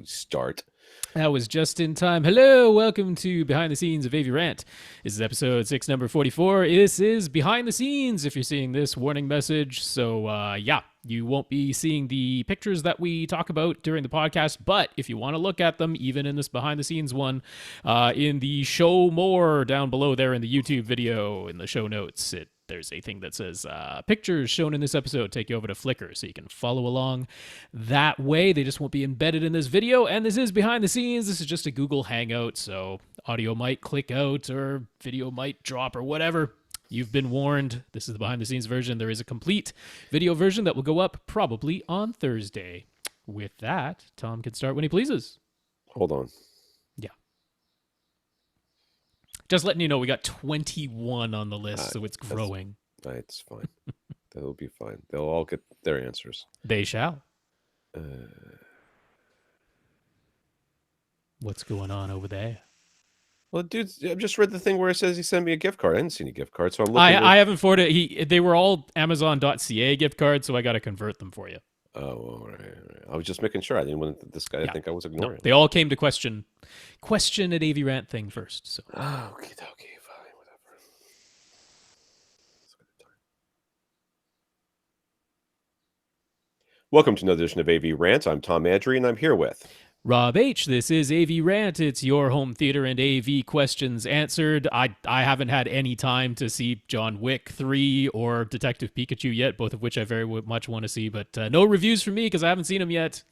Start. That was just in time. Hello, welcome to Behind the Scenes of AV Rant. This is episode 6, number 44. This is behind the scenes if you're seeing this warning message. So, you won't be seeing the pictures that we talk about during the podcast, but if you want to look at them, even in this behind the scenes one, in the show more down below there in the YouTube video, in the show notes, there's a thing that says pictures shown in this episode take you over to Flickr, so you can follow along that way. They just won't be embedded in this video, and this is behind the scenes. This is just a Google Hangout, so audio might click out or video might drop or whatever. You've been warned. This is the behind the scenes version. There is a complete video version that will go up probably on Thursday. With that, Tom can start when he pleases. Hold on. Yeah. Just letting you know, we got 21 on the list, so it's growing. It's fine. That'll be fine. They'll all get their answers. They shall. What's going on over there? Well, dude, I just read the thing where it says he sent me a gift card. I didn't see any gift card, so I'm looking. I haven't forwarded. They were all Amazon.ca gift cards, so I got to convert them for you. Oh, all right. I was just making sure. I didn't want this guy to think I was ignoring. No, they all came to question at AV Rant thing first. So. Okay, fine, whatever. Welcome to another edition of AV Rant. I'm Tom Andry, and I'm here with Rob H. This is AV Rant. It's your home theater and AV questions answered. I haven't had any time to see John Wick 3 or Detective Pikachu yet, both of which I very much want to see, but no reviews from me because I haven't seen them yet.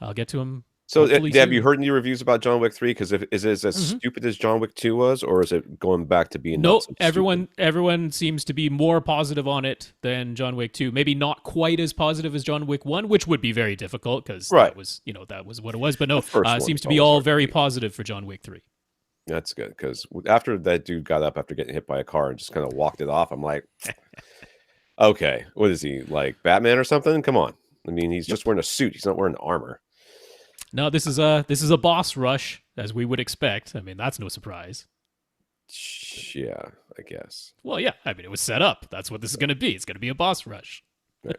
I'll get to them. So, have you heard any reviews about John Wick 3? Because is it as stupid as John Wick 2 was, or is it going back to being no? Everyone seems to be more positive on it than John Wick 2. Maybe not quite as positive as John Wick 1, which would be very difficult because that was what it was. But no, seems to be all very positive for John Wick 3. That's good, because after that dude got up after getting hit by a car and just kind of walked it off, I'm like, okay, what is he, like Batman or something? Come on. I mean, he's just wearing a suit. He's not wearing armor. No, this is a boss rush, as we would expect. I mean, that's no surprise. Yeah, I guess. Well, yeah. I mean, it was set up. That's what this is going to be. It's going to be a boss rush. Right.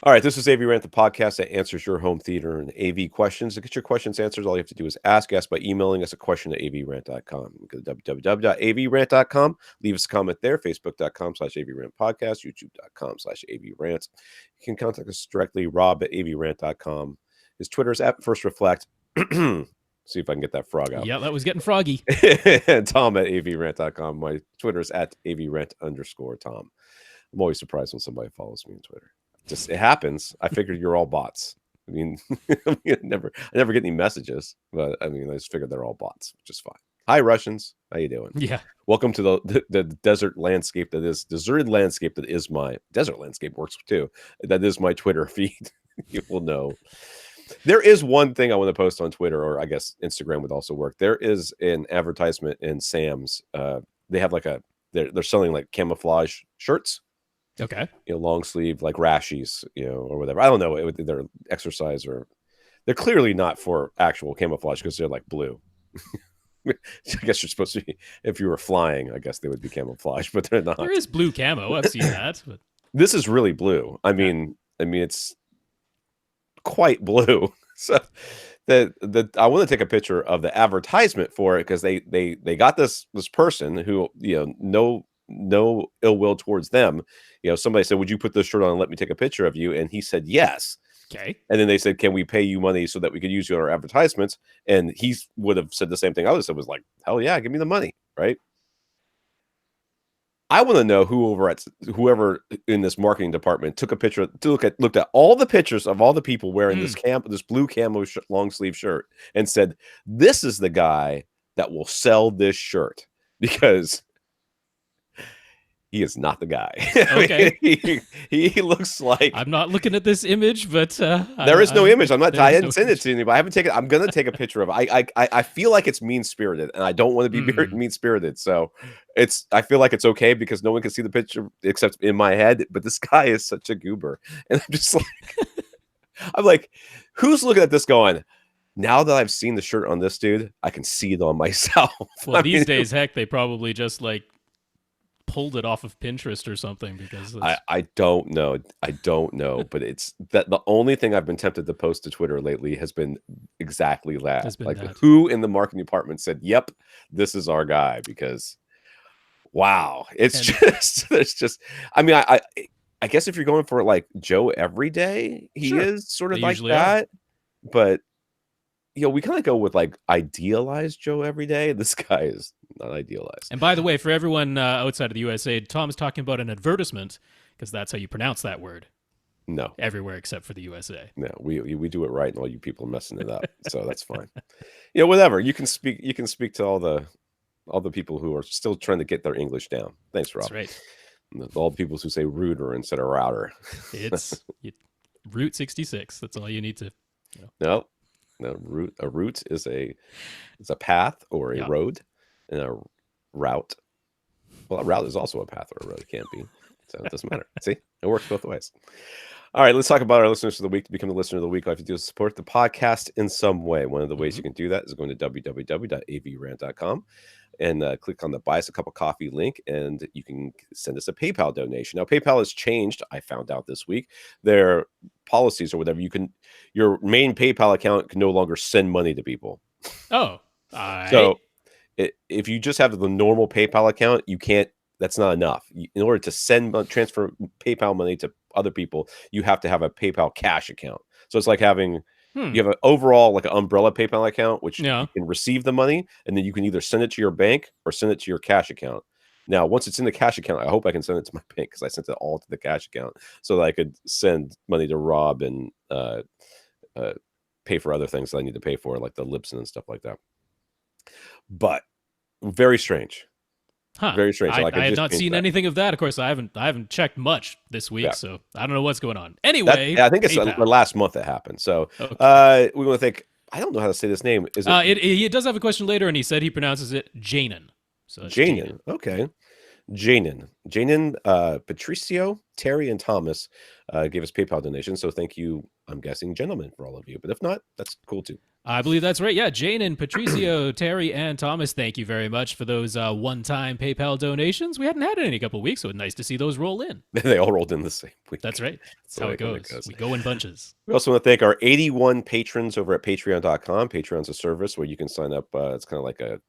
All right, this is AV Rant, the podcast that answers your home theater and AV questions. To get your questions answered, all you have to do is ask by emailing us a question at avrant.com. Go to www.avrant.com. Leave us a comment there, facebook.com/avrantpodcast, youtube.com/avrant. You can contact us directly, rob at avrant.com. His Twitter is at FirstReflect. See if I can get that frog out. Yeah, that was getting froggy. And Tom at avrant.com. My Twitter is at avrant_Tom. I'm always surprised when somebody follows me on Twitter. It happens. I figured you're all bots. I mean, I never get any messages, but I mean, I just figured they're all bots, which is fine. Hi, Russians. How you doing? Yeah. Welcome to the desert landscape deserted landscape that is my desert landscape works too. That is my Twitter feed. You will know. There is one thing I want to post on Twitter, or I guess Instagram would also work. There is an advertisement in Sam's. They have they're selling like camouflage shirts. Okay. Long sleeve, like rashies, or whatever. I don't know. They're exercise, or they're clearly not for actual camouflage because they're like blue. I guess you're supposed to be, if you were flying, I guess they would be camouflage, but they're not. There is blue camo. I've seen that. But... This is really blue. I mean, it's quite blue. So I want to take a picture of the advertisement for it because they got this person who, no ill will towards them. Somebody said, would you put this shirt on and let me take a picture of you? And he said yes. Okay. And then they said, can we pay you money so that we could use you in our advertisements? And he would have said the same thing I would have said, was like, hell yeah, give me the money, right? I want to know whoever in this marketing department took a picture looked at all the pictures of all the people wearing this blue camo long sleeve shirt and said, this is the guy that will sell this shirt, because he is not the guy. Okay. he looks like... I'm not looking at this image, but... there is no image. I didn't send it to anybody. I haven't taken... I'm going to take a picture of it. I feel like it's mean-spirited, and I don't want to be mean-spirited. So I feel like it's okay because no one can see the picture except in my head. But this guy is such a goober. And I'm just like... I'm like, who's looking at this going... Now that I've seen the shirt on this dude, I can see it on myself. Well, these days, heck, they probably just like pulled it off of Pinterest or something because I don't know. I don't know, but it's that the only thing I've been tempted to post to Twitter lately has been exactly that. Has been Like that. who in the marketing department said, "Yep, this is our guy," because wow, it's just I mean, I guess if you're going for like Joe Everyday, he Sure. is sort of They like usually that. But we kind of go with like idealized Joe Everyday. This guy is not idealized. And by the way, for everyone outside of the USA, Tom's talking about an advertisement because that's how you pronounce that word. No, everywhere except for the USA. No, we do it right, and all you people are messing it up. So that's fine. Whatever. You can speak to all the people who are still trying to get their English down. Thanks, Rob. That's right. All the people who say router instead of router. It's Route 66. That's all you need to. No, a route is a path or a road, and a route. Well, a route is also a path or a road. It can't be. So it doesn't matter. See, it works both ways. All right, let's talk about our listeners of the week. To become the listener of the week, all you have to do is support the podcast in some way. One of the ways you can do that is going to www.avrant.com and click on the Buy Us a Cup of Coffee link, and you can send us a PayPal donation. Now, PayPal has changed, I found out this week, their policies or whatever. Your main PayPal account can no longer send money to people. Oh. So if you just have the normal PayPal account, you can't. That's not enough. In order to transfer PayPal money to other people, you have to have a PayPal cash account. So it's like having you have an overall like an umbrella PayPal account, which you can receive the money, and then you can either send it to your bank or send it to your cash account. Now, once it's in the cash account, I hope I can send it to my bank because I sent it all to the cash account so that I could send money to Rob and pay for other things that I need to pay for, like the Libsyn and stuff like that. But very strange. Huh. Very strange. I had not seen anything of that. Of course, I haven't checked much this week, so I don't know what's going on. Anyway, I think it's the last month that happened. So we want to thank. I don't know how to say this name. Is it? He does have a question later, and he said he pronounces it Janin. So Janin. Okay. Janin, Patricio, Terry, and Thomas gave us PayPal donations. So thank you, I'm guessing, gentlemen, for all of you. But if not, that's cool too. I believe that's right. Yeah, Janin, Patricio, Terry, and Thomas, thank you very much for those one-time PayPal donations. We hadn't had it in a couple of weeks, so it's nice to see those roll in. They all rolled in the same week. That's right. That's how it goes. We go in bunches. We also want to thank our 81 patrons over at patreon.com. Patreon's a service where you can sign up. It's kind of like a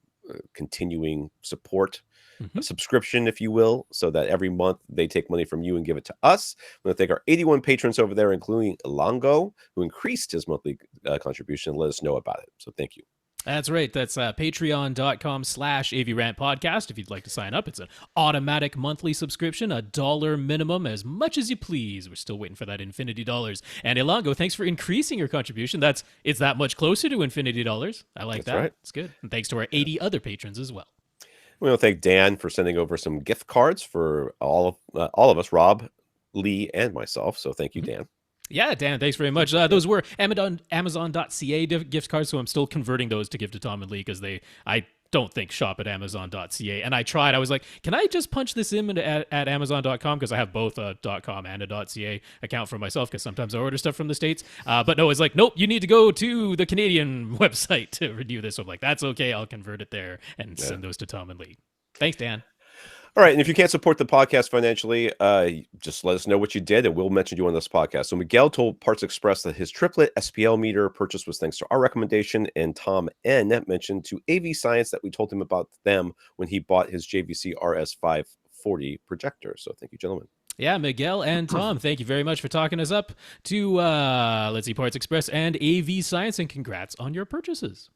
continuing support. A subscription, if you will, so that every month they take money from you and give it to us. I want to thank our 81 patrons over there, including Longo, who increased his monthly contribution and let us know about it. So thank you. That's right. That's patreon.com/AVRant Podcast. If you'd like to sign up, it's an automatic monthly subscription, $1 minimum, as much as you please. We're still waiting for that infinity dollars. And Elongo, thanks for increasing your contribution. It's that much closer to infinity dollars. I like that. Right. It's good. And thanks to our 80 other patrons as well. We want to thank Dan for sending over some gift cards for all of us, Rob, Lee, and myself. So thank you, Dan. Yeah, Dan, thanks very much. Those were Amazon.ca gift cards, so I'm still converting those to give to Tom and Lee because I don't think shop at Amazon.ca. And I tried. I was like, can I just punch this in at Amazon.com? Because I have both a .com and a .ca account for myself because sometimes I order stuff from the States. But no, it's like, nope, you need to go to the Canadian website to renew this. So I'm like, that's okay. I'll convert it there and send those to Tom and Lee. Thanks, Dan. All right, and if you can't support the podcast financially, just let us know what you did, and we'll mention you on this podcast. So Miguel told Parts Express that his triplet SPL meter purchase was thanks to our recommendation, and Tom N mentioned to AV Science that we told him about them when he bought his JVC RS540 projector. So thank you, gentlemen. Yeah, Miguel and Tom, thank you very much for talking us up to, Parts Express and AV Science, and congrats on your purchases.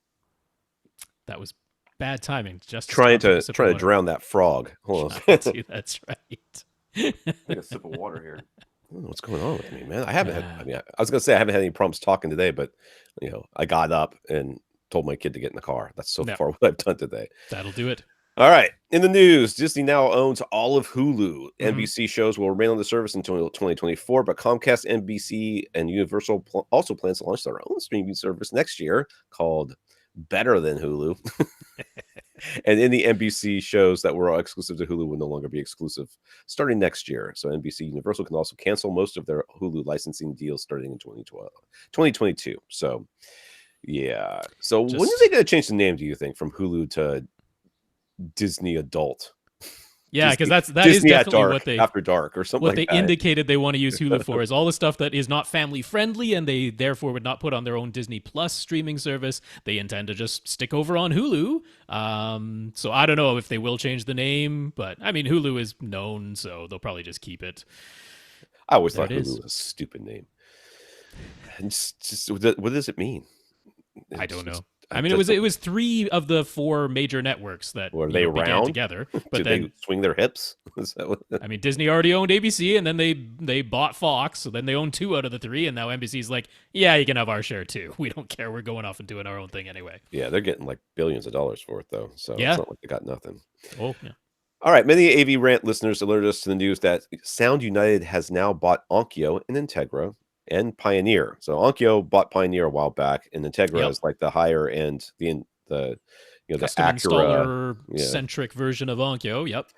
That was bad timing. Just trying to drown that frog. Hold on. That's right. Take a sip of water here. I don't know what's going on with me, man. I was gonna say I haven't had any problems talking today, but I got up and told my kid to get in the car. That's so far what I've done today. That'll do it. All right. In the news, Disney now owns all of Hulu. NBC shows will remain on the service until 2024, but Comcast, NBC, and Universal also plans to launch their own streaming service next year called Better Than Hulu. And in the NBC shows that were exclusive to Hulu will no longer be exclusive starting next year. So NBC Universal can also cancel most of their Hulu licensing deals starting in 2022. So yeah. So when are they going to change the name, do you think, from Hulu to Disney Adult? Yeah, because Disney, that is Disney at definitely dark, after dark, or something what like they that. indicated they want to use Hulu for is all the stuff that is not family friendly and they therefore would not put on their own Disney Plus streaming service. They intend to just stick over on Hulu. So I don't know if they will change the name, but I mean, Hulu is known, so they'll probably just keep it. I always There thought it Hulu is. was a stupid name. And just what does it mean? I don't know. I mean, it was 3 of the 4 major networks that began round? together. But Did then they swing their hips? Is that what? I mean, Disney already owned ABC, and then they bought Fox, so then they owned 2 out of the 3, and now NBC's like, yeah, you can have our share too. We don't care. We're going off and doing our own thing anyway. Yeah, they're getting like billions of dollars for it though, so Yeah. it's not like they got nothing. Oh, yeah. All right, many AV Rant listeners alerted us to the news that Sound United has now bought Onkyo and Integra and Pioneer. So Onkyo bought Pioneer a while back, and Integra is like the higher end, the custom Acura installer centric version of Onkyo. Yep.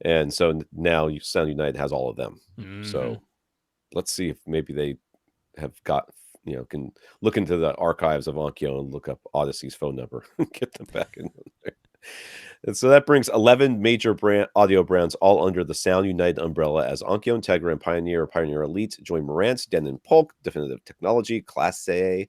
And so now Sound United has all of them. Mm-hmm. So let's see if maybe they have got, can look into the archives of Onkyo and look up Odyssey's phone number and get them back in there. And so that brings 11 major audio brands all under the Sound United umbrella as Onkyo, Integra, and Pioneer Elite join Marantz, Denon Polk, Definitive Technology, Class A,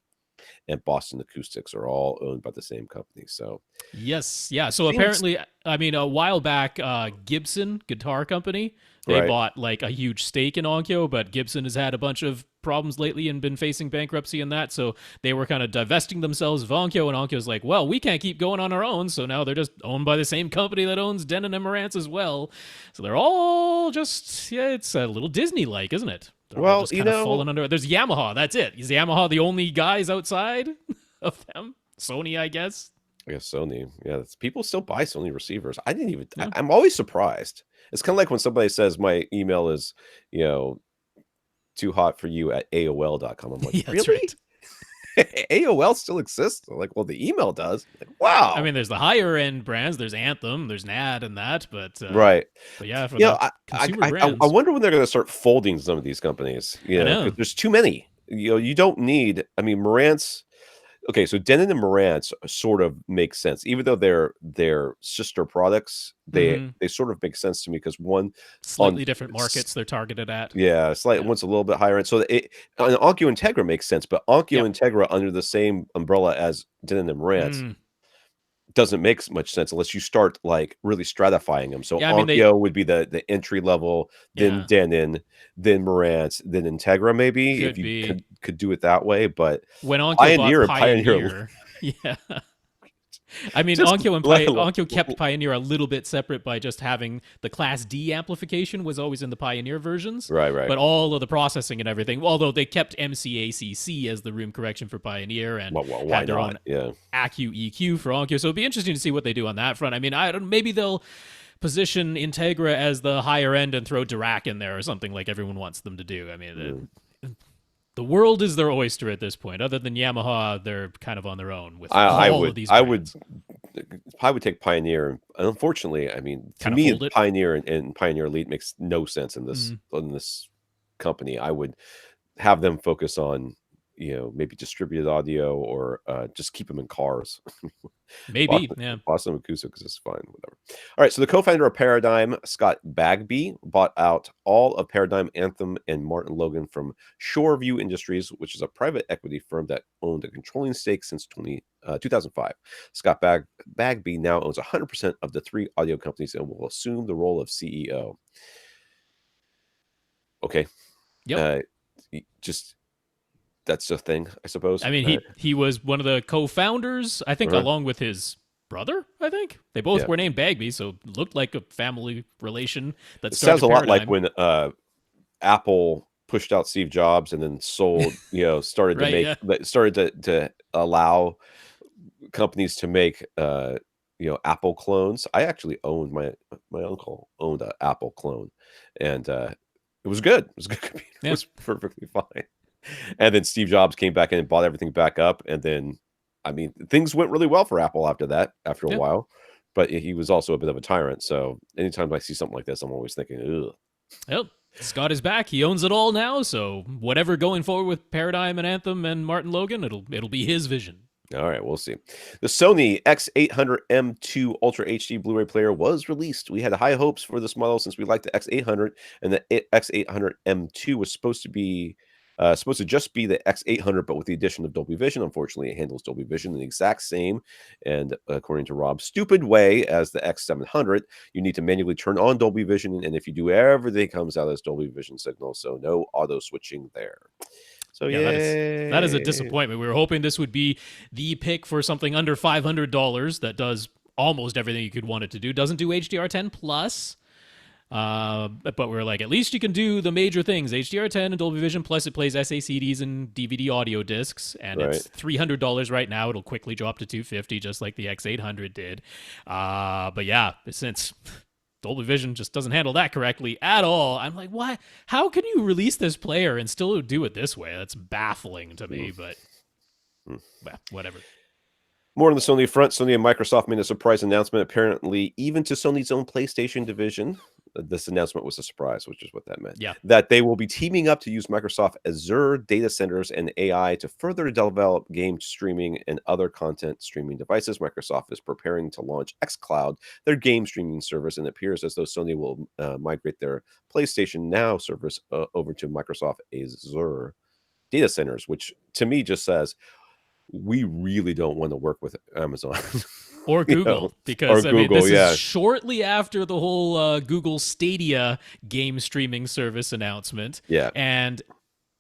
and Boston Acoustics are all owned by the same company. So yes, yeah. So apparently, I mean, a while back, Gibson Guitar Company, they bought like a huge stake in Onkyo, but Gibson has had a bunch of problems lately and been facing bankruptcy and that. So they were kind of divesting themselves of Onkyo, and Onkyo's like, well, we can't keep going on our own. So now they're just owned by the same company that owns Denon and Marantz as well. So they're all just, it's a little Disney-like, isn't it? Well, just kind of falling under. There's Yamaha. That's it. Is Yamaha the only guys outside of them? Sony, I guess. I guess Sony. Yeah, people still buy Sony receivers. I didn't even. Yeah. I'm always surprised. It's kind of like when somebody says my email is, too hot for you at AOL.com. I'm like, really? Right. AOL still exists? I'm like, well, the email does. Like, wow. I mean, there's the higher end brands. There's Anthem. There's NAD and that. But right. But yeah, for the consumer brands. I wonder when they're going to start folding some of these companies. Because there's too many. You don't need. I mean, Marantz. Okay, so Denon and Marantz sort of make sense, even though they're sister products. They sort of make sense to me because one slightly different markets they're targeted at. Yeah, one's a little bit higher end. So Onkyo Integra makes sense, but Onkyo Integra under the same umbrella as Denon and Marantz doesn't make much sense unless you start like really stratifying them. So Onkyo would be the entry level, then Denon, then Marantz, then Integra. Maybe if you could do it that way, but when Onkyo bought Pioneer, yeah. I mean, Onkyo kept Pioneer a little bit separate by just having the Class D amplification was always in the Pioneer versions. Right. But all of the processing and everything, although they kept MCACC as the room correction for Pioneer and had their own Acu EQ for Onkyo. So it'd be interesting to see what they do on that front. I mean, maybe they'll position Integra as the higher end and throw Dirac in there or something like everyone wants them to do. I mean, the world is their oyster at this point. Other than Yamaha, they're kind of on their own with all of these brands. I would take Pioneer. Unfortunately, I mean, to me, Pioneer and Pioneer Elite makes no sense in this company. I would have them focus on, maybe distributed audio or just keep them in cars. Maybe, Boston Acoustics is fine, whatever. All right, so the co-founder of Paradigm, Scott Bagby, bought out all of Paradigm, Anthem, and Martin Logan from Shoreview Industries, which is a private equity firm that owned a controlling stake since 2005. Scott Bagby now owns 100% of the 3 audio companies and will assume the role of CEO. Okay. Yep. That's a thing, I suppose. I mean, he was one of the co-founders, I think, along with his brother, I think. They both were named Bagby, so it looked like a family relation. That sounds a lot like when Apple pushed out Steve Jobs and then sold, started to allow companies to make, Apple clones. I actually owned, my uncle owned an Apple clone, and it was good. It was a good computer. It was perfectly fine. And then Steve Jobs came back in and bought everything back up. And then, I mean, things went really well for Apple after that, after a while. But he was also a bit of a tyrant. So anytime I see something like this, I'm always thinking, ugh. Yep. Scott is back. He owns it all now. So whatever going forward with Paradigm and Anthem and Martin Logan, it'll be his vision. All right, we'll see. The Sony X800M2 Ultra HD Blu-ray player was released. We had high hopes for this model since we liked the X800, and the X800M2 was supposed to just be the X800, but with the addition of Dolby Vision. Unfortunately, it handles Dolby Vision in the exact same, and according to Rob, stupid way as the X700. You need to manually turn on Dolby Vision, and if you do, everything comes out as Dolby Vision signal, so no auto switching there. So yeah, that is a disappointment. We were hoping this would be the pick for something under $500 that does almost everything you could want it to do. Doesn't do HDR10 plus, but we're like, at least you can do the major things: HDR10 and Dolby Vision. Plus, it plays SACDs and DVD audio discs, and it's $300 right now. It'll quickly drop to $250, just like the X800 did. But yeah, since Dolby Vision just doesn't handle that correctly at all, I'm like, why? How can you release this player and still do it this way? That's baffling to me, but well, whatever. More on the Sony front. Sony and Microsoft made a surprise announcement, apparently even to Sony's own PlayStation division. This announcement was a surprise, which is what that meant. Yeah. That they will be teaming up to use Microsoft Azure data centers and AI to further develop game streaming and other content streaming devices. Microsoft is preparing to launch xCloud, their game streaming service, and it appears as though Sony will migrate their PlayStation Now service over to Microsoft Azure data centers, which to me just says, we really don't want to work with Amazon. Or Google, because this is shortly after the whole Google Stadia game streaming service announcement. Yeah. And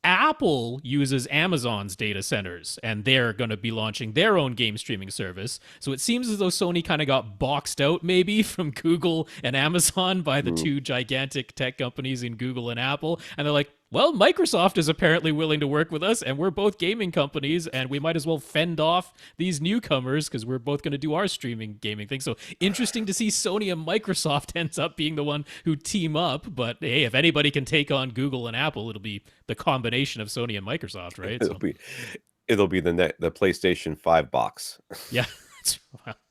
Apple uses Amazon's data centers, and they're going to be launching their own game streaming service. So it seems as though Sony kind of got boxed out maybe from Google and Amazon by the two gigantic tech companies in Google and Apple. And they're like, well, Microsoft is apparently willing to work with us, and we're both gaming companies, and we might as well fend off these newcomers because we're both going to do our streaming gaming thing. So interesting to see Sony and Microsoft ends up being the one who team up. But hey, if anybody can take on Google and Apple, it'll be the combination of Sony and Microsoft, right? It'll be the PlayStation 5 box. Yeah,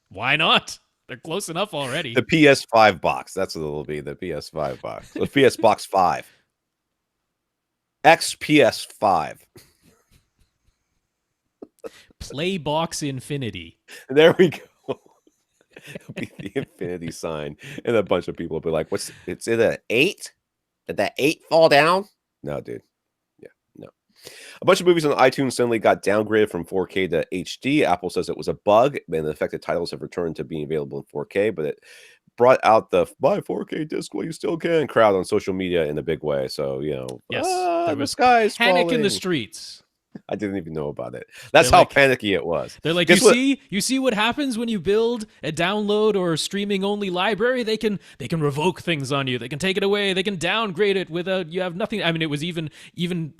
why not? They're close enough already. The PS5 box. That's what it'll be. The PS5 box. The PS Box 5. XPS5. Playbox Infinity. There we go. It'll be the infinity sign. And a bunch of people will be like, it's in an 8? Did that 8 fall down? No, dude. Yeah, no. A bunch of movies on iTunes suddenly got downgraded from 4K to HD. Apple says it was a bug, and the affected titles have returned to being available in 4K, but it brought out the buy 4K disc while you still can crowd on social media in a big way. So, yes, there was panic falling in the streets. I didn't even know about it. That's how panicky it was. They're like, you see what happens when you build a download or streaming only library? They can revoke things on you. They can take it away. They can downgrade it without you have nothing. I mean, it was even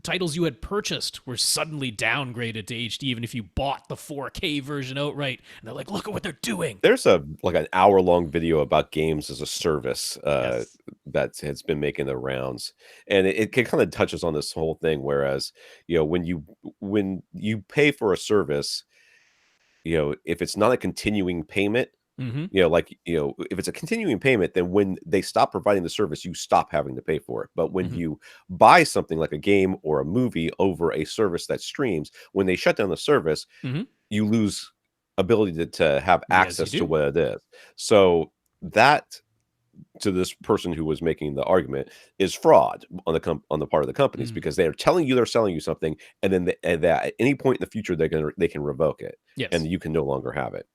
titles you had purchased were suddenly downgraded to HD, even if you bought the 4K version outright. And they're like, look at what they're doing. There's an hour-long video about games as a service that has been making the rounds, and it kind of touches on this whole thing. Whereas, when you pay for a service, if it's not a continuing payment, if it's a continuing payment, then when they stop providing the service, you stop having to pay for it. But when you buy something like a game or a movie over a service that streams, when they shut down the service, you lose ability to have access to what it is. So that, to this person who was making the argument, is fraud on the part of the companies, because they are telling you they're selling you something, and then that at any point in the future they can revoke it, and you can no longer have it.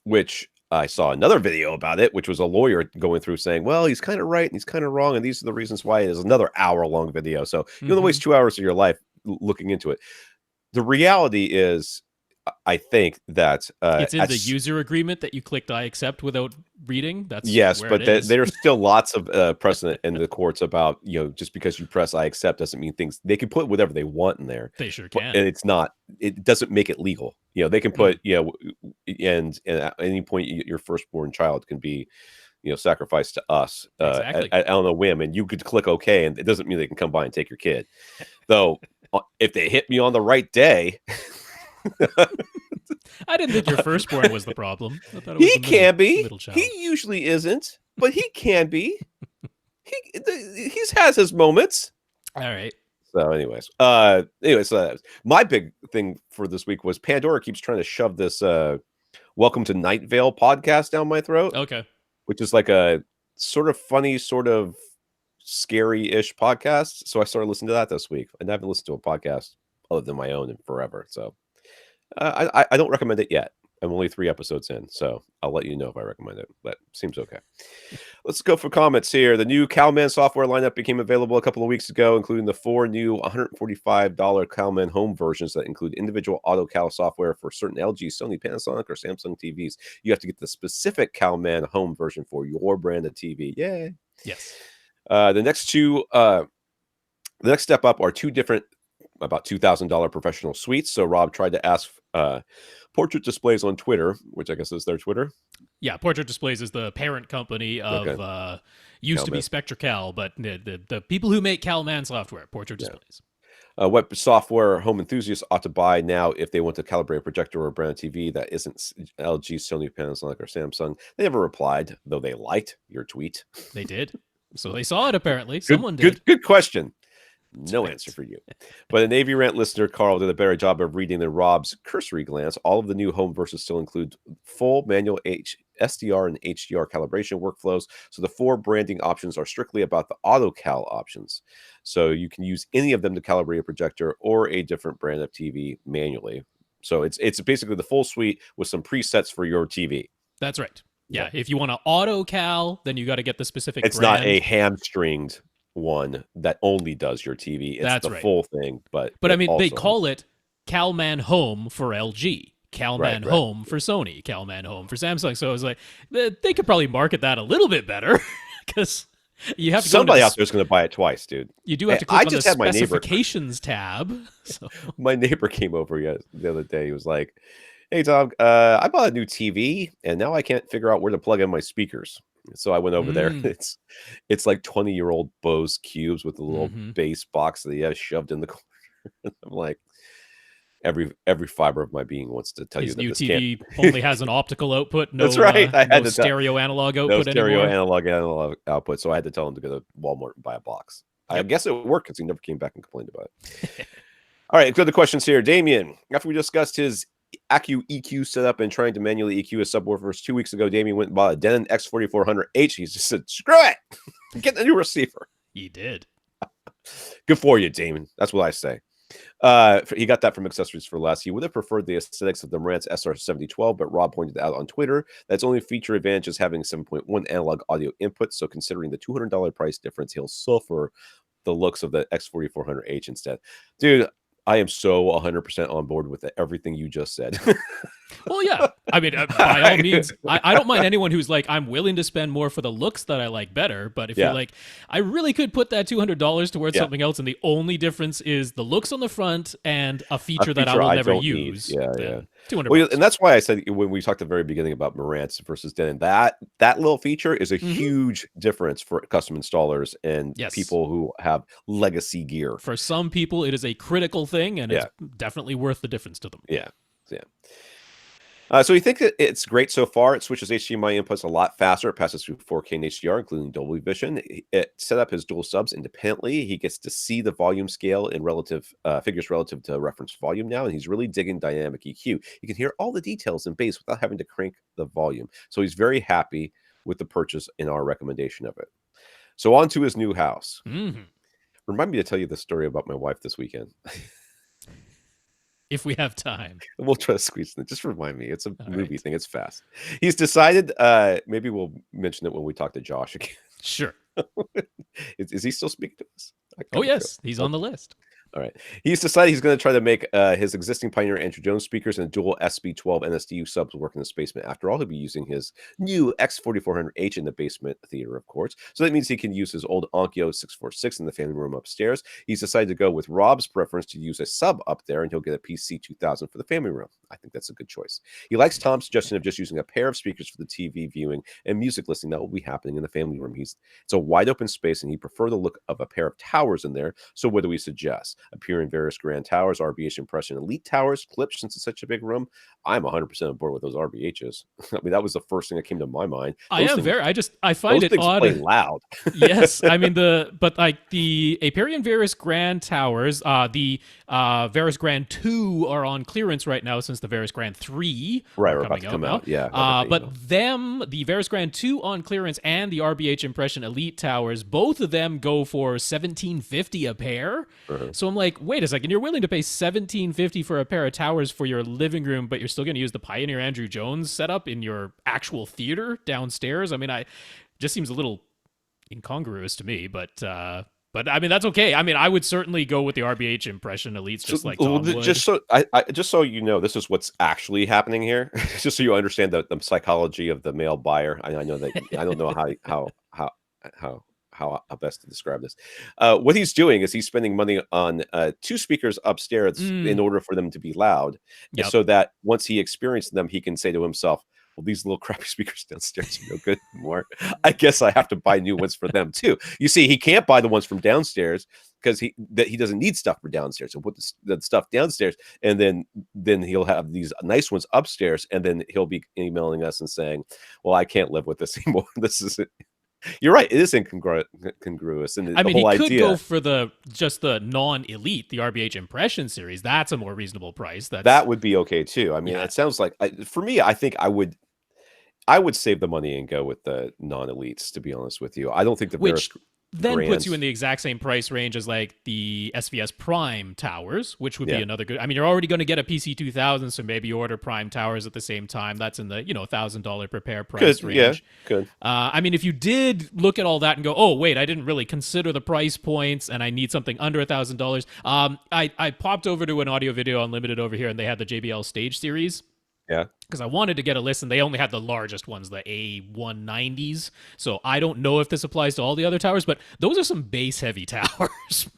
Which I saw another video about it, which was a lawyer going through saying, well, he's kind of right and he's kind of wrong, and these are the reasons why. It is another hour-long video, so you don't waste 2 hours of your life looking into it. The reality is, I think that it's in the user agreement that you clicked I accept without reading. That's but there's still lots of precedent in the courts about, just because you press I accept doesn't mean things. They can put whatever they want in there. They sure can, and it doesn't make it legal. They can put and at any point your firstborn child can be sacrificed to us on a whim, and you could click OK, and it doesn't mean they can come by and take your kid. Though if they hit me on the right day. I didn't think your firstborn was the problem. I thought it was can be. Middle child. He usually isn't, but he can be. He has his moments. All right. So, anyways, my big thing for this week was Pandora keeps trying to shove this Welcome to Night Vale podcast down my throat, Okay. which is like a sort of funny, sort of scary-ish podcast. So I started listening to that this week, and I haven't listened to a podcast other than my own in forever. So I don't recommend it yet. I'm only 3 episodes in, so I'll let you know if I recommend it. But seems okay. Let's go for comments here. The new Calman software lineup became available a couple of weeks ago, including the 4 new $145 Calman home versions that include individual AutoCal software for certain LG, Sony, Panasonic, or Samsung TVs. You have to get the specific Calman home version for your brand of TV. Yay! Yes. The next step up are 2 different, about $2,000 professional suites. So Rob tried to ask Portrait Displays on Twitter, which I guess is their Twitter. Yeah, Portrait Displays is the parent company of used to be SpectraCal, but the people who make Calman software, Portrait Displays. What software home enthusiasts ought to buy now if they want to calibrate a projector or a brand TV that isn't LG, Sony, Panasonic, or Samsung? They never replied, though they liked your tweet. They did. So they saw it, apparently. Someone did. Good question. No answer for you. But an AV Rant listener, Carl, did a better job of reading than Rob's cursory glance. All of the new home versions still include full manual SDR and HDR calibration workflows. So the 4 branding options are strictly about the AutoCal options. So you can use any of them to calibrate a projector or a different brand of TV manually. So it's basically the full suite with some presets for your TV. That's right. Yeah. If you want to AutoCal, then you got to get the specific It's brand. not a hamstringed one that only does your TV. It's That's the right. full thing. But I mean, they call it Calman Home for LG, Calman Home for Sony, Calman Home for Samsung. So I was like, they could probably market that a little bit better because you have to somebody out there's going to buy it twice, dude. You do have to click on the specifications tab. So. My neighbor came over the other day. He was like, "Hey, Tom, I bought a new TV, and now I can't figure out where to plug in my speakers." So I went over there. It's like 20-year-old Bose cubes with a little bass box that he has shoved in the corner. I'm like, every fiber of my being wants to tell His you that new this TV only has an optical output. No, that's right. I had no stereo analog output no stereo anymore. analog output. So I had to tell him to go to Walmart and buy a box. I guess it worked because he never came back and complained about it. All right, go to the questions here. Damien, after we discussed his EQ setup and trying to manually EQ his subwoofers 2 weeks ago, Damien went and bought a Denon X4400H. He just said, "Screw it, get the new receiver." He did. Good for you, Damien. That's what I say. He got that from Accessories for Less. He would have preferred the aesthetics of the Marantz SR7012, but Rob pointed out on Twitter that's only feature advantage is having 7.1 analog audio input. So considering the $200 price difference, he'll suffer the looks of the X4400H instead. Dude, I am so 100% on board with everything you just said. Well, yeah. I mean, by all means, I don't mind anyone who's like, I'm willing to spend more for the looks that I like better. But if you're like, I really could put that $200 towards something else, and the only difference is the looks on the front and a feature that I will never use. Yeah. $200. Well, and that's why I said when we talked at the very beginning about Marantz versus Denon, that little feature is a huge difference for custom installers and people who have legacy gear. For some people, it is a critical thing, and it's definitely worth the difference to them. Yeah. So you think that it's great so far? It switches HDMI inputs a lot faster. It passes through 4K and HDR, including Dolby Vision. It set up his dual subs independently. He gets to see the volume scale in relative figures relative to reference volume now, and he's really digging dynamic EQ. You can hear all the details in bass without having to crank the volume. So he's very happy with the purchase and our recommendation of it. So on to his new house. Remind me to tell you the story about my wife this weekend. If we have time. We'll try to squeeze it. Just remind me. It's a movie thing. It's fast. He's decided, maybe we'll mention it when we talk to Josh again. Sure. Is he still speaking to us? Oh, yes. He's on the list. All right. He's decided he's going to try to make his existing Pioneer Andrew Jones speakers and dual SB12 NSDU subs work in this basement. After all, he'll be using his new X4400H in the basement theater, of course. So that means he can use his old Onkyo 646 in the family room upstairs. He's decided to go with Rob's preference to use a sub up there, and he'll get a PC 2000 for the family room. I think that's a good choice. He likes Tom's suggestion of just using a pair of speakers for the TV viewing and music listening that will be happening in the family room. It's a wide open space, and he prefer the look of a pair of towers in there. So what do we suggest? appear in various grand towers, RBH impression elite towers, clips, since it's such a big room. I'm 100% on board with those RBHs. I mean, that was the first thing that came to my mind. I find it odd. Play loud. Yes, I mean the Aperion Varus Grand Towers, the Varus Grand 2 are on clearance right now since the Varus Grand 3 are about to come out. Yeah. But the Varus Grand 2 on clearance and the RBH Impression Elite Towers, both of them go for $1,750 a pair. So I'm like, wait a second, you're willing to pay $1,750 for a pair of towers for your living room, but you're still going to use the Pioneer Andrew Jones setup in your actual theater downstairs? I mean, just seems a little incongruous to me, but I mean, that's okay. I mean, I would certainly go with the RBH Impression Elites, just like Tom would. Just so you know, this is what's actually happening here. Just so you understand the psychology of the male buyer. I know that I don't know how best to describe this. What he's doing is he's spending money on 2 speakers upstairs in order for them to be loud, so that once he experiences them, he can say to himself, well, these little crappy speakers downstairs are no good anymore. I guess I have to buy new ones for them too. You see, he can't buy the ones from downstairs because he doesn't need stuff for downstairs. So put the stuff downstairs, and then he'll have these nice ones upstairs, and then he'll be emailing us and saying, well, I can't live with this anymore. This is it. You're right. It is incongruous. And I mean, the whole he could idea, go for just the non-elite, the RBH Impression series. That's a more reasonable price. That would be okay too. I mean, it sounds like, for me, I think I would save the money and go with the non-elites, to be honest with you. I don't think puts you in the exact same price range as like the SVS Prime towers, which would be another good. I mean, you're already going to get a PC2000, so maybe you order Prime towers at the same time. That's in the $1,000 per pair price range. Yeah, good. I mean, if you did look at all that and go, oh wait, I didn't really consider the price points, and I need something under $1,000. I popped over to an Audio Video Unlimited over here, and they had the JBL Stage Series. Yeah. Because I wanted to get a list, and they only had the largest ones, the A190s. So I don't know if this applies to all the other towers, but those are some bass-heavy towers.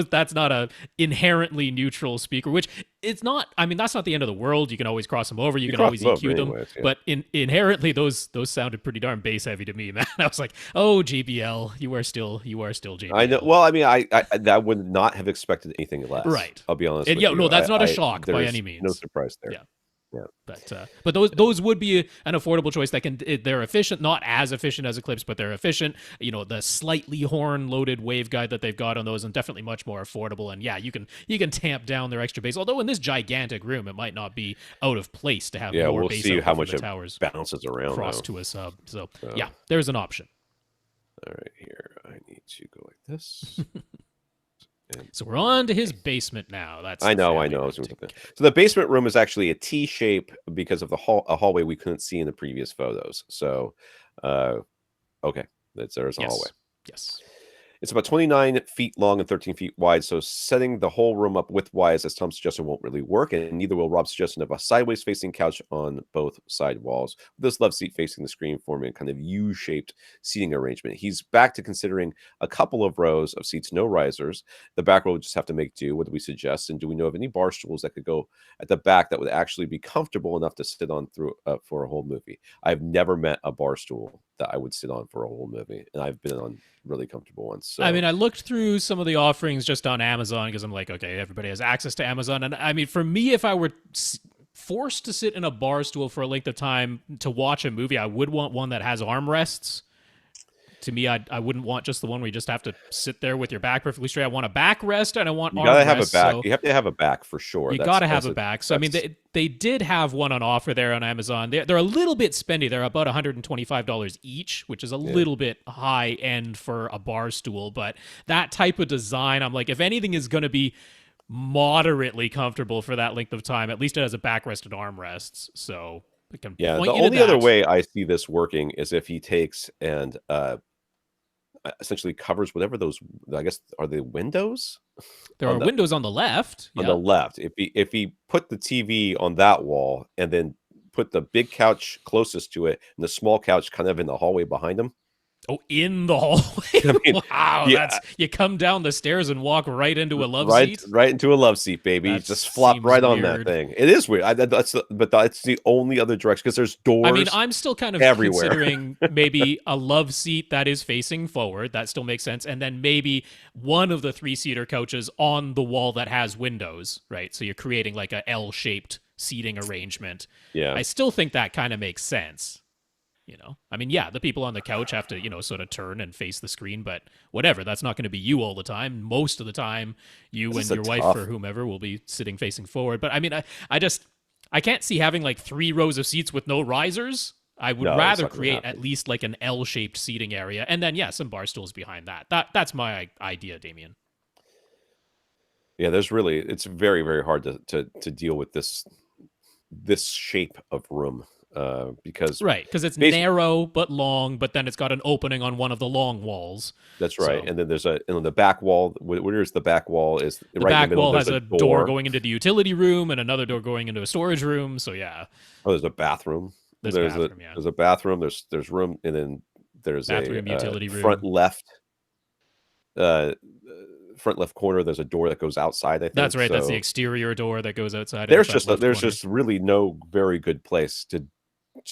That's not a inherently neutral speaker, which it's not. I mean, that's not the end of the world. You can always cross them over. You can always EQ them. Anyways, yeah. But inherently, those sounded pretty darn bass-heavy to me, man. I was like, oh, JBL, you are still JBL. I know. Well, I mean, I would not have expected anything less. Right. I'll be honest with you. you. No, that's not a shock by any means. No surprise there. Yeah. But those would be an affordable choice they're efficient, not as efficient as Eclipse, but they're efficient. The slightly horn loaded waveguide that they've got on those, and definitely much more affordable. And yeah, you can tamp down their extra bass. Although in this gigantic room, it might not be out of place to have more we'll bass. See how much the towers bounces around cross to a sub. So yeah, there's an option. All right, here I need to go like this. So we're on to his basement now. I know. So the basement room is actually a T shape because of a hallway we couldn't see in the previous photos. So, okay, there's a hallway. Yes. It's about 29 feet long and 13 feet wide, so setting the whole room up widthwise, as Tom's suggestion, won't really work, and neither will Rob's suggestion of a sideways-facing couch on both side walls, with this left seat facing the screen, forming a kind of U-shaped seating arrangement. He's back to considering a couple of rows of seats, no risers. The back row would just have to make do. What do we suggest? And do we know of any bar stools that could go at the back that would actually be comfortable enough to sit on for a whole movie? I've never met a bar stool that I would sit on for a whole movie, and I've been on really comfortable ones. So. I mean, I looked through some of the offerings just on Amazon because I'm like, okay, everybody has access to Amazon. And I mean, for me, if I were forced to sit in a bar stool for a length of time to watch a movie, I would want one that has armrests. To me, I wouldn't want just the one where you just have to sit there with your back perfectly straight. I want a backrest and I want armrests. You gotta have a back. So you have to have a back for sure. You gotta have a back. So I mean, they did have one on offer there on Amazon. They're a little bit spendy. They're about $125 each, which is a little bit high end for a bar stool. But that type of design, I'm like, if anything is going to be moderately comfortable for that length of time, at least it has a backrest and armrests. So it can the only other way I see this working is if he takes and essentially covers whatever those, I guess, are they windows? There are windows on the left. On the left. If he put the TV on that wall and then put the big couch closest to it and the small couch kind of in the hallway behind him. Oh, in the hallway. I mean, Wow, yeah, that's you come down the stairs and walk right into a love right, seat. right into a love seat, baby. That Just flop seems right on that weird. thing. It is weird. But that's the only other direction because there's I mean, doors I'm still kind of everywhere. considering maybe a love seat that is facing forward. That still makes sense. And then maybe one of the 3-seater couches on the wall that has windows, right? So you're creating like a L-shaped seating arrangement. Yeah, I still think that kind of makes sense. I mean, yeah, the people on the couch have to, sort of turn and face the screen, but whatever. That's not going to be you all the time. Most of the time, you this and is a your wife tough. or whomever will be sitting facing forward. But I mean, I can't see having like 3 rows of seats with no risers. I would No, it's rather not gonna create happen. at least like an L-shaped seating area, and then yeah, some bar stools behind that. That's my idea, Damien. Yeah, it's very, very hard to deal with this shape of room because Right, because it's basic. narrow but long, but then it's got an opening on one of the long walls. That's right. So And then and the back wall. Where's the back wall? Is the right in the back middle. wall There's has a a door door. going into the utility room and another door going into a storage room. So yeah, Oh, there's a bathroom. there's a bathroom. Yeah, There's a bathroom. There's room, and then there's a bathroom, utility front room. left. Uh, front left corner. There's a door that goes outside. I That's think right. That's the so. exterior door that goes outside in the front left There's corner. just really no very good place to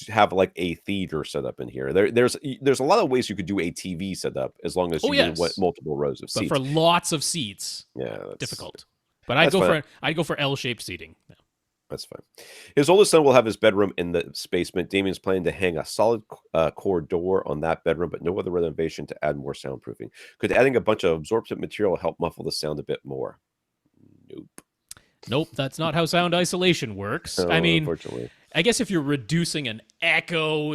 have like a theater set up in here. There's a lot of ways you could do a TV setup as long as Oh you didn't want yes, multiple rows of but for seats. lots of seats, Yeah, difficult. But that's fine. I'd go for L-shaped seating. Yeah. That's fine. His oldest son will have his bedroom in the basement. Damien's planning to hang a solid core door on that bedroom, but no other renovation to add more soundproofing. Could adding a bunch of absorptive material help muffle the sound a bit more? Nope. Nope, that's not how sound isolation works. I No, mean, unfortunately. I guess if you're reducing an echo,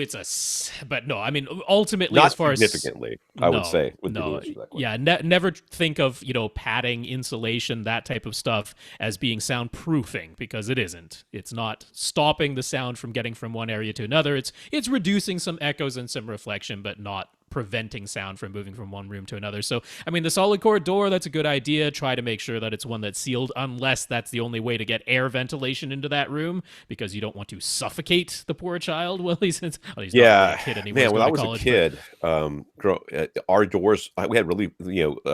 but no, I mean, ultimately, Not as far as significantly, I would say, would be the no, answer to that yeah, question. never think of padding, insulation, that type of stuff as being soundproofing because it isn't. It's not stopping the sound from getting from one area to another. It's reducing some echoes and some reflection, but not preventing sound from moving from one room to another. So, I mean, the solid core door, that's a good idea. Try to make sure that it's one that's sealed, unless that's the only way to get air ventilation into that room, because you don't want to suffocate the poor child. Well, he's not really a kid anymore. Man, He's when going I to was a college, kid, our doors, we had really,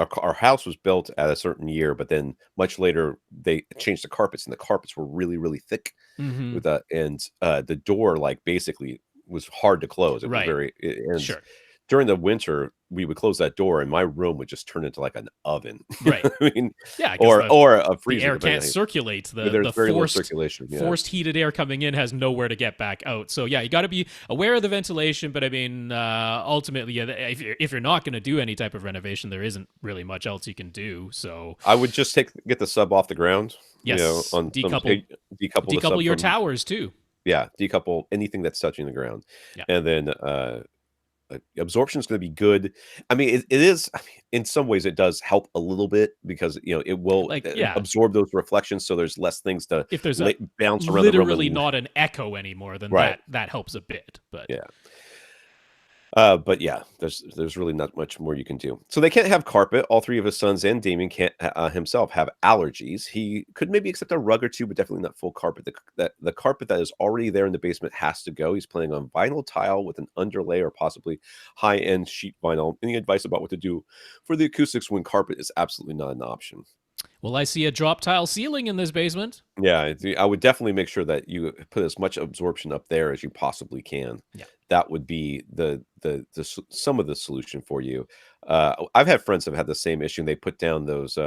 our house was built at a certain year, but then much later they changed the carpets, and the carpets were really, really thick Mm-hmm. with that, and the door like basically was hard to close. It was Right. and Sure. during the winter we would close that door, and my room would just turn into like an oven. Right. I mean, Yeah, because or a the freezer. air Depending can't on circulate. there's The very little circulation. Yeah. forced heated air coming in has nowhere to get back out. So yeah, you got to be aware of the ventilation. But I mean, ultimately, yeah, if you're not going to do any type of renovation, there isn't really much else you can do. So I would just get the sub off the ground. yes, On decouple the sub your from, towers too. yeah, decouple anything that's touching the ground, Yeah. and then absorption is going to be good. I mean, it is. I mean, in some ways, it does help a little bit because it will Like yeah, absorb those reflections, so there's less things to if there's bounce around the room. literally not an echo anymore, then Right. that helps a bit. But Yeah. But yeah, there's really not much more you can do. So they can't have carpet. All three of his sons and Damien can't himself have allergies. He could maybe accept a rug or two, but definitely not full carpet. The carpet that is already there in the basement has to go. He's planning on vinyl tile with an underlay or possibly high-end sheet vinyl. Any advice about what to do for the acoustics when carpet is absolutely not an option? well, I see a drop tile ceiling in this basement. Yeah, I would definitely make sure that you put as much absorption up there as you possibly can. Yeah. That would be some of the solution for you. I've had friends that have had the same issue. And they put down those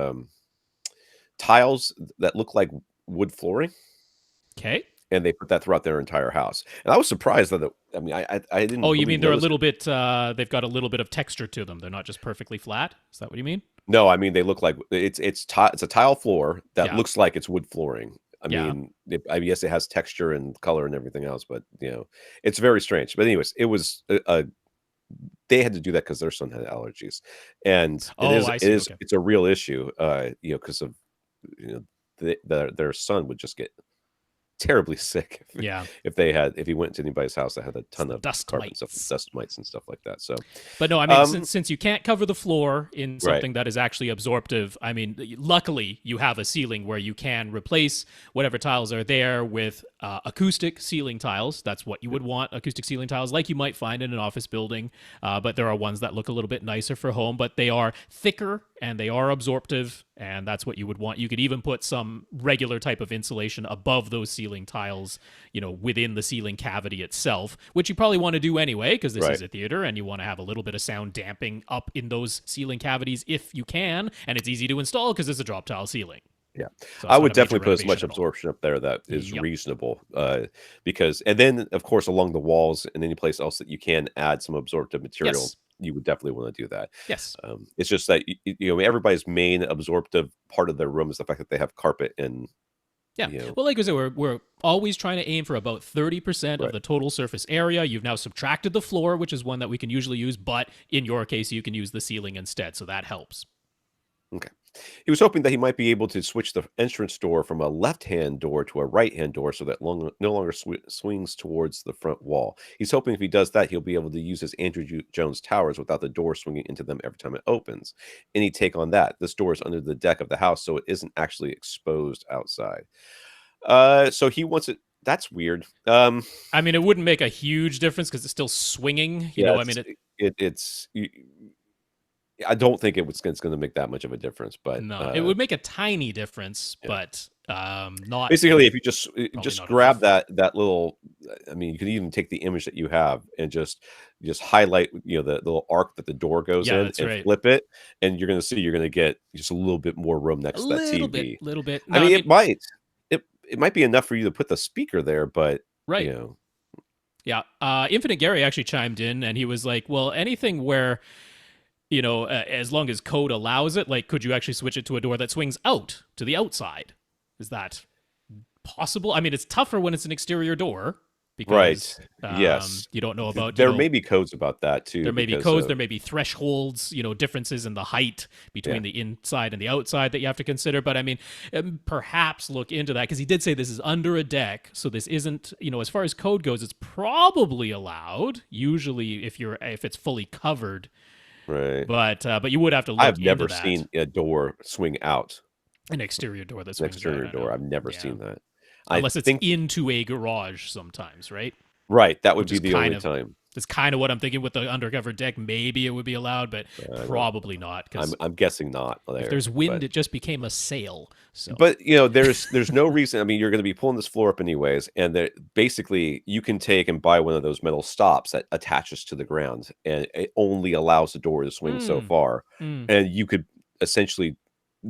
tiles that look like wood flooring, Okay. and they put that throughout their entire house. And I was surprised that I mean, I didn't. Oh, you really mean they're a notice little it. bit, they've got a little bit of texture to them. They're not just perfectly flat. Is that what you mean? No, I mean they look like it's a tile floor that Yeah. looks like it's wood flooring. I Yeah. mean, I guess it has texture and color and everything else, but it's very strange. But anyways, it was they had to do that because their son had allergies, and Oh, I see. Okay. it's a real issue. Because of their son would just get terribly sick Yeah. if he went to anybody's house that had a ton of Dust carpet stuff, mites. dust mites and stuff like that. So, But no, I mean, since you can't cover the floor in right, something that is actually absorptive, I mean, luckily you have a ceiling where you can replace whatever tiles are there with acoustic ceiling tiles. That's what you would want, acoustic ceiling tiles, like you might find in an office building. But there are ones that look a little bit nicer for home, but they are thicker and they are absorptive, and that's what you would want. You could even put some regular type of insulation above those ceiling tiles, within the ceiling cavity itself, which you probably want to do anyway, because this is a theater and you want to have a little bit of sound damping up in those ceiling cavities if you can, and it's easy to install because it's a drop tile ceiling. Yeah, So I would definitely put as much absorption up there that is Yep. reasonable, because, and then of course along the walls and any place else that you can add some absorptive material, Yes. you would definitely want to do that. Yes. It's just that everybody's main absorptive part of their room is the fact that they have carpet and Yeah. Well, like I said, we're always trying to aim for about 30% of the total surface area. You've now subtracted the floor, which is one that we can usually use, but in your case, you can use the ceiling instead, so that helps. Okay. He was hoping that he might be able to switch the entrance door from a left-hand door to a right-hand door so that no longer swings towards the front wall. He's hoping if he does that, he'll be able to use his Andrew Jones towers without the door swinging into them every time it opens. Any take on that? This door is under the deck of the house, so it isn't actually exposed outside. So he wants it. That's weird. I mean, it wouldn't make a huge difference because it's still swinging. I mean, I don't think it's going to make that much of a difference, but no, it would make a tiny difference, but not basically if you just grab enough. that little, I mean, you can even take the image that you have and just highlight the little arc that the door goes in and flip it, and you're going to get just a little bit more room next to that TV. Little bit. No, I mean, it might be enough for you to put the speaker there, but right. Yeah. Infinite Gary actually chimed in and he was like, well, anything where as long as code allows it, like, could you actually switch it to a door that swings out to the outside? Is that possible? I mean, it's tougher when it's an exterior door because yes, you don't know about. There may be codes about that too. There may be codes. There may be thresholds. Differences in the height between the inside and the outside that you have to consider. But I mean, perhaps look into that because he did say this is under a deck, so this isn't. As far as code goes, it's probably allowed. Usually, if it's fully covered. Right. But you would have to look I've never into that. seen a door swing out. An exterior door that swings exterior out. door. I've never seen that. Unless it's into a garage sometimes, right? Right. That would be the only time. That's kind of what I'm thinking with the undercover deck. Maybe it would be allowed, but probably not. I'm guessing not. If there's wind, it just became a sail. So. But there's no reason. I mean, you're going to be pulling this floor up anyways, and basically you can take and buy one of those metal stops that attaches to the ground, and it only allows the door to swing so far, and you could essentially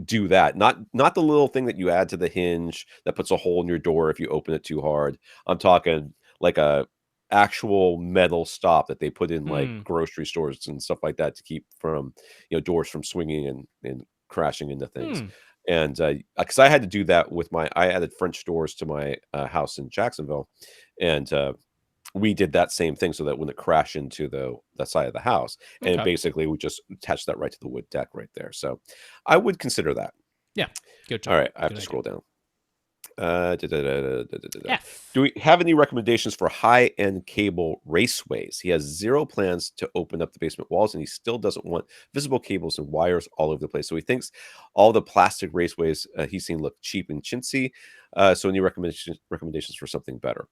do that. Not the little thing that you add to the hinge that puts a hole in your door if you open it too hard. I'm talking like a actual metal stop that they put in like grocery stores and stuff like that to keep from doors from swinging and crashing into things. And because I had to do that with I added French doors to my house in Jacksonville, and we did that same thing so that when it crashed into the side of the house, and basically we just attached that right to the wood deck right there. So I would consider that. Yeah, good job. All right, I have to scroll down. Do we have any recommendations for high-end cable raceways? He has zero plans to open up the basement walls, and he still doesn't want visible cables and wires all over the place. So he thinks all the plastic raceways he's seen look cheap and chintzy. So any recommendations for something better?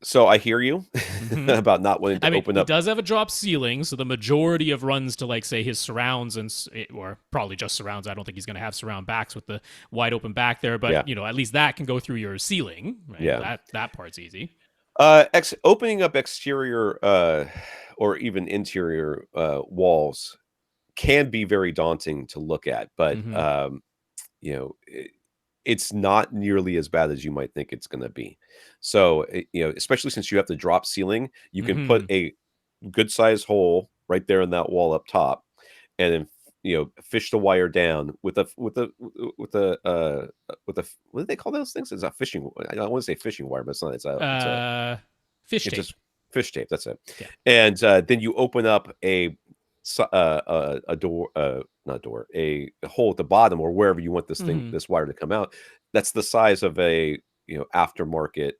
So I hear you about not wanting to open up. He does have a drop ceiling, so the majority of runs to, like, say, his surrounds or probably just surrounds. I don't think he's going to have surround backs with the wide open back there, but at least that can go through your ceiling. Right? Yeah, that part's easy. Opening up exterior or even interior walls can be very daunting to look at, but it's not nearly as bad as you might think it's going to be. So, especially since you have the drop ceiling, you can put a good sized hole right there in that wall up top, and then fish the wire down with a what do they call those things? It's a fishing. I don't want to say fishing wire, but it's not. It's a fish tape. Just fish tape. That's it. Yeah. And then you open up a door, not door, a hole at the bottom or wherever you want this wire to come out. that's the size of a aftermarket.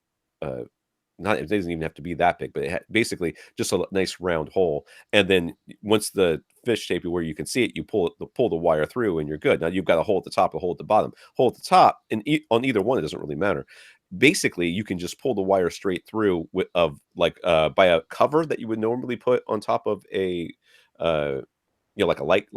Not it doesn't even have to be that big, but basically just a nice round hole. And then once the fish shape where you can see it, you pull the wire through, and you're good. Now you've got a hole at the top, a hole at the bottom, hole at the top, and on either one, it doesn't really matter. Basically, you can just pull the wire straight through by a cover that you would normally put on top of a uh, like a light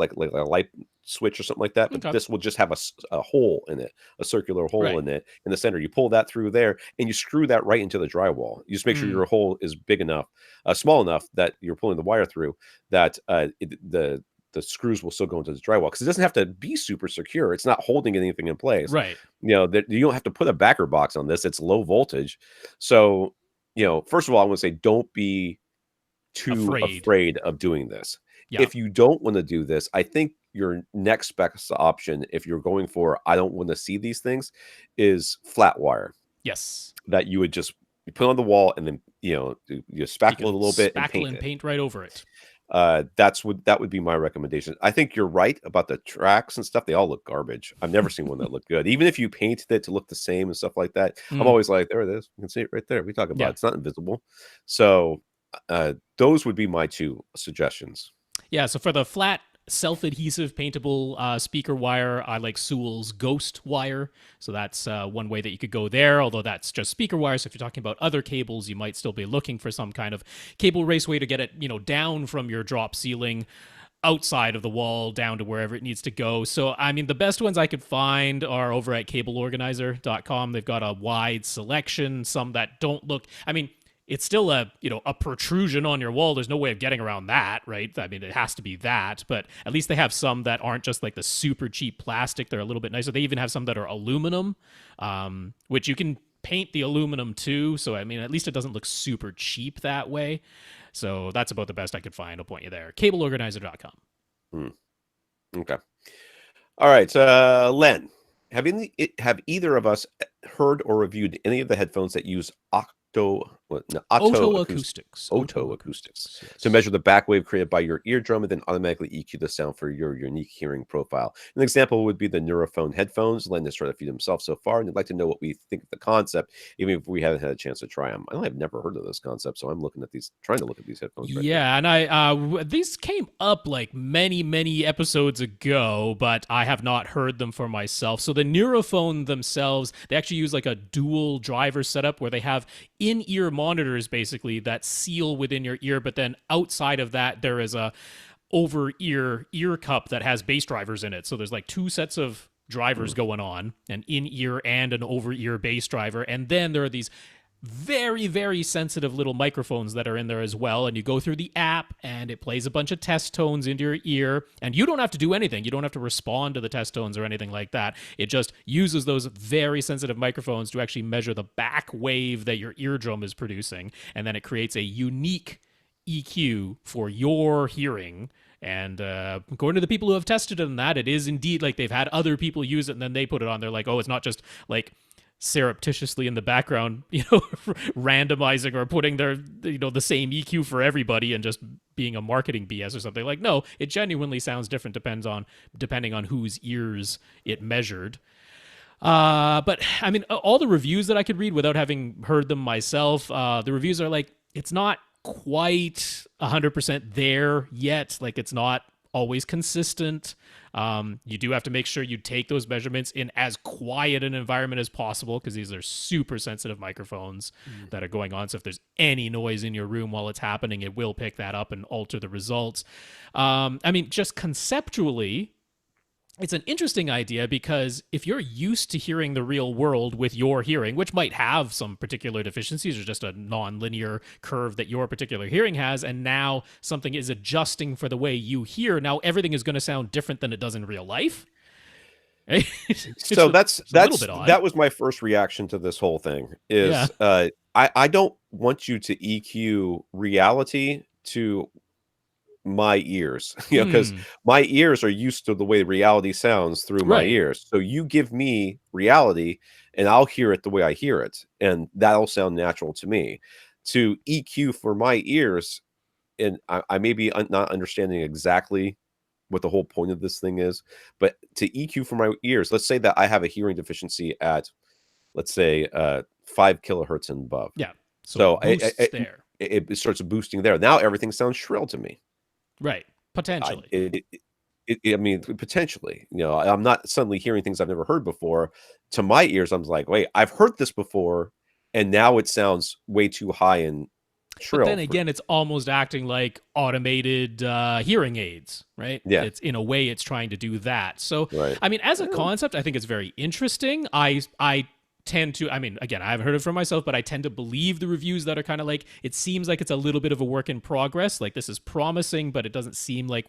switch or something like that. But Okay. this will just have a hole in it, a circular hole Right. in it in the center. You pull that through there, and you screw that right into the drywall. You just make sure your hole is big enough, small enough that you're pulling the wire through, that the screws will still go into the drywall, because it doesn't have to be super secure. It's not holding anything in place. Right. That you don't have to put a backer box on this. It's low voltage. So, first of all, I want to say, don't be too afraid of doing this. Yeah. If you don't want to do this, I think your next best option, if you're going for, I don't want to see these things, is flat wire. Yes. That you would just put on the wall, and then you spackle it a little bit and paint right over it. That would be my recommendation. I think you're right about the tracks and stuff. They all look garbage. I've never seen one that looked good. Even if you painted it to look the same and stuff like that, I'm always like, there it is. You can see it right there. We talk about It's not invisible. So those would be my two suggestions. Yeah, so for the flat, self-adhesive, paintable speaker wire, I like Sewell's Ghost wire. So that's one way that you could go there, although that's just speaker wire. So if you're talking about other cables, you might still be looking for some kind of cable raceway to get it, down from your drop ceiling, outside of the wall, down to wherever it needs to go. So, I mean, the best ones I could find are over at cableorganizer.com. They've got a wide selection, some that don't look, I mean, it's still a protrusion on your wall. There's no way of getting around that, right? I mean, it has to be that, but at least they have some that aren't just like the super cheap plastic. They're a little bit nicer. They even have some that are aluminum, which you can paint the aluminum too. So, I mean, at least it doesn't look super cheap that way. So that's about the best I could find. I'll point you there. Cableorganizer.com. Okay. All right. Len, have either of us heard or reviewed any of the headphones that use Auto acoustics. Yes. To measure the back wave created by your eardrum and then automatically EQ the sound for your unique hearing profile? An example would be the Neurophone headphones. Len has tried a few himself so far, and I'd like to know what we think of the concept, even if we haven't had a chance to try them. I've never heard of this concept, so I'm trying to look at these headphones right now. And I these came up like many episodes ago, but I have not heard them for myself. So the Neurophone themselves, they actually use like a dual driver setup where they have in-ear monitors basically that seal within your ear, but then outside of that there is a over-ear ear cup that has bass drivers in it. So there's like two sets of drivers going on, an in-ear and an over-ear bass driver, and then there are these very sensitive little microphones that are in there as well, and you go through the app and it plays a bunch of test tones into your ear, and you don't have to do anything. You don't have to respond to the test tones or anything like that. It just uses those very sensitive microphones to actually measure the back wave that your eardrum is producing, and then it creates a unique EQ for your hearing. And according to the people who have tested it on that, it is indeed like they've had other people use it and then they put it on. They're like, oh, it's not just like surreptitiously in the background, randomizing or putting their, the same EQ for everybody and just being a marketing BS or something. Like, no, it genuinely sounds different depending on whose ears it measured. But I mean, all the reviews that I could read without having heard them myself, the reviews are like, it's not quite 100% there yet. Like, it's not always consistent. You do have to make sure you take those measurements in as quiet an environment as possible, because these are super sensitive microphones that are going on. So if there's any noise in your room while it's happening, it will pick that up and alter the results. I mean, just conceptually, it's an interesting idea, because if you're used to hearing the real world with your hearing, which might have some particular deficiencies or just a non-linear curve that your particular hearing has, and now something is adjusting for the way you hear, now everything is going to sound different than it does in real life. So that was my first reaction to this whole thing is, I don't want you to EQ reality to my ears, because my ears are used to the way reality sounds through my ears. So you give me reality and I'll hear it the way I hear it, and that'll sound natural to me. To EQ for my ears, and I may be not understanding exactly what the whole point of this thing is. But to EQ for my ears, let's say that I have a hearing deficiency at, let's say, 5 kilohertz and above. Yeah. So it boosts there. It starts boosting there. Now everything sounds shrill to me. Right. Potentially. I mean, potentially. I'm not suddenly hearing things I've never heard before. To my ears, I'm like, wait, I've heard this before, and now it sounds way too high and shrill. But then again, it's almost acting like automated hearing aids, right? Yeah. It's in a way it's trying to do that. So, right. I mean, as a concept, I think it's very interesting. I tend to, I mean, again, I haven't heard it for myself, but I tend to believe the reviews that are kind of like, it seems like it's a little bit of a work in progress. Like, this is promising, but it doesn't seem like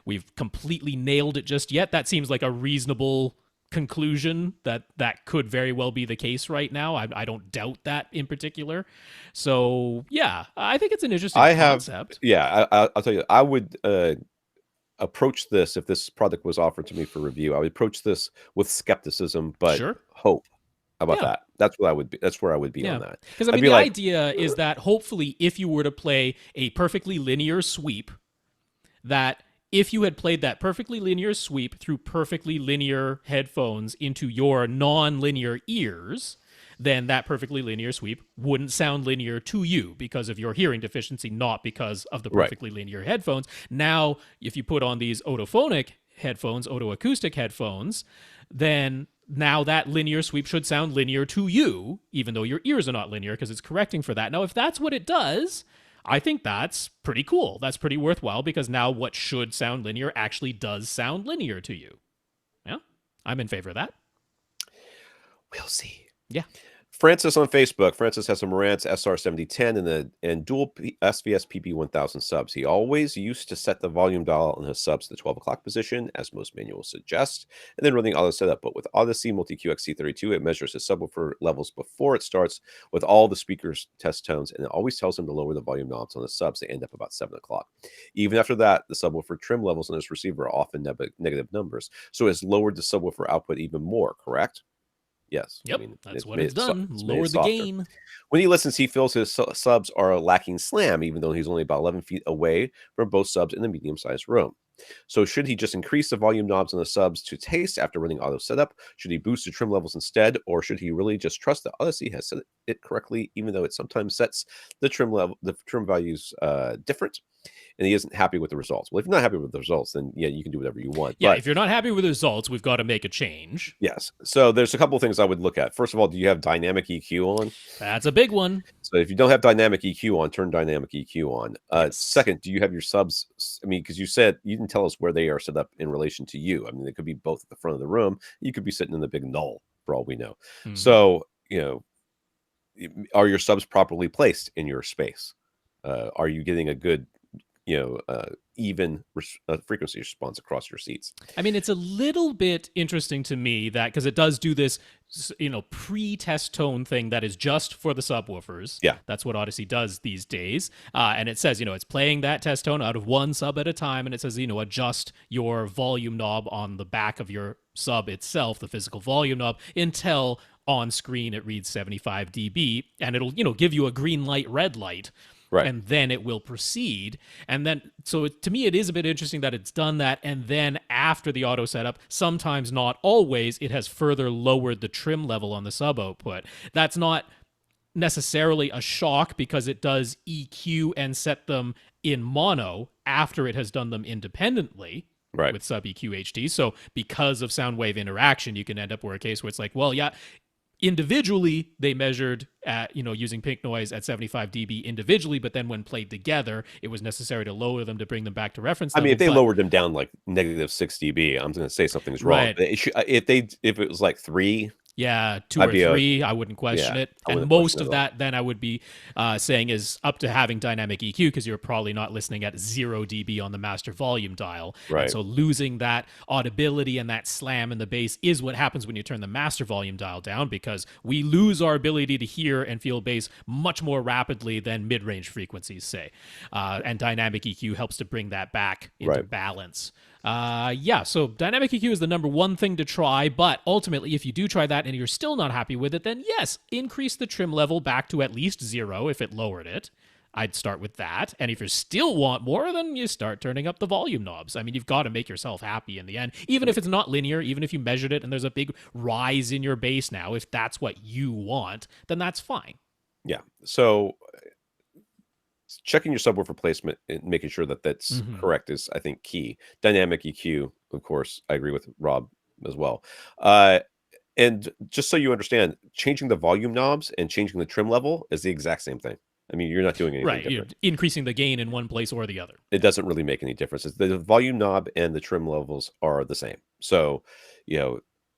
we've completely nailed it just yet. That seems like a reasonable conclusion that could very well be the case right now. I don't doubt that in particular. So yeah, I think it's an interesting concept. I'll tell you, I would approach this, if this product was offered to me for review, I would approach this with skepticism, but hope. How about that? That's what I would be. That's where I would be on that. Because I mean, the idea is that hopefully, if you were to play a perfectly linear sweep, that if you had played that perfectly linear sweep through perfectly linear headphones into your non-linear ears, then that perfectly linear sweep wouldn't sound linear to you because of your hearing deficiency, not because of the perfectly linear headphones. Now, if you put on these otophonic headphones, otoacoustic headphones, then now that linear sweep should sound linear to you, even though your ears are not linear, because it's correcting for that. Now, if that's what it does, I think that's pretty cool. That's pretty worthwhile, because now what should sound linear actually does sound linear to you. Yeah, I'm in favor of that. We'll see. Yeah. Francis on Facebook. Francis has some Marantz SR7010 and dual SVS PP1000 subs. He always used to set the volume dial on his subs to the 12 o'clock position, as most manuals suggest, and then running auto setup. But with Odyssey Multi-QXC32, it measures his subwoofer levels before it starts with all the speakers test tones, and it always tells him to lower the volume knobs on the subs. They end up about 7 o'clock. Even after that, the subwoofer trim levels on his receiver are often negative numbers, so it's lowered the subwoofer output even more, correct? Yes. Yep, that's what it's done. Lower the gain. When he listens, he feels his subs are lacking slam, even though he's only about 11 feet away from both subs in the medium-sized room. So should he just increase the volume knobs on the subs to taste after running auto setup? Should he boost the trim levels instead? Or should he really just trust that Odyssey has set it correctly, even though it sometimes sets the trim values different? And he isn't happy with the results. Well, if you're not happy with the results, then yeah, you can do whatever you want. Yeah, if you're not happy with the results, we've got to make a change. Yes. So there's a couple of things I would look at. First of all, do you have dynamic EQ on? That's a big one. So if you don't have dynamic EQ on, turn dynamic EQ on. Yes. Second, do you have your subs? I mean, because you said you didn't tell us where they are set up in relation to you. I mean, they could be both at the front of the room. You could be sitting in the big null, for all we know. Mm-hmm. So, are your subs properly placed in your space? Are you getting a good even frequency response across your seats? I mean, it's a little bit interesting to me that, because it does do this, pre-test tone thing that is just for the subwoofers. Yeah. That's what Odyssey does these days. And it says, it's playing that test tone out of one sub at a time. And it says, adjust your volume knob on the back of your sub itself, the physical volume knob, until on screen it reads 75 dB. And it'll, give you a green light, red light. Right. And then it will proceed. And then, so to me, it is a bit interesting that it's done that. And then after the auto setup, sometimes, not always, it has further lowered the trim level on the sub output. That's not necessarily a shock, because it does EQ and set them in mono after it has done them independently. Right. With sub EQ HD. So because of sound wave interaction, you can end up with a case where it's like, well, yeah, individually, they measured at, using pink noise at 75 dB individually, but then when played together, it was necessary to lower them to bring them back to reference level. I mean, if they lowered them down like negative 6 dB, I'm going to say something's wrong. Right. If it was like 3. Yeah, 2 or 3, I wouldn't question it. And most of that, then I would be saying, is up to having dynamic EQ, because you're probably not listening at 0 dB on the master volume dial. Right. And so losing that audibility and that slam in the bass is what happens when you turn the master volume dial down, because we lose our ability to hear and feel bass much more rapidly than mid-range frequencies, say. And dynamic EQ helps to bring that back into balance. So dynamic EQ is the number one thing to try, but ultimately, if you do try that and you're still not happy with it, then yes, increase the trim level back to at least 0 if it lowered it. I'd start with that. And if you still want more, then you start turning up the volume knobs. I mean, you've got to make yourself happy in the end. Even if it's not linear, even if you measured it and there's a big rise in your bass now, if that's what you want, then that's fine. Yeah. So checking your subwoofer placement and making sure that that's correct is, I think, key. Dynamic EQ, of course, I agree with Rob as well. And just so you understand, changing the volume knobs and changing the trim level is the exact same thing. I mean, you're not doing anything Right. You're different. increasing the gain in one place or the other. It doesn't really make any difference. The volume knob and the trim levels are the same. So,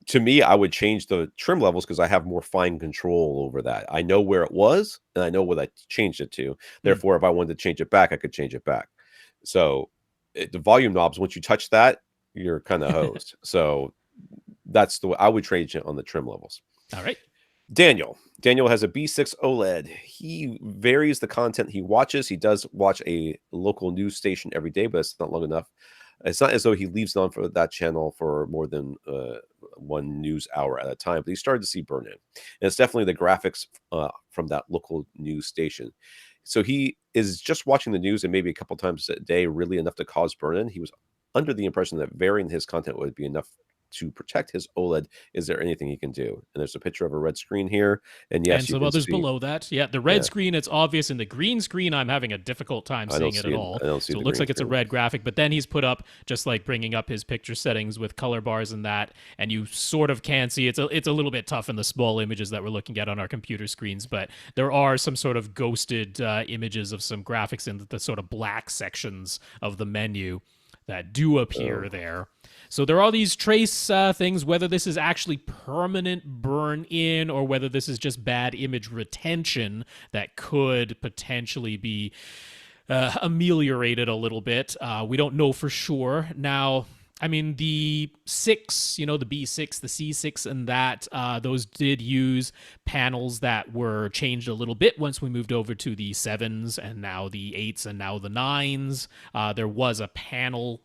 to me, I would change the trim levels because I have more fine control over that. I know where it was and I know what I changed it to. Therefore, if I wanted to change it back, I could change it back. So the volume knobs, once you touch that, you're kind of hosed. So that's the way I would change it on the trim levels. All right. Daniel has a B6 OLED. He varies the content he watches. He does watch a local news station every day, but it's not long enough. It's not as though he leaves it on for that channel for more than 1 news hour at a time, but he started to see burn in. And it's definitely the graphics from that local news station. So he is just watching the news and maybe a couple times a day, really enough to cause burn in. He was under the impression that varying his content would be enough to protect his OLED. Is there anything he can do? And there's a picture of a red screen here. And yes, and some others below that. Yeah, the red screen, it's obvious. In the green screen, I'm having a difficult time seeing it at all. So it looks like it's a red graphic. But then he's put up, just like bringing up his picture settings with color bars and that, and you sort of can see it's a little bit tough in the small images that we're looking at on our computer screens. But there are some sort of ghosted images of some graphics in the sort of black sections of the menu that do appear there. So there are these trace things, whether this is actually permanent burn in or whether this is just bad image retention that could potentially be ameliorated a little bit. We don't know for sure. Now, I mean, the 6, the B6, the C6, and that, those did use panels that were changed a little bit once we moved over to the 7s and now the 8s and now the 9s. There was a panel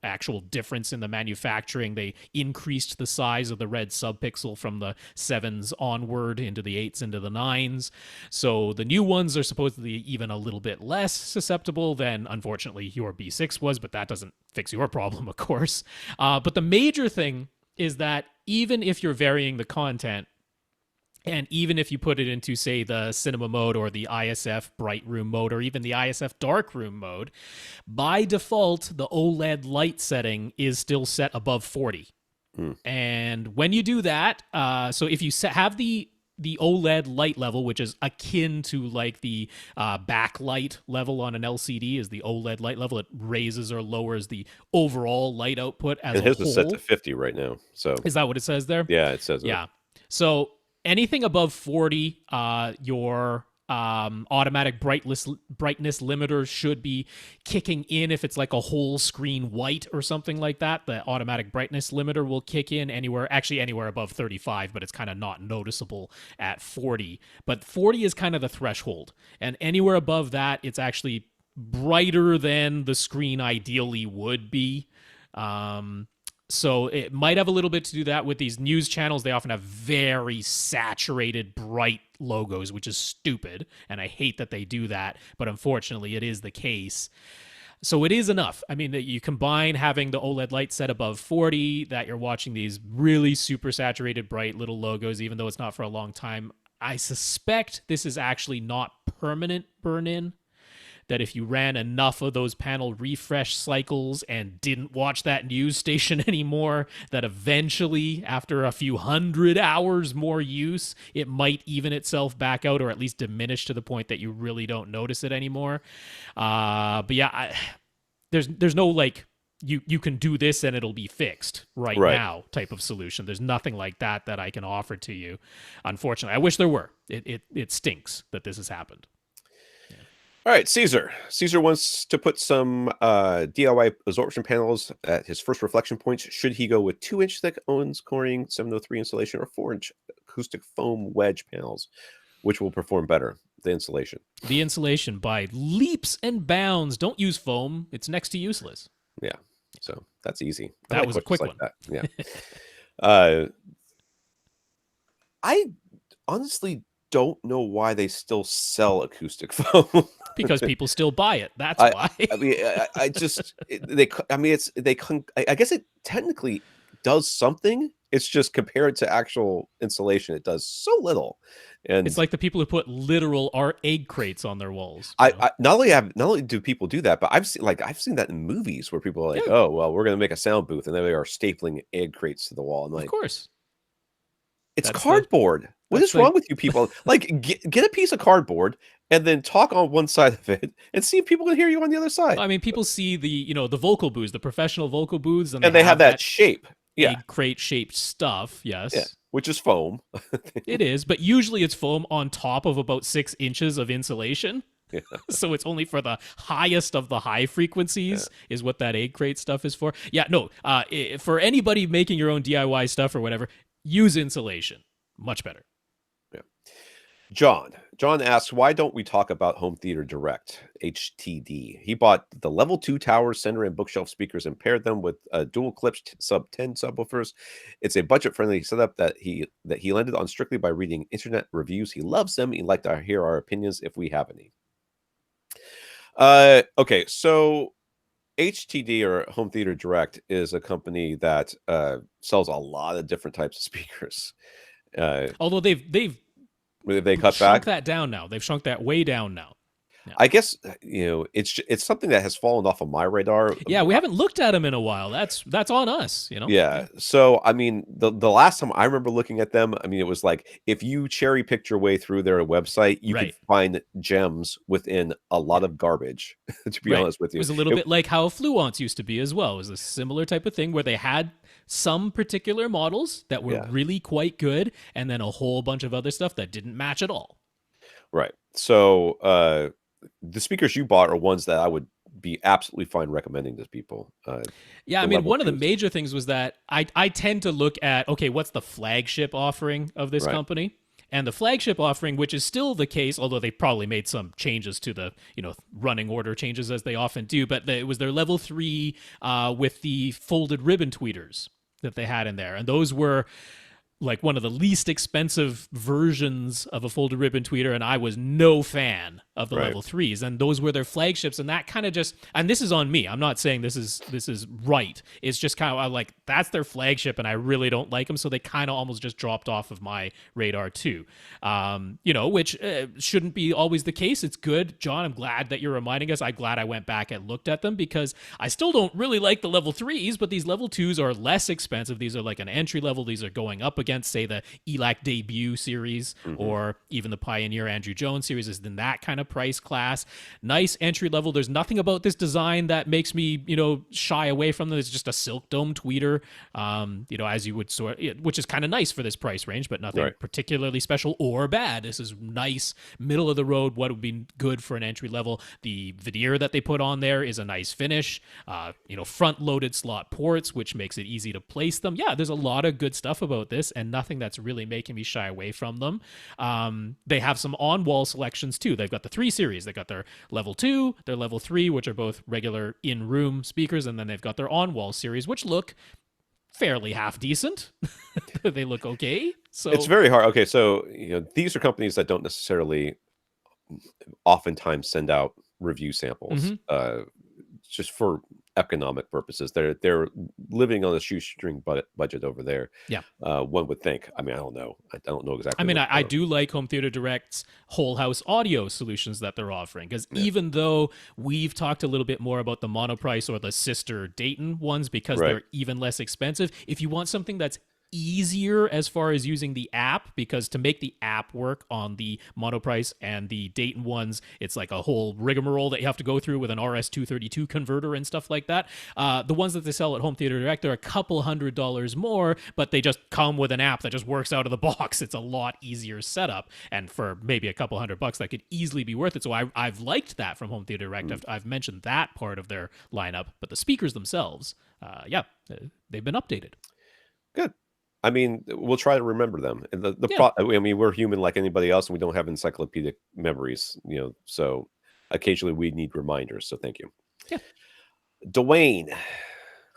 actual difference in the manufacturing. They increased the size of the red subpixel from the 7s onward into the 8s into the 9s. So the new ones are supposedly even a little bit less susceptible than, unfortunately, your B6 was, but that doesn't fix your problem, of course. But the major thing is that even if you're varying the content, and even if you put it into, say, the cinema mode or the ISF bright room mode or even the ISF dark room mode, by default, the OLED light setting is still set above 40. And when you do that, so if you have the OLED light level, which is akin to like the backlight level on an LCD, is the OLED light level. It raises or lowers the overall light output as a whole. And his is set to 50 right now. So is that what it says there? Yeah, it says yeah. So anything above 40, your automatic brightness limiter should be kicking in. If it's like a whole screen white or something like that, the automatic brightness limiter will kick in anywhere above 35, but it's kind of not noticeable at 40. But 40 is kind of the threshold. And anywhere above that, it's actually brighter than the screen ideally would be. So it might have a little bit to do that with these news channels. They often have very saturated, bright logos, which is stupid. And I hate that they do that. But unfortunately, it is the case. So it is enough. I mean, that you combine having the OLED light set above 40, that you're watching these really super saturated, bright little logos, even though it's not for a long time. I suspect this is actually not permanent burn-in. That if you ran enough of those panel refresh cycles and didn't watch that news station anymore, that eventually, after a few hundred hours more use, it might even itself back out or at least diminish to the point that you really don't notice it anymore. But yeah, there's no like, you can do this and it'll be fixed right now type of solution. There's nothing like that I can offer to you. Unfortunately, I wish there were. It stinks that this has happened. All right, Caesar. Caesar wants to put some DIY absorption panels at his first reflection points. Should he go with 2-inch thick Owens Corning 703 insulation or 4-inch acoustic foam wedge panels? Which will perform better? The insulation. The insulation by leaps and bounds. Don't use foam. It's next to useless. Yeah, so that's easy. That was a quick one. Yeah. I honestly don't know why they still sell acoustic foam. Because people still buy it. That's I why. I mean, I just I mean, I guess it technically does something. It's just compared to actual insulation, it does so little. It's And like the people who put literal egg crates on their walls. You know? I not only do people do that, but I've seen that in movies where people are like, Yeah. "Oh, well, we're gonna make a sound booth," and then they are stapling egg crates to the wall. I'm Of like, course. it's That's cardboard. What that's is wrong with you people? Like, get a piece of cardboard and then talk on one side of it and see if people can hear you on the other side. I mean, people see the vocal booths, the professional vocal booths, and And they they have that shape. Yeah. egg crate shaped stuff. Yes. Yeah. Which is foam. It is, but usually it's foam on top of about 6 inches of insulation. Yeah. So it's only for the highest of the high frequencies is what that egg crate stuff is for. Yeah, no, for anybody making your own DIY stuff or whatever, use insulation. Much better. Yeah. John asks, why don't we talk about Home Theater Direct, HTD? He bought the level 2 tower, center, and bookshelf speakers and paired them with dual clips sub 10 subwoofers. It's a budget-friendly setup that he landed on strictly by reading internet reviews. He loves them. He'd like to hear our opinions if we have any. Okay, so HTD, or Home Theater Direct, is a company that sells a lot of different types of speakers. Although they've cut shrunk back that down now. They've shrunk that way down now. I guess it's something that has fallen off of my radar. Yeah, we haven't looked at them in a while. That's on us, Yeah. So I mean, the last time I remember looking at them, I mean, it was like if you cherry picked your way through their website, you could find gems within a lot of garbage. To be honest with you, it was a little bit like how Fluence used to be as well. It was a similar type of thing where they had some particular models that were really quite good, and then a whole bunch of other stuff that didn't match at all. Right. So the speakers you bought are ones that I would be absolutely fine recommending to people. Yeah, I mean, one of the major things was that I tend to look at, okay, what's the flagship offering of this company? And the flagship offering, which is still the case, although they probably made some changes to the, running order changes as they often do, but it was their level 3 with the folded ribbon tweeters that they had in there. And those were like one of the least expensive versions of a folded ribbon tweeter, and I was no fan of the level 3s, and those were their flagships, and that kind of just, and this is on me, I'm not saying this is right, it's just kind of like, that's their flagship, and I really don't like them, so they kind of almost just dropped off of my radar too, which shouldn't be always the case. It's good, John, I'm glad that you're reminding us. I'm glad I went back and looked at them, because I still don't really like the level 3s, but these level 2s are less expensive. These are like an entry level. These are going up against, say, the ELAC Debut series, or even the Pioneer Andrew Jones series is in that kind of price class. Nice entry level. There's nothing about this design that makes me, shy away from them. It's just a silk dome tweeter, as you would sort, which is kind of nice for this price range, but nothing particularly special or bad. This is nice, middle of the road, what would be good for an entry level. The veneer that they put on there is a nice finish, front loaded slot ports, which makes it easy to place them. Yeah, there's a lot of good stuff about this, and nothing that's really making me shy away from them. They have some on-wall selections too. They've got the 3 series. They've got their level 2, their level 3, which are both regular in-room speakers, and then they've got their on-wall series, which look fairly half decent. They look okay. So it's very hard. Okay, so these are companies that don't necessarily oftentimes send out review samples just for economic purposes. They're living on a shoestring budget over there. Yeah, one would think. I mean, I don't know. I don't know exactly. I mean, I do like Home Theater Direct's whole house audio solutions that they're offering, because even though we've talked a little bit more about the Monoprice or the sister Dayton ones because they're even less expensive, if you want something that's easier as far as using the app, because to make the app work on the Monoprice and the Dayton ones, it's like a whole rigmarole that you have to go through with an RS-232 converter and stuff like that. The ones that they sell at Home Theater Direct are a couple $100 more, but they just come with an app that just works out of the box. It's a lot easier setup, and for maybe a couple $100 that could easily be worth it. So I've liked that from Home Theater Direct. I've mentioned that part of their lineup, but the speakers themselves, they've been updated. Good. I mean, we'll try to remember them. And I mean, we're human like anybody else, and we don't have encyclopedic memories, so occasionally we need reminders. So thank you. Yeah. Dwayne,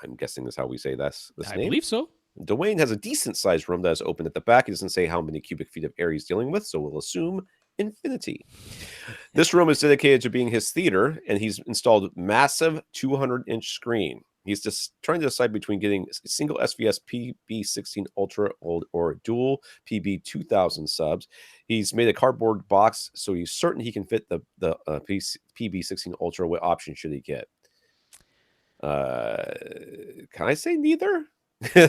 I'm guessing is how we say this I name. believe so. Dwayne has a decent sized room that is open at the back. He doesn't say how many cubic feet of air he's dealing with, so we'll assume infinity. This room is dedicated to being his theater, and he's installed massive 200-inch screen. He's just trying to decide between getting a single SVS PB16 Ultra or dual PB2000 subs. He's made a cardboard box, so he's certain he can fit the PB16 Ultra. What option should he get? Can I say neither?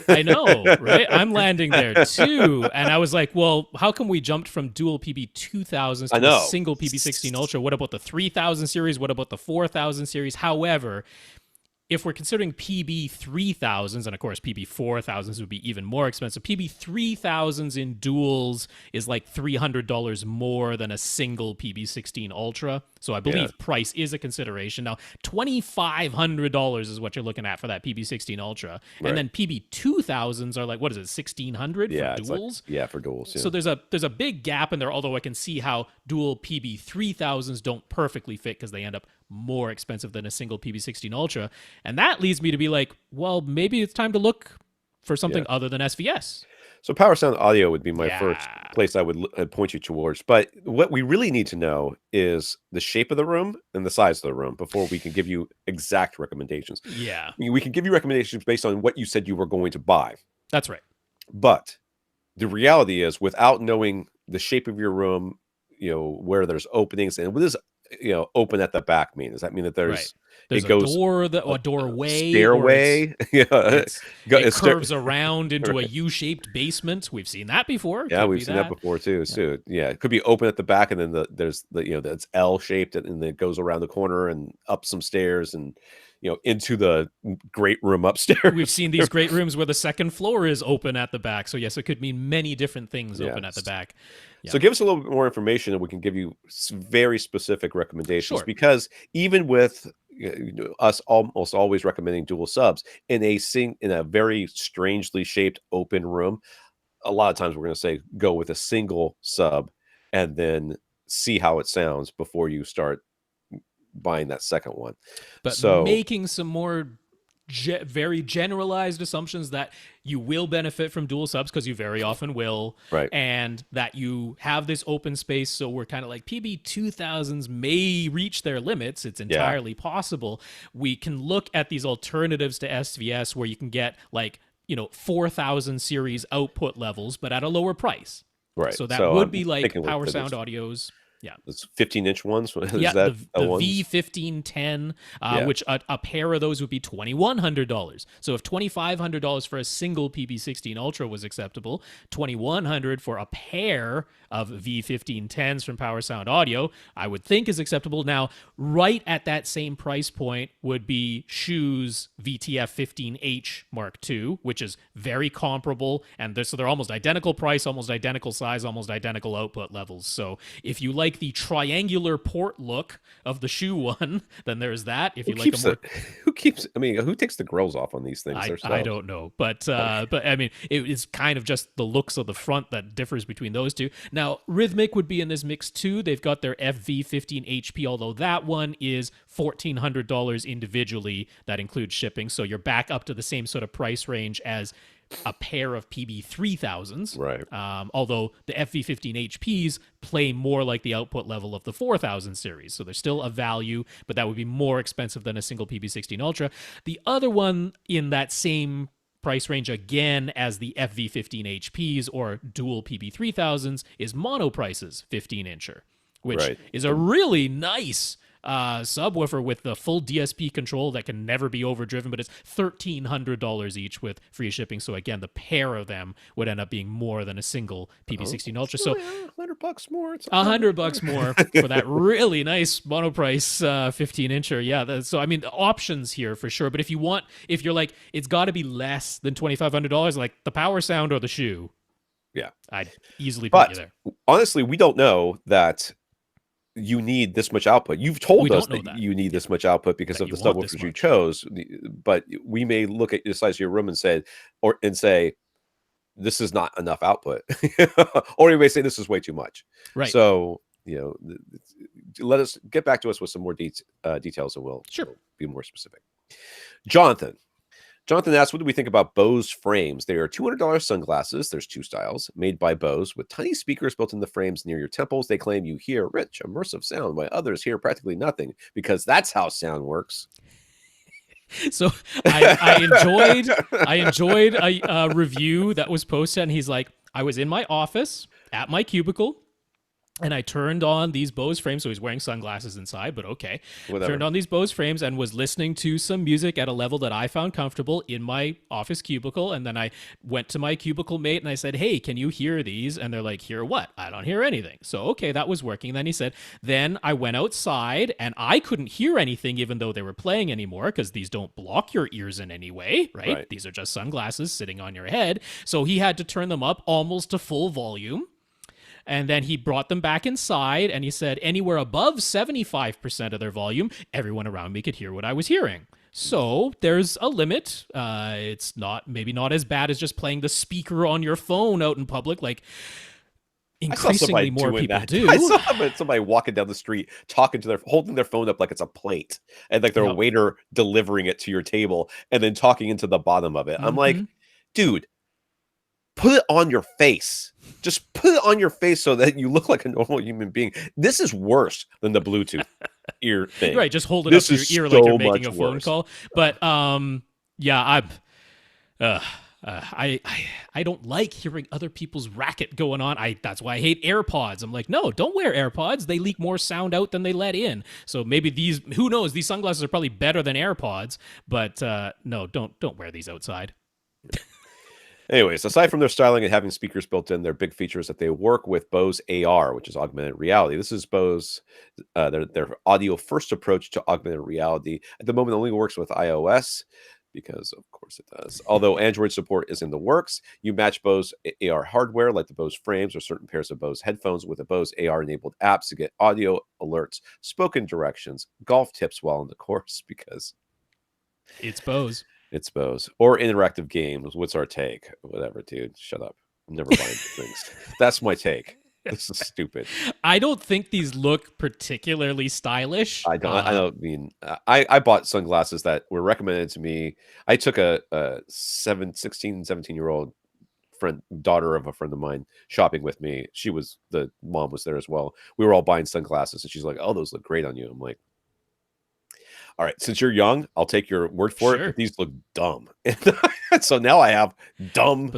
I know, right? I'm landing there too. And I was like, well, how come we jumped from dual PB2000s to the single PB16 Ultra? What about the 3000 series? What about the 4000 series? However, if we're considering PB3000s, and of course PB4000s would be even more expensive, PB3000s in duals is like $300 more than a single PB16 Ultra. So I believe price is a consideration. Now, $2,500 is what you're looking at for that PB16 Ultra. Right. And then PB2000s are like, what is it, $1,600 for duals? Like, for duals. Yeah. So there's a big gap in there, although I can see how dual PB3000s don't perfectly fit because they end up more expensive than a single PB16 Ultra. And that leads me to be like, well, maybe it's time to look for something other than SVS. So Power Sound Audio would be my first place I would point you towards. But what we really need to know is the shape of the room and the size of the room before we can give you exact recommendations. Yeah. I mean, we can give you recommendations based on what you said you were going to buy. That's right. But the reality is, without knowing the shape of your room, where there's openings, and what does open at the back mean? Does that mean that there's a door, a doorway, stairway? It curves around into a U-shaped basement. We've seen that before. Yeah, we've seen that before too. So it could be open at the back, and then there's that's L-shaped, and then it goes around the corner and up some stairs, and into the great room upstairs. We've seen these great rooms where the second floor is open at the back. So yes, it could mean many different things open at the back. Yeah. So give us a little bit more information, and we can give you very specific recommendations. Sure. Because even with us almost always recommending dual subs in a very strangely shaped open room, a lot of times we're going to say go with a single sub and then see how it sounds before you start buying that second one. But making some more very generalized assumptions that you will benefit from dual subs, because you very often will, right? And that you have this open space, so we're kind of like PB2000s may reach their limits. It's entirely possible. We can look at these alternatives to SVS where you can get 4000 series output levels, but at a lower price. Right. So that would be like Power Sound Audio's. Yeah, it's 15-inch ones. The V1510, which a pair of those would be $2,100. So if $2,500 for a single PB16 Ultra was acceptable, $2,100 for a pair of V1510s from Power Sound Audio, I would think is acceptable. Now, right at that same price point would be Shu's VTF15H Mark II, which is very comparable, and so they're almost identical price, almost identical size, almost identical output levels. So if you like the triangular port look of the Shu one, then there's that. If you like who takes the grills off on these things? I don't know, but I mean, it's kind of just the looks of the front that differs between those two. Now, Rhythmic would be in this mix too. They've got their FV15HP, although that one is $1,400 individually. That includes shipping, so you're back up to the same sort of price range as a pair of PB3000s, right? Although the FV15HPs play more like the output level of the 4000 series, so there's still a value, but that would be more expensive than a single PB16 Ultra. The other one in that same price range again as the FV15HPs or dual PB3000s is Monoprice's 15-incher, which is a really nice subwoofer with the full DSP control that can never be overdriven, but it's $1,300 each with free shipping. So again, the pair of them would end up being more than a single PB16 Ultra. So $100 more. It's $100 more for that really nice Monoprice 15-incher. Yeah. So I mean, options here for sure. But if you're like, it's got to be less than $2,500, like the Power Sound or the Shu. Yeah, I'd easily put you there. Honestly, we don't know that you need this much output. You've told us that you need this much output because of the subwoofers you chose, but we may look at the size of your room and say this is not enough output, or you may say this is way too much. Right. So let us get back to us with some more details, and we'll be more specific. Jonathan, Jonathan asks, what do we think about Bose frames? They are $200 sunglasses. There's two styles made by Bose with tiny speakers built in the frames near your temples. They claim you hear rich, immersive sound, while others hear practically nothing because that's how sound works. So I enjoyed a review that was posted, and he's like, I was in my office at my cubicle, and I turned on these Bose frames. So he's wearing sunglasses inside, but okay. Whatever. Turned on these Bose frames and was listening to some music at a level that I found comfortable in my office cubicle. And then I went to my cubicle mate and I said, hey, can you hear these? And they're like, hear what? I don't hear anything. So, okay, that was working. And then he said, then I went outside and I couldn't hear anything even though they were playing anymore because these don't block your ears in any way, right? These are just sunglasses sitting on your head. So he had to turn them up almost to full volume. And then he brought them back inside and he said anywhere above 75% of their volume, everyone around me could hear what I was hearing. So there's a limit. It's maybe not as bad as just playing the speaker on your phone out in public, like increasingly more people do. I saw somebody walking down the street holding their phone up like it's a plate, and like they're a waiter delivering it to your table and then talking into the bottom of it. I'm like, dude, put it on your face. Just put it on your face so that you look like a normal human being. This is worse than the Bluetooth ear thing. Right, just hold it up to your ear like you're making a phone call. But yeah, I don't like hearing other people's racket going on. That's why I hate AirPods. I'm like, no, don't wear AirPods. They leak more sound out than they let in. So maybe who knows? These sunglasses are probably better than AirPods. But no, don't wear these outside. Anyways, aside from their styling and having speakers built in, their big feature is that they work with Bose AR, which is augmented reality. This is Bose, their audio first approach to augmented reality. At the moment, it only works with iOS because, of course, it does. Although Android support is in the works, you match Bose AR hardware like the Bose frames or certain pairs of Bose headphones with the Bose AR-enabled apps to get audio alerts, spoken directions, golf tips while in the course because it's Bose. It's Bose. Or interactive games. What's our take? Whatever, dude. Shut up. I'm never buying things. That's my take. This is stupid. I don't think these look particularly stylish. I don't mean... I bought sunglasses that were recommended to me. I took a 16, 17-year-old daughter of a friend of mine shopping with me. The mom was there as well. We were all buying sunglasses, and she's like, oh, those look great on you. I'm like, all right, since you're young, I'll take your word for it. But these look dumb. So now I have dumb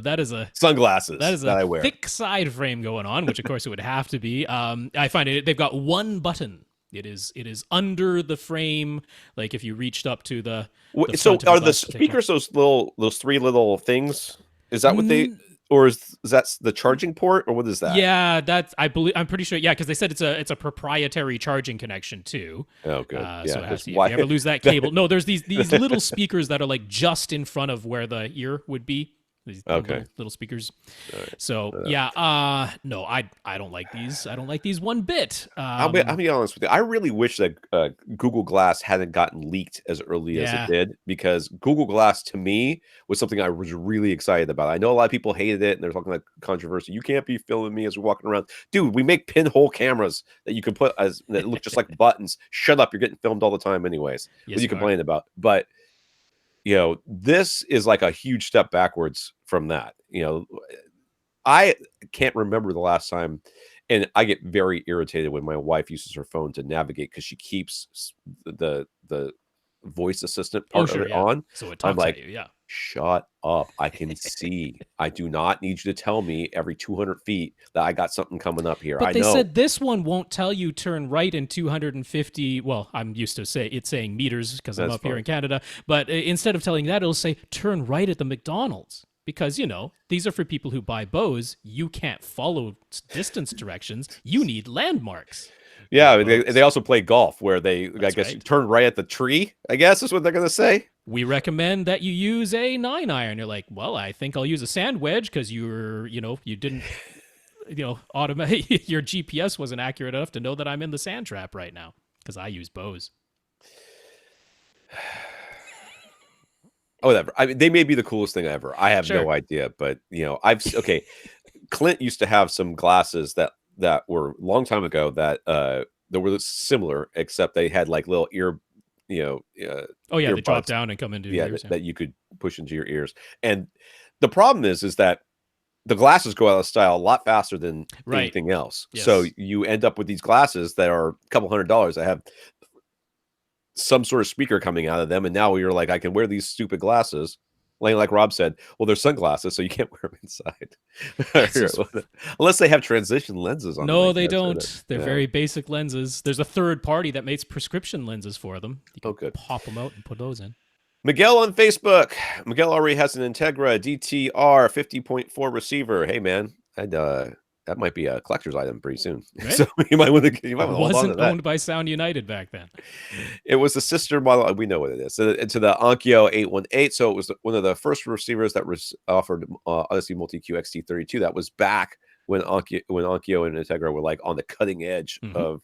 sunglasses that I wear. Thick side frame going on, which of course it would have to be. I find they've got one button. It is under the frame. Like if you reached up to the so are the speakers those three little things? Is that what they... Or is that the charging port, or what is that? Yeah, I'm pretty sure. Yeah, because they said it's a proprietary charging connection too. Oh, good. So it has to, if you ever lose that cable, no, there's these little speakers that are like just in front of where the ear would be. These little speakers. Right. So yeah, no, I don't like these. I don't like these one bit. I'll be honest with you. I really wish that Google Glass hadn't gotten leaked as early as it did, because Google Glass to me was something I was really excited about. I know a lot of people hated it and they're talking like controversy. You can't be filming me as we're walking around, dude. We make pinhole cameras that you can put that look just like buttons. Shut up! You're getting filmed all the time, anyways. Yes, what are you complaining about? But this is like a huge step backwards from that. I can't remember the last time, and I get very irritated when my wife uses her phone to navigate because she keeps the voice assistant part of it on. So it talks at you, shut up. I can see. I do not need you to tell me every 200 feet that I got something coming up here. But they said this one won't tell you turn right in 250. Well, I'm used to saying meters because I'm up here in Canada. But instead of telling that, it'll say turn right at the McDonald's. Because, these are for people who buy Bose. You can't follow distance directions. You need landmarks. Yeah, they also play golf where turn right at the tree, I guess is what they're going to say. We recommend that you use a 9-iron. You're like, well, I think I'll use a sand wedge because you didn't, automate. Your GPS wasn't accurate enough to know that I'm in the sand trap right now because I use Bose. Whatever. I mean, they may be the coolest thing ever. I have no idea, but Clint used to have some glasses that were a long time ago that were similar, except they had like little ear Oh yeah, they drop earbuds, down and come into your ears. that you could push into your ears. And the problem is that the glasses go out of style a lot faster than anything else. Yes. So you end up with these glasses that are a couple $100 that have some sort of speaker coming out of them, and now you're like, I can wear these stupid glasses. Like Rob said, well, they're sunglasses, so you can't wear them inside. Unless they have transition lenses on them. No, they don't. They're very basic lenses. There's a third party that makes prescription lenses for them. You can pop them out and put those in. Miguel on Facebook. Miguel already has an Integra DTR 50.4 receiver. Hey, man, that might be a collector's item pretty soon. Right? So you might want to hold on to that. It wasn't owned by Sound United back then. It was a sister model. We know what it is. To the Onkyo 818. So it was one of the first receivers that was offered Odyssey Multi-Q XT32. That was back when Onkyo and Integra were like on the cutting edge of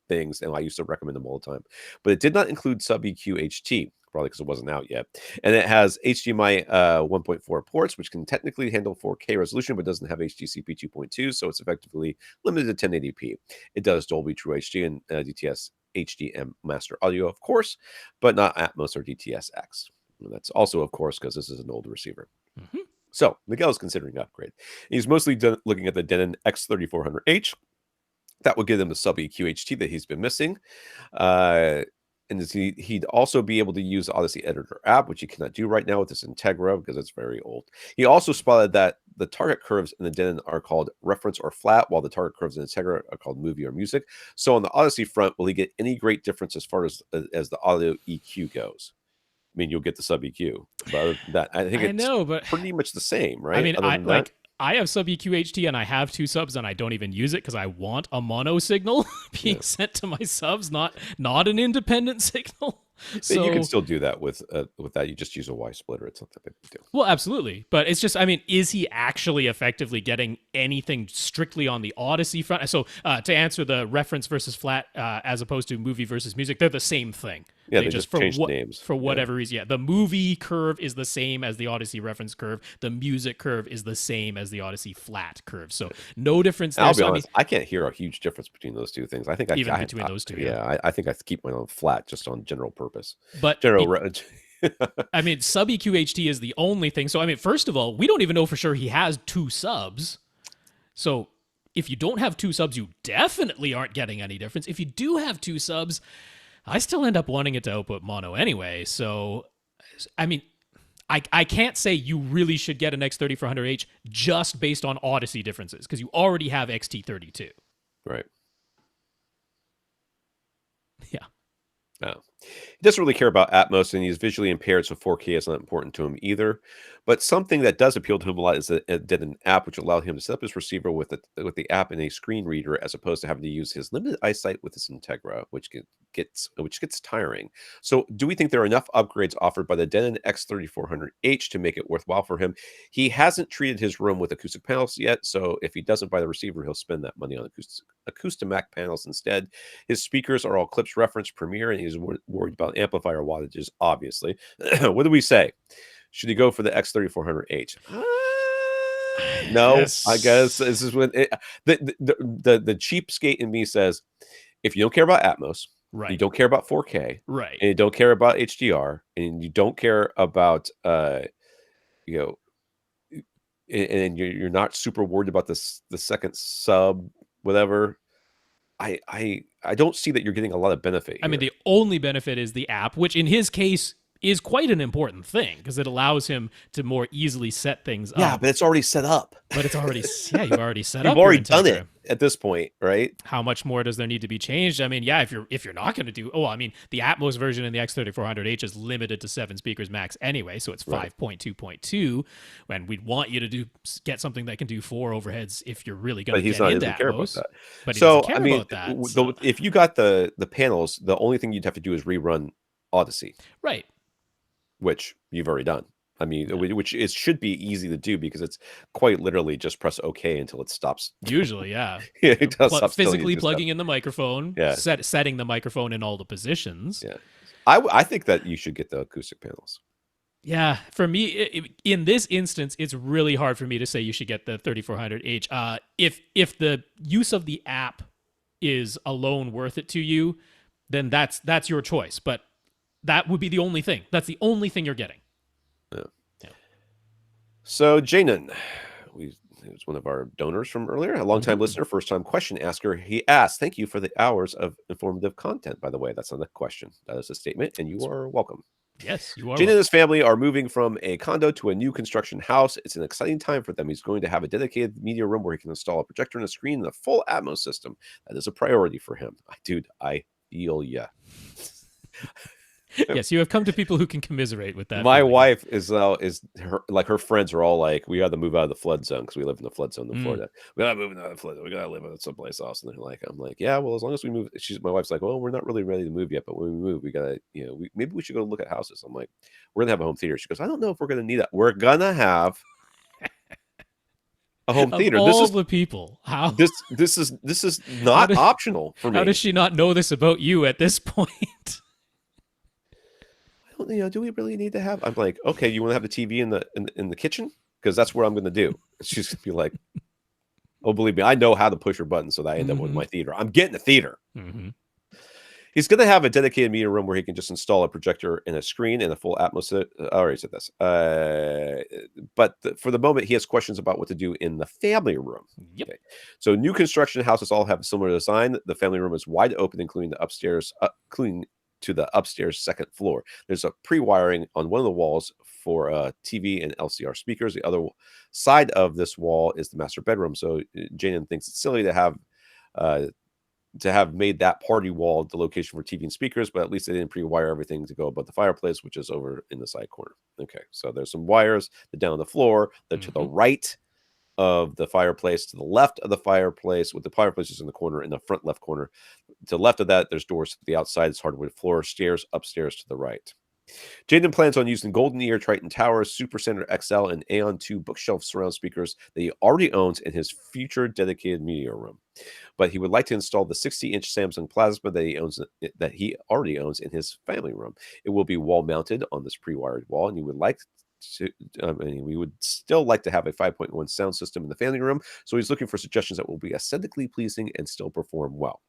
things. And I used to recommend them all the time. But it did not include Sub-EQ HT. Probably because it wasn't out yet. And it has HDMI 1.4 ports, which can technically handle 4K resolution, but doesn't have HDCP 2.2, so it's effectively limited to 1080p. It does Dolby True HD and DTS HDM Master Audio, of course, but not Atmos or DTS-X. And that's also, of course, because this is an older receiver. So Miguel is considering an upgrade. He's mostly looking at the Denon X3400H. That would give him the Sub-EQ HT that he's been missing. And he'd also be able to use the Odyssey Editor app, which he cannot do right now with this Integra because it's very old. He also spotted that the target curves in the Denon are called reference or flat, while the target curves in the Integra are called movie or music. So on the Odyssey front, will he get any great difference as far as the audio EQ goes? I mean, you'll get the sub EQ, but other than that, I think it's pretty much the same, right? I mean, I have sub EQ HT and I have two subs and I don't even use it because I want a mono signal being sent to my subs, not an independent signal. So you can still do that with that. You just use a Y splitter. It's not that big a deal. Well, absolutely. But it's just, I mean, is he actually effectively getting anything strictly on the Odyssey front? So to answer the reference versus flat as opposed to movie versus music, they're the same thing. Yeah, they just changed names. For whatever reason. Yeah, the movie curve is the same as the Odyssey reference curve. The music curve is the same as the Odyssey flat curve. So no difference there. I'll be honest, I can't hear a huge difference between those two things. I think between those two. Yeah, I think I keep mine on flat just on general purpose. But I mean, sub EQ HT is the only thing. So I mean, first of all, we don't even know for sure he has two subs. So if you don't have two subs, you definitely aren't getting any difference. If you do have two subs, I still end up wanting it to output mono anyway. So, I mean, I can't say you really should get an X3400H just based on Odyssey differences because you already have XT32. Right. Yeah. No. He doesn't really care about Atmos, and he's visually impaired, so 4K is not important to him either. But something that does appeal to him a lot is that it did an app which allowed him to set up his receiver with the app in a screen reader, as opposed to having to use his limited eyesight with his Integra, which gets tiring. So, do we think there are enough upgrades offered by the Denon X3400H to make it worthwhile for him? He hasn't treated his room with acoustic panels yet, so if he doesn't buy the receiver, he'll spend that money on Acoustimac panels instead. His speakers are all Klipsch reference Premier, and he's worried about amplifier wattages, obviously. What do we say? Should he go for the X3400H? No, yes. I guess this is when the cheapskate in me says, if you don't care about Atmos, right, you don't care about 4K, right, and you don't care about HDR, and you don't care about and you're not super worried about the second sub, whatever. I don't see that you're getting a lot of benefit here. I mean, the only benefit is the app, which in his case is quite an important thing because it allows him to more easily set things up. Yeah, but it's already set up. But it's already, you've already set up. You've already done it at this point, right? How much more does there need to be changed? I mean, yeah, if you're not going to do, I mean, the Atmos version in the X3400H is limited to 7 speakers max anyway, so it's 5.2.2, and we'd want you to get something that can do 4 overheads if you're really going to get into Atmos. Care about that. But he doesn't care about that. So. If you got the panels, the only thing you'd have to do is rerun Odyssey. Right. Which you've already done. I mean, which it should be easy to do because it's quite literally just press OK until it stops. Usually, yeah. Yeah, it does stop physically plugging in the microphone, setting the microphone in all the positions. Yeah, I think that you should get the acoustic panels. Yeah, for me, in this instance, it's really hard for me to say you should get the 3400H. If the use of the app is alone worth it to you, then that's your choice. But that would be the only thing. That's the only thing you're getting. Yeah. Yeah. So Janan, he was one of our donors from earlier, a longtime Mhm. listener, first-time question asker. He asked, "Thank you for the hours of informative content." By the way, that's not a question; that is a statement, and you are welcome. Yes, you are Janan and welcome. his family are moving from a condo to a new construction house. It's an exciting time for them. He's going to have a dedicated media room where he can install a projector and a screen and a full Atmos system. That is a priority for him. Dude, I feel ya. Yes, you have come to people who can commiserate with that. My feeling. wife is her, like, her friends are all like, we got to move out of the flood zone because we live in the flood zone in Florida. We got to move out of the flood zone. We got to live someplace else. And they're like, I'm like, yeah, well, as long as we move. My wife's like, well, we're not really ready to move yet, but when we move, we got to, maybe we should go look at houses. I'm like, we're gonna have a home theater. She goes, I don't know if we're gonna need that. We're gonna have a home theater. Of all the people, how This is not optional for me. How does she not know this about you at this point? Do we really need to have? I'm like, okay, you want to have the TV in the kitchen because that's what I'm going to do. She's gonna be like, oh, believe me, I know how to push her button so that I end up with my theater. I'm getting a theater. He's going to have a dedicated media room where he can just install a projector and a screen and a full Atmos. I already said this. But for the moment, he has questions about what to do in the family room. Yep. Okay. So new construction houses all have a similar design. The family room is wide open, including the upstairs, to the upstairs second floor. There's a pre-wiring on one of the walls for TV and LCR speakers. The other side of this wall is the master bedroom. So Janan thinks it's silly to have made that party wall the location for TV and speakers, but at least they didn't pre-wire everything to go above the fireplace, which is over in the side corner. Okay, so there's some wires that down on the floor, that to the right of the fireplace, to the left of the fireplace, with the fireplace is in the corner, in the front left corner. To the left of that, there's doors to the outside. It's hardwood floor, stairs upstairs to the right. Jaden plans on using Golden Ear Triton Towers, Super Center XL, and Aeon 2 bookshelf surround speakers that he already owns in his future dedicated media room. But he would like to install the 60-inch Samsung Plasma that he already owns in his family room. It will be wall mounted on this pre-wired wall, and we would still like to have a 5.1 sound system in the family room. So he's looking for suggestions that will be aesthetically pleasing and still perform well.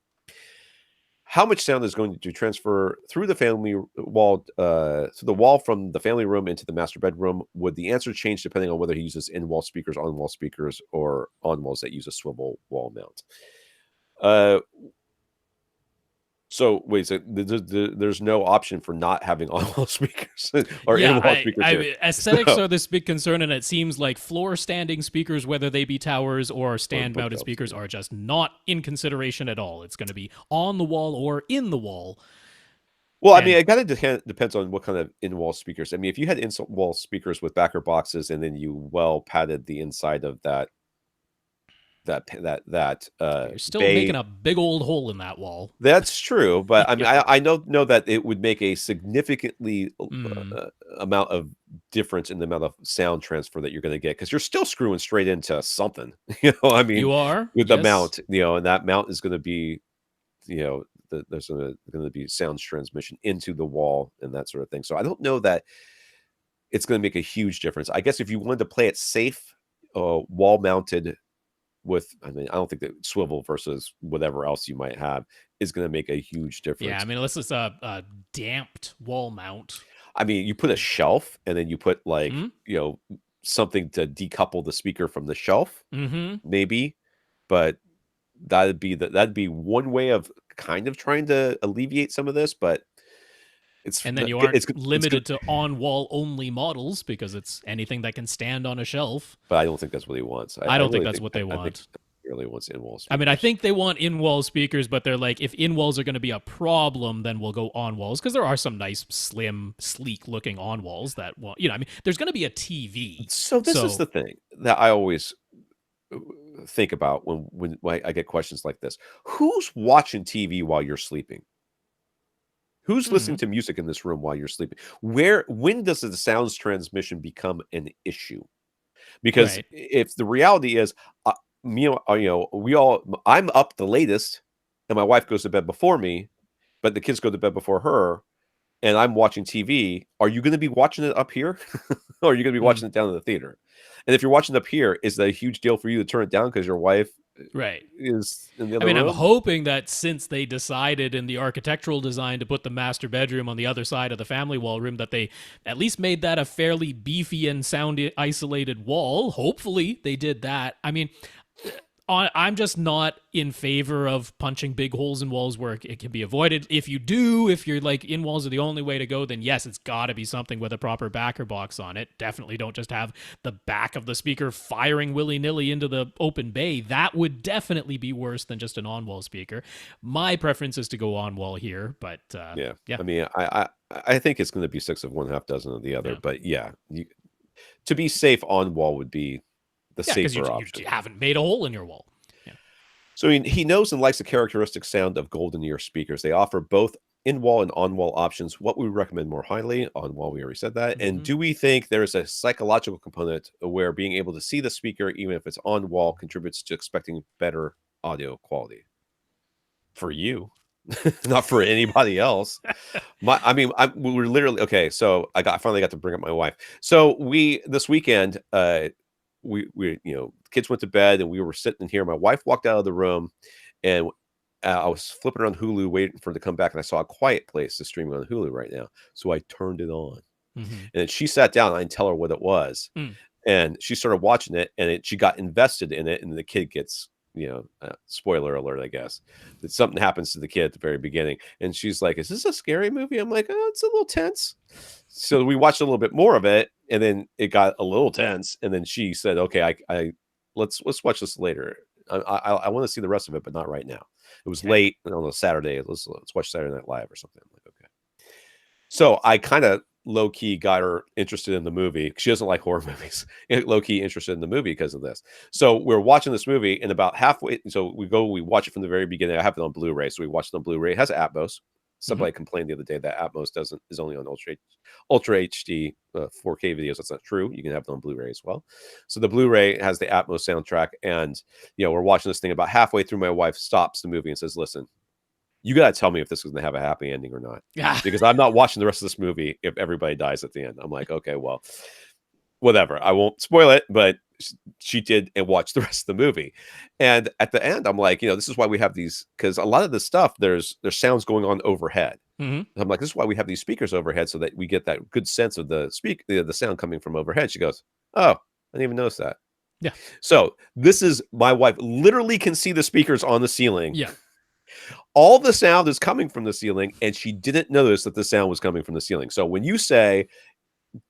How much sound is going to transfer through the family wall, through the wall from the family room into the master bedroom? Would the answer change depending on whether he uses in-wall speakers, on-wall speakers, or on-walls that use a swivel wall mount? So wait, so there's no option for not having on-wall speakers or in-wall speakers. Aesthetics are this big concern, and it seems like floor-standing speakers, whether they be towers or stand-mounted speakers, are just not in consideration at all. It's going to be on the wall or in the wall. Well, I mean, it kind of depends on what kind of in-wall speakers. I mean, if you had in-wall speakers with backer boxes, and then you padded the inside of that you're still making a big old hole in that wall. That's true, but I mean, I know that it would make a significantly amount of difference in the amount of sound transfer that you're going to get, because you're still screwing straight into something. I mean, you are with the mount, and that mount is going to be, there's going to be sound transmission into the wall and that sort of thing. So I don't know that it's going to make a huge difference. I guess if you wanted to play it safe, wall mounted. I don't think that swivel versus whatever else you might have is going to make a huge difference. Yeah, I mean, unless it's a damped wall mount. I mean, you put a shelf, and then you put something to decouple the speaker from the shelf, maybe. But that'd be one way of kind of trying to alleviate some of this, but and then you aren't limited to on-wall only models, because it's anything that can stand on a shelf. But I don't think that's what he wants. I don't think that's what they want. I think he really wants in-wall speakers. I mean, I think they want in-wall speakers, but they're like, if in-walls are going to be a problem, then we'll go on-walls, because there are some nice, slim, sleek-looking on-walls that, I mean, there's going to be a TV. So this is the thing that I always think about when I get questions like this. Who's watching TV while you're sleeping? Who's listening to music in this room while you're sleeping? When does the sounds transmission become an issue? Because if the reality is, I'm up the latest, and my wife goes to bed before me, but the kids go to bed before her, and I'm watching TV. Are you going to be watching it up here, or are you going to be watching it down in the theater? And if you're watching up here, is that a huge deal for you to turn it down because your wife Right. is in the I other mean, I'm room. hoping that since they decided in the architectural design to put the master bedroom on the other side of the family wall room, that they at least made that a fairly beefy and sound isolated wall. Hopefully they did that. I mean, I'm just not in favor of punching big holes in walls where it can be avoided. If you're like in walls are the only way to go, then yes, it's got to be something with a proper backer box on it. Definitely don't just have the back of the speaker firing willy-nilly into the open bay. That would definitely be worse than just an on-wall speaker. My preference is to go on-wall here, but Yeah. yeah. I mean, I think it's going to be 6 of one, half dozen of the other. Yeah. But yeah, to be safe, on wall would be the Yeah, because safer you option. haven't made a hole in your wall. Yeah. So I mean, he knows and likes the characteristic sound of golden ear speakers. They offer both in-wall and on-wall options. What we recommend more highly on-wall, we already said that. And do we think there's a psychological component where being able to see the speaker, even if it's on-wall, contributes to expecting better audio quality? For you, not for anybody else. We were literally okay. So I finally got to bring up my wife. So this weekend, we kids went to bed and we were sitting here. My wife walked out of the room, and I was flipping around Hulu waiting for her to come back, and I saw A Quiet Place is streaming on Hulu right now. So I turned it on, and then she sat down. And I didn't tell her what it was, and she started watching it, and she got invested in it, and the kid gets. Spoiler alert, I guess, that something happens to the kid at the very beginning. And she's like, is this a scary movie? I'm like, oh, it's a little tense. So we watched a little bit more of it, and then it got a little tense. And then she said, okay, let's watch this later. I want to see the rest of it, but not right now. It was late on a Saturday. Let's watch Saturday Night Live or something. I'm like, okay. So I kind of low-key got her interested in the movie. She doesn't like horror movies. Low-key interested in the movie because of this. So we're watching this movie, and about halfway, so we watch it from the very beginning. I have it on Blu-ray, so we watch it on Blu-ray. It has Atmos. Somebody complained the other day that Atmos is only on Ultra HD 4K videos. That's not true. You can have it on Blu-ray as well. So the Blu-ray has the Atmos soundtrack, and we're watching this thing. About halfway through, my wife stops the movie and says, "Listen, you got to tell me if this is going to have a happy ending or not, because I'm not watching the rest of this movie if everybody dies at the end." I'm like, okay, well, whatever. I won't spoil it, but she did and watched the rest of the movie. And at the end, I'm like, this is why we have these, because a lot of this stuff, there's sounds going on overhead. I'm like, this is why we have these speakers overhead, so that we get that good sense of the sound coming from overhead. She goes, oh, I didn't even notice that. Yeah. So this is, my wife literally can see the speakers on the ceiling. Yeah. All the sound is coming from the ceiling, and she didn't notice that the sound was coming from the ceiling. So when you say,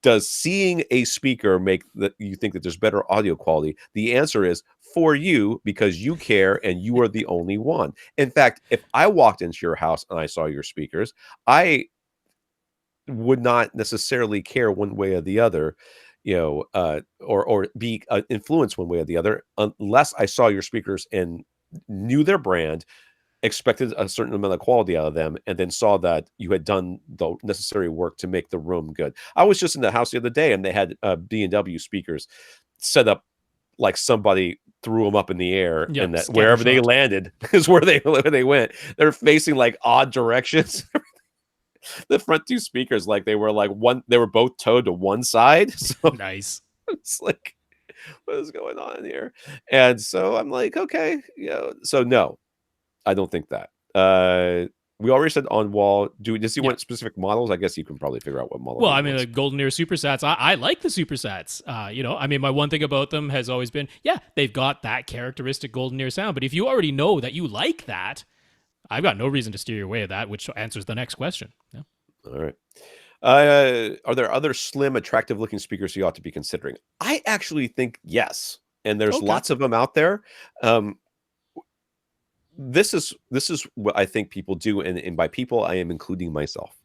does seeing a speaker make that you think that there's better audio quality? The answer is for you, because you care and you are the only one. In fact, if I walked into your house and I saw your speakers, I would not necessarily care one way or the other, or be influenced one way or the other, unless I saw your speakers and knew their brand, expected a certain amount of quality out of them, and then saw that you had done the necessary work to make the room good. I was just in the house the other day, and they had B&W speakers set up like somebody threw them up in the air, and that wherever they landed is where they went. They're facing like odd directions. The front two speakers, like they were both towed to one side. So nice. It's like, what is going on in here? And so I'm like, okay, so no. I don't think that. We already said on wall. Does he want specific models? I guess you can probably figure out what model. Well, I mean, the Golden Ear Supersats. I like the Supersats. I mean, my one thing about them has always been, they've got that characteristic Golden Ear sound. But if you already know that you like that, I've got no reason to steer your way of that, which answers the next question. Yeah. All right. Are there other slim, attractive-looking speakers you ought to be considering? I actually think yes, and there's lots of them out there. This is what I think people do, and by people I am including myself.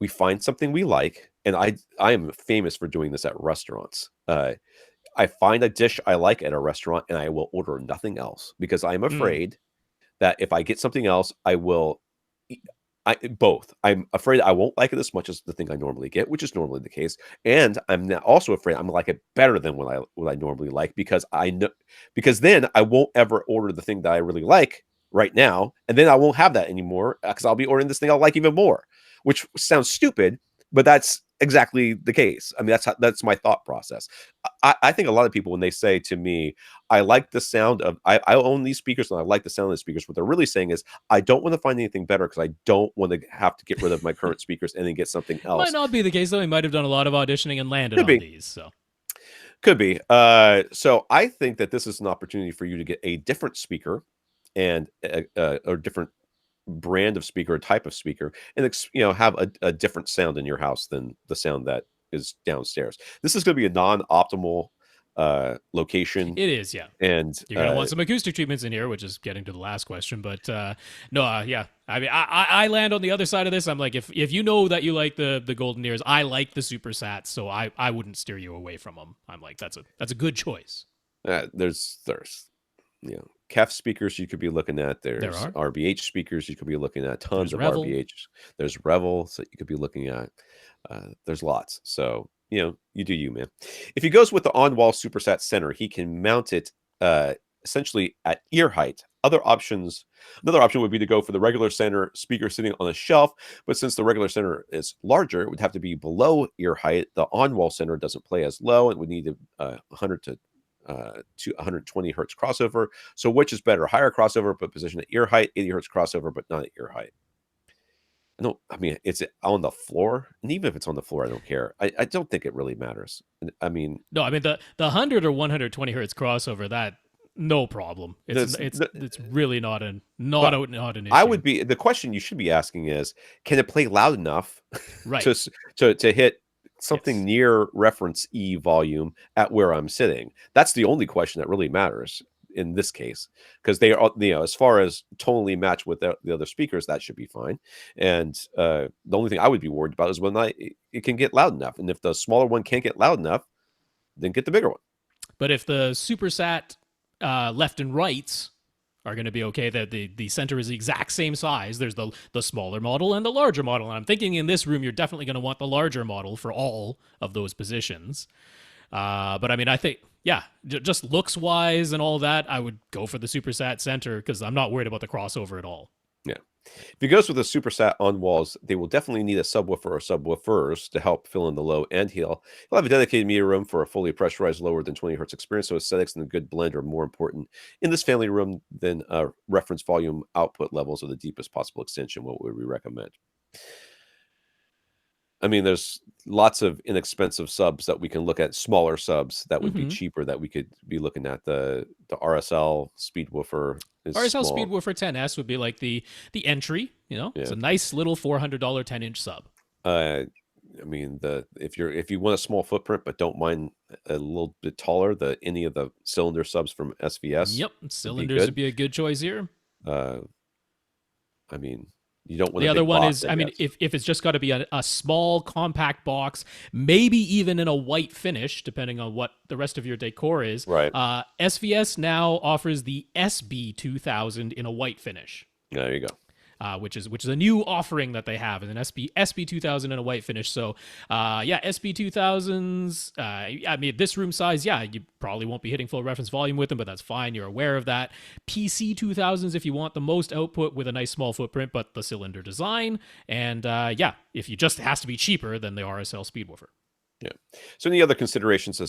We find something we like, and I am famous for doing this at restaurants. I find a dish I like at a restaurant, and I will order nothing else, because I'm afraid that if I get something else, I will. I'm afraid I won't like it as much as the thing I normally get, which is normally the case, and I'm also afraid I'm gonna like it better than what I normally like, because I know, because then I won't ever order the thing that I really like right now, and then I won't have that anymore, because I'll be ordering this thing I'll like even more, which sounds stupid, but that's exactly the case. I mean, that's my thought process. I think a lot of people, when they say to me, I like the sound of, I own these speakers and I like the sound of the speakers, what they're really saying is, I don't want to find anything better because I don't want to have to get rid of my current speakers and then get something Might else. not be the case, though. He might have done a lot of auditioning and landed Could on be. these. So Could be. So I think that this is an opportunity for you to get a different speaker and a different brand of speaker, a type of speaker, and have a different sound in your house than the sound that is downstairs. This is going to be a non-optimal location, it is, yeah. and You're going to want some acoustic treatments in here, which is getting to the last question. But yeah. I mean, I land on the other side of this. I'm like, if you know that you like the golden ears, I like the super sats, so I wouldn't steer you away from them. I'm like, that's a good choice. There's KEF speakers you could be looking at. There's There are. RBH speakers you could be looking at. Tons There's of Revel. RBH. There's Revels that you could be looking at. There's lots. So you do you, man. If he goes with the on-wall SuperSat center, he can mount it essentially at ear height. Another option would be to go for the regular center speaker sitting on a shelf, but since the regular center is larger, it would have to be below ear height. The on-wall center doesn't play as low, and would need a 100 to 120 hertz crossover. So which is better? Higher crossover, but positioned at ear height, 80 hertz crossover, but not at ear height. No, I mean, it's on the floor, and even if it's on the floor, I don't care. I don't think it really matters. I mean, no, I mean the 100 or 120 hertz crossover, that no problem. It's really not an issue. The question you should be asking is, can it play loud enough right to hit something near reference E volume at where I'm sitting? That's the only question that really matters in this case, because they are, as far as tonally match with the other speakers, that should be fine. And the only thing I would be worried about is when it can get loud enough. And if the smaller one can't get loud enough, then get the bigger one. But if the SuperSat left and rights are going to be okay, that the center is the exact same size, there's the smaller model and the larger model, and I'm thinking in this room you're definitely going to want the larger model for all of those positions. But I mean, I think, yeah, just looks wise and all that, I would go for the SuperSat center because I'm not worried about the crossover at all. Yeah. If he goes with a SuperSat on walls, they will definitely need a subwoofer or subwoofers to help fill in the low end. He'll have a dedicated media room for a fully pressurized lower than 20 hertz experience. So aesthetics and a good blend are more important in this family room than reference volume output levels of the deepest possible extension. What would we recommend? I mean, there's lots of inexpensive subs that we can look at, smaller subs that would be cheaper that we could be looking at. The RSL Speedwoofer is RSL small. Speedwoofer 10S would be like the entry, It's a nice little $400 10-inch sub. I mean, if you want a small footprint but don't mind a little bit taller, any of the cylinder subs from SVS. Yep, cylinders would be a good choice here. I mean, you don't want the other one is, I mean, if it's just got to be a small compact box, maybe even in a white finish, depending on what the rest of your decor is. Right. SVS now offers the SB2000 in a white finish. There you go. Which is a new offering that they have, is an SB2000 in a white finish. So, SB2000s. I mean, this room size, you probably won't be hitting full reference volume with them, but that's fine. You're aware of that. PC2000s if you want the most output with a nice small footprint, but the cylinder design. And if you just has to be cheaper than the RSL Speedwoofer. Yeah. So, any other considerations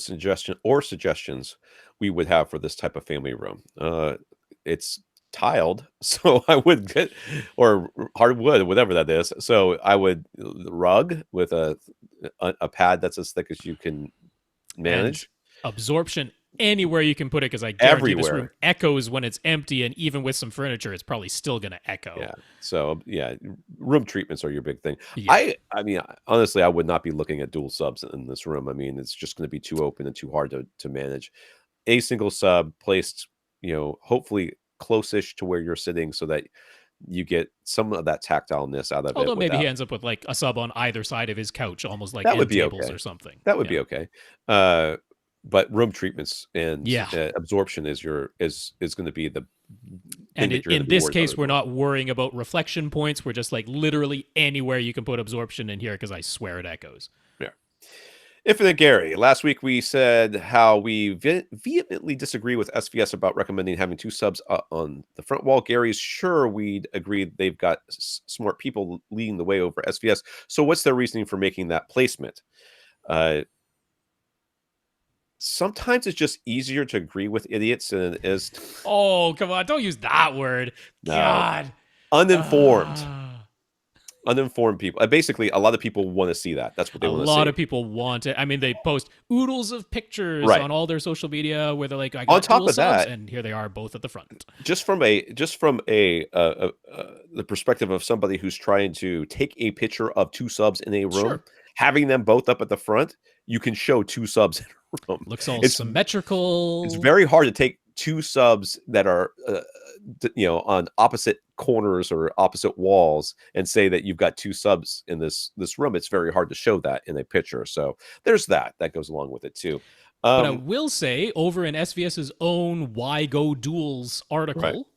or suggestions we would have for this type of family room? It's tiled, so I would get, or hardwood, whatever that is. So I would rug with a pad that's as thick as you can manage. And absorption anywhere you can put it, because I guarantee this room echoes when it's empty, and even with some furniture, it's probably still going to echo. Yeah. So room treatments are your big thing. Yeah. I mean, honestly, I would not be looking at dual subs in this room. I mean, it's just going to be too open and too hard to manage. A single sub placed, hopefully close-ish to where you're sitting, so that you get some of that tactileness out of it. Although maybe he ends up with like a sub on either side of his couch, almost like that would be tables okay. or something. That would be okay. But room treatments and absorption is going to be the. And in this case, we're not worrying about reflection points. We're just like literally anywhere you can put absorption in here, because I swear it echoes. Yeah. Infinite Gary. Last week we said how we vehemently disagree with SVS about recommending having two subs on the front wall. Gary's sure we'd agree they've got smart people leading the way over SVS. So what's their reasoning for making that placement? Sometimes it's just easier to agree with idiots than it is. Oh, come on. Don't use that word. No. God. Uninformed. Uninformed people. Basically, a lot of people want to see that. That's what they want to see. A lot of people want it. I mean, they post oodles of pictures on all their social media where they're like, I got on top dual of subs, that, and here they are both at the front. Just from the perspective of somebody who's trying to take a picture of two subs in a room, having them both up at the front, you can show two subs in a room. Looks all symmetrical. It's very hard to take two subs that are on opposite corners or opposite walls and say that you've got two subs in this room. It's very hard to show that in a picture. So there's that goes along with it too. But I will say, over in SVS's own Why Go Duals article,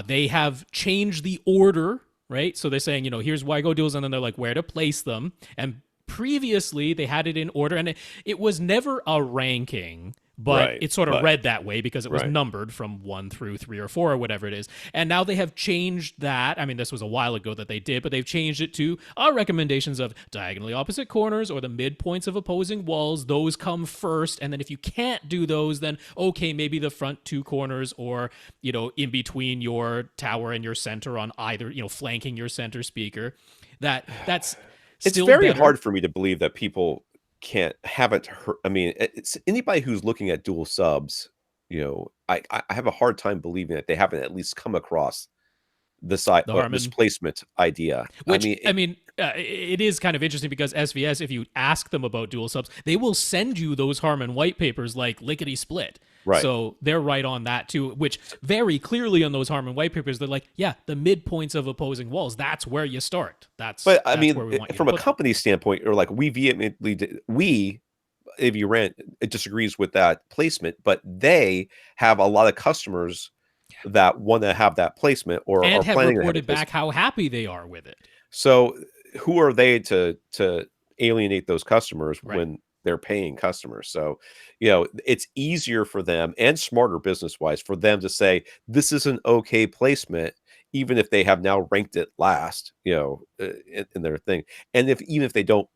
they have changed the order, right? So they're saying, here's Why Go Duals, and then they're like, where to place them. And previously, they had it in order, and it was never a ranking, but it sort of read that way because it was numbered from 1 through 3 or 4 or whatever it is. And now they have changed that. I mean, this was a while ago that they did, but they've changed it to our recommendations of diagonally opposite corners or the midpoints of opposing walls. Those come first. And then if you can't do those, then okay, maybe the front two corners or, in between your tower and your center on either, flanking your center speaker. That's it's very hard for me to believe that people haven't heard. I mean, it's anybody who's looking at dual subs, I have a hard time believing that they haven't at least come across this placement idea. Which, it is kind of interesting because SVS, if you ask them about dual subs, they will send you those Harman white papers like lickety split. Right. So they're right on that too, which very clearly on those Harman white papers, they're like, yeah, the midpoints of opposing walls, that's where you start. But I mean, where we want you from a company standpoint, or like we AVRant, it disagrees with that placement, but they have a lot of customers that want to have that placement or and are have planning reported to have back how happy they are with it. So who are they to alienate those customers when they're paying customers? So, it's easier for them and smarter business wise for them to say this is an okay placement, even if they have now ranked it last, in their thing. And even if they don't,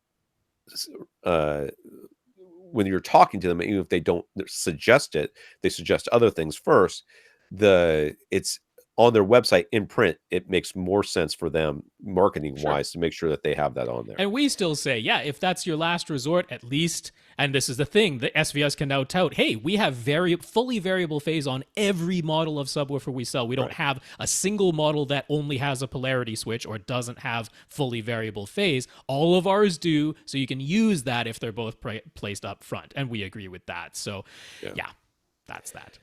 when you're talking to them, even if they don't suggest it, they suggest other things first. It's on their website in print. It makes more sense for them marketing wise to make sure that they have that on there. And we still say, if that's your last resort, at least, and this is the thing, the SVS can now tout, hey, we have fully variable phase on every model of subwoofer we sell. We don't have a single model that only has a polarity switch or doesn't have fully variable phase. All of ours do, so you can use that if they're both placed up front. And we agree with that. So, that's that.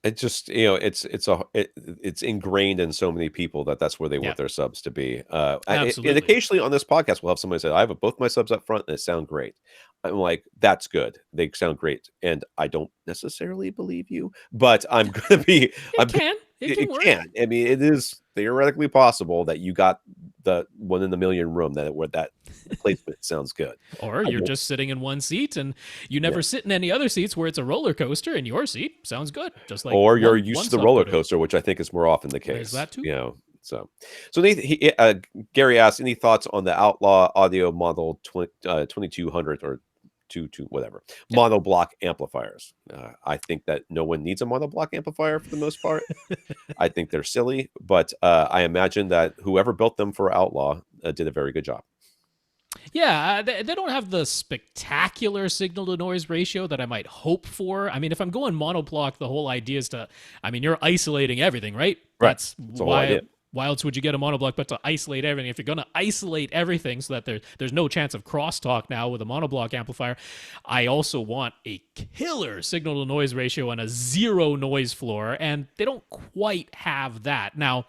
It just, it's ingrained in so many people that's where they want their subs to be. Absolutely. And occasionally on this podcast, we'll have somebody say, I have both my subs up front and it sound great. I'm like, that's good. They sound great. And I don't necessarily believe you, but I'm going to be. It can. I mean, it is theoretically possible that you got the 1 in a million room where that placement sounds good. Or you're just sitting in one seat and you never sit in any other seats where it's a roller coaster, and your seat sounds good. Just like or you're used to the roller coaster, which I think is more often the case. There's that too. So Gary asked, any thoughts on the Outlaw Audio Model 2200 or 22 whatever monoblock amplifiers? I think that no one needs a monoblock amplifier for the most part. I think they're silly, but I imagine that whoever built them for Outlaw did a very good job. Yeah, they don't have the spectacular signal to noise ratio that I might hope for. I mean, if I'm going monoblock, the whole idea is you're isolating everything, right? That's why else would you get a monoblock but to isolate everything? If you're going to isolate everything so that there's no chance of crosstalk now with a monoblock amplifier, I also want a killer signal to noise ratio and a zero noise floor, and they don't quite have that. Now,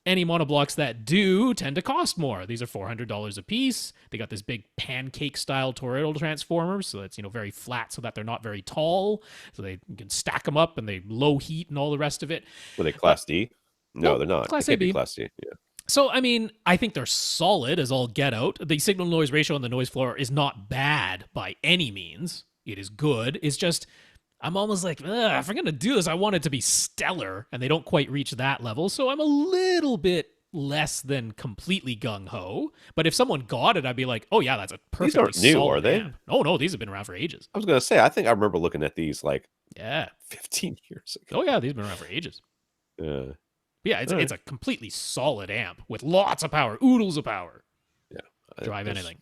any monoblocks that do tend to cost more. These are $400 a piece. They got this big pancake-style toroidal transformer, so that's very flat, so that they're not very tall. So you can stack them up, and they low heat and all the rest of it. Were they Class D? No, they're not. Class A, B. Class D. Yeah. So, I mean, I think they're solid as all get out. The signal noise ratio on the noise floor is not bad by any means. It is good. It's just, I'm almost like, if I'm going to do this, I want it to be stellar, and they don't quite reach that level. So I'm a little bit less than completely gung-ho. But if someone got it, I'd be like, oh, yeah, that's a perfectly These aren't new, solid are they? amp. Oh, no, these have been around for ages. I was going to say, I think I remember looking at these like Yeah. 15 years ago. Oh, yeah, these have been around for ages. Yeah. Yeah, it's a completely solid amp with lots of power, oodles of power. Yeah. Drive anything.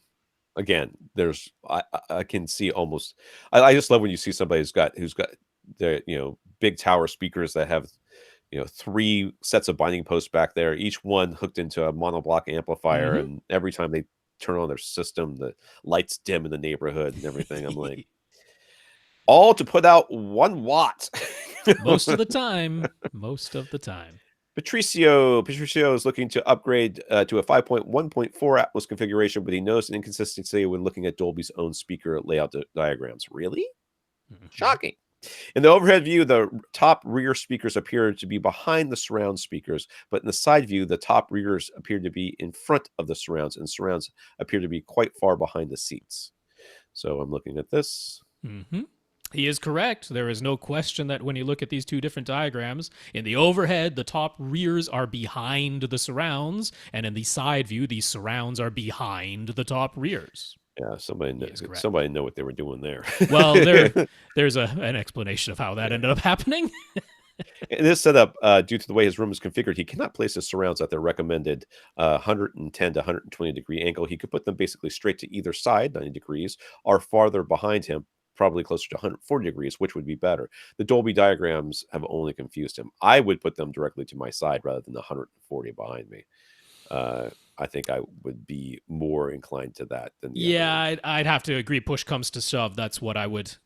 Again, there's I can see almost I just love when you see somebody who's got the big tower speakers that have 3 sets of binding posts back there, each one hooked into a monoblock amplifier, and every time they turn on their system, the lights dim in the neighborhood and everything. I'm like, all to put out 1 watt. Most of the time. Most of the time. Patricio is looking to upgrade to a 5.1.4 Atmos configuration, but he noticed an inconsistency when looking at Dolby's own speaker layout diagrams. Really? Shocking. In the overhead view, the top rear speakers appear to be behind the surround speakers, but in the side view, the top rears appear to be in front of the surrounds, and surrounds appear to be quite far behind the seats. So I'm looking at this. He is correct. There is no question that when you look at these two different diagrams, in the overhead, the top rears are behind the surrounds, and in the side view, the surrounds are behind the top rears. Yeah, somebody know what they were doing there. Well, there's an explanation of how that ended up happening. In this setup, due to the way his room is configured, he cannot place his surrounds at their recommended 110 to 120 degree angle. He could put them basically straight to either side, 90 degrees, or farther behind him, probably closer to 140 degrees, which would be better. The Dolby diagrams have only confused him. I would put them directly to my side rather than the 140 behind me. I think I would be more inclined to that than the other. I'd have to agree. Push comes to shove, that's what I would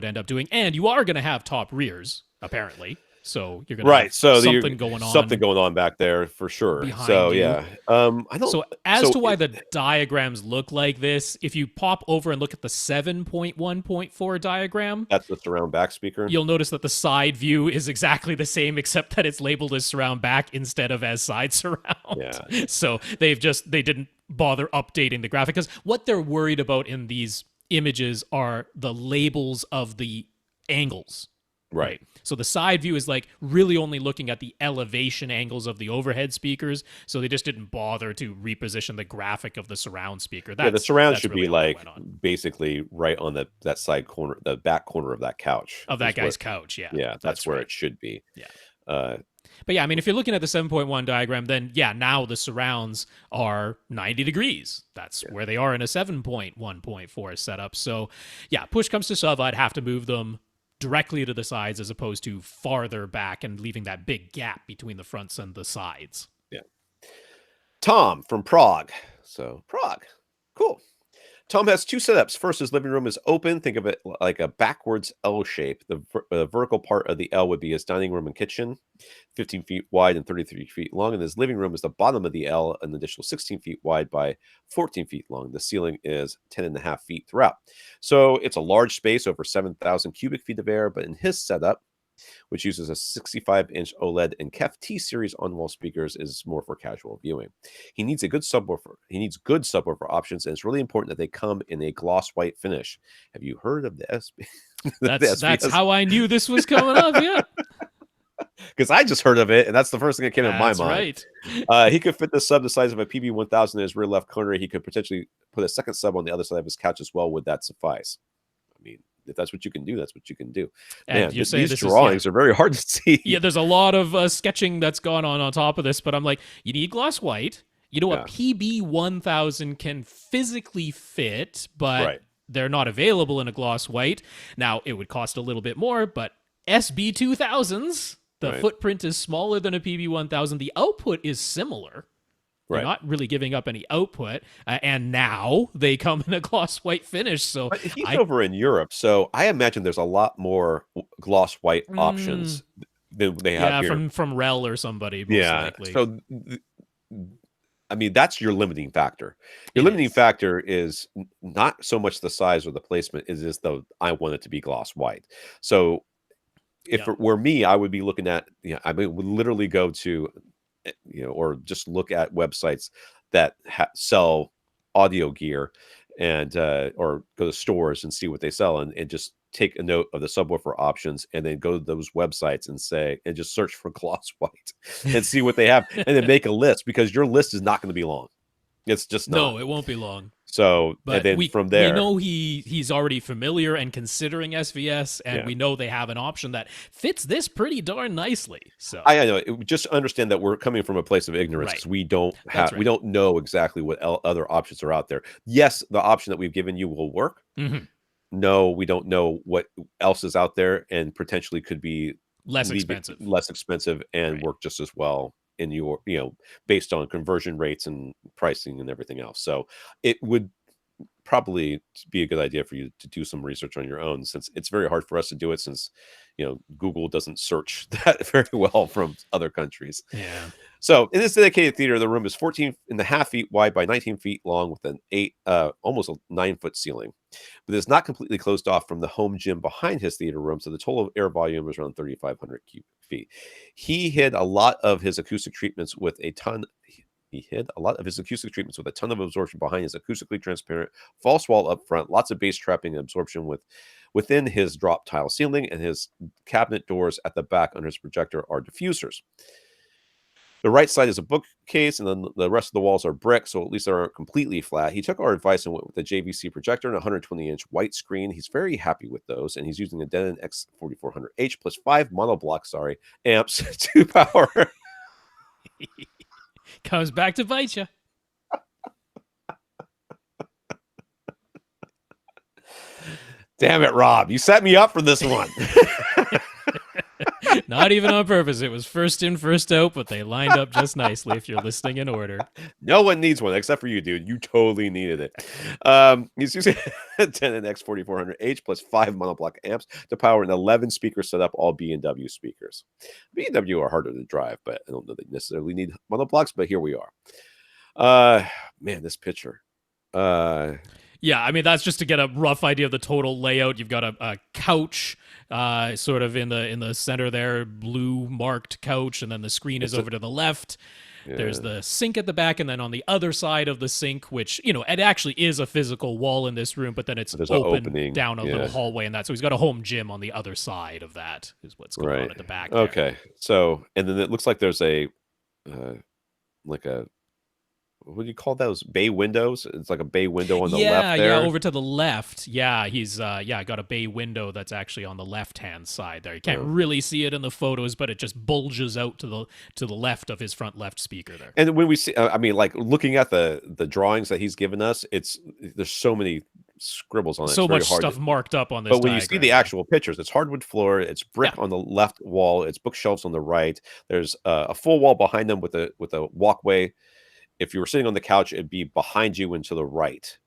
end up doing. And you are going to have top rears, apparently. So you're going to have something going on back there for sure. So you. Yeah, to why the diagrams look like this, if you pop over and look at the 7.1.4 diagram, that's the surround back speaker. You'll notice that the side view is exactly the same, except that it's labeled as surround back instead of as side surround. Yeah. So they didn't bother updating the graphic, because what they're worried about in these images are the labels of the angles. Right. So the side view is like really only looking at the elevation angles of the overhead speakers. So they just didn't bother to reposition the graphic of the surround speaker. The surround should really be like basically right on that side corner, the back corner of that couch. Of that guy's couch, yeah. Yeah, that's where it should be. Yeah. But yeah, I mean, if you're looking at the 7.1 diagram, then now the surrounds are 90 degrees. That's where they are in a 7.1.4 setup. So yeah, push comes to shove, I'd have to move them directly to the sides as opposed to farther back and leaving that big gap between the fronts and the sides. Yeah. Tom from Prague. So Prague. Cool. Tom has 2 setups. First, his living room is open. Think of it like a backwards L shape. The vertical part of the L would be his dining room and kitchen, 15 feet wide and 33 feet long. And his living room is the bottom of the L, an additional 16 feet wide by 14 feet long. The ceiling is 10.5 feet throughout. So it's a large space, over 7,000 cubic feet of air. But in his setup, which uses a 65-inch OLED and KEF T-Series on-wall speakers, is more for casual viewing. He needs a good subwoofer. He needs good subwoofer options, and it's really important that they come in a gloss white finish. Have you heard of the SB? That's how I knew this was coming up, yeah. Because I just heard of it, and that's the first thing that came in my mind. Right. He could fit the sub the size of a PB1000 in his rear left corner. He could potentially put a second sub on the other side of his couch as well. Would that suffice? I mean, if that's what you can do, that's what you can do. And man, these drawings are very hard to see. Yeah, there's a lot of sketching that's gone on top of this, but I'm like, you need gloss white. You know, a PB1000 can physically fit, but they're not available in a gloss white. Now, it would cost a little bit more, but SB2000s, the footprint is smaller than a PB1000. The output is similar. They're not really giving up any output, and now they come in a gloss white finish. So but he's over in Europe, so I imagine there's a lot more gloss white options than they have here. from Rel or somebody. Most likely. So I mean, that's your limiting factor. Your limiting factor is not so much the size or the placement, is just I want it to be gloss white. So if it were me, I would be looking at, I would literally go to or just look at websites that sell audio gear, and or go to stores and see what they sell, and just take a note of the subwoofer options, and then go to those websites and just search for gloss white and see what they have, and then make a list, because your list is not going to be long. It's just not. No, it won't be long. So, But and then from there, we know he's already familiar and considering SVS, and we know they have an option that fits this pretty darn nicely. So I know, just understand that we're coming from a place of ignorance, because we don't have, we don't know exactly what other options are out there. Yes, the option that we've given you will work. No, we don't know what else is out there, and potentially could be less expensive and work just as well in your, based on conversion rates and pricing and everything else. So it would probably be a good idea for you to do some research on your own, since it's very hard for us to do it, since Google doesn't search that very well from other countries. So in this dedicated theater, the room is 14.5 feet wide by 19 feet long, with an almost a 9-foot ceiling, but it's not completely closed off from the home gym behind his theater room. So the total air volume is around 3,500 cubic feet. He hid a lot of his acoustic treatments with a ton. He hid a lot of his acoustic treatments with a ton of absorption behind his acoustically transparent false wall up front, lots of bass trapping and absorption within his drop tile ceiling, and his cabinet doors at the back under his projector are diffusers. The right side is a bookcase, and then the rest of the walls are brick, so at least they aren't completely flat. He took our advice and went with the JVC projector and a 120-inch white screen. He's very happy with those, and he's using a Denon X4400H plus 5 monoblock, amps to power. Comes back to bite you. Damn it, Rob. You set me up for this one. Not even on purpose. It was first in, first out, but they lined up just nicely if you're listening in order. No one needs one except for you, dude. You totally needed it. He's using a Denon X4400H plus 5 monoblock amps to power an 11-speaker setup, all B&W speakers. B&W are harder to drive, but I don't know they necessarily need monoblocks, but here we are. Man, this picture. Yeah, I mean, that's just to get a rough idea of the total layout. You've got a couch sort of in the center there, blue marked couch, and then the screen is over to the left. Yeah. There's the sink at the back, and then on the other side of the sink, which, it actually is a physical wall in this room, but then it's open down a little hallway and that. So he's got a home gym on the other side of that, is what's going on at the back there. Okay. So, and then it looks like there's a, like a, what do you call those? Bay windows? It's like a bay window on the left there. Yeah, over to the left. Yeah, he's got a bay window that's actually on the left-hand side there. You can't really see it in the photos, but it just bulges out to the left of his front left speaker there. And when we see, I mean, like looking at the drawings that he's given us, there's so many scribbles on it. So much stuff marked up on this. But when you see the actual pictures, it's hardwood floor, it's brick on the left wall, it's bookshelves on the right. There's a full wall behind them with a walkway. If you were sitting on the couch, it'd be behind you and to the right,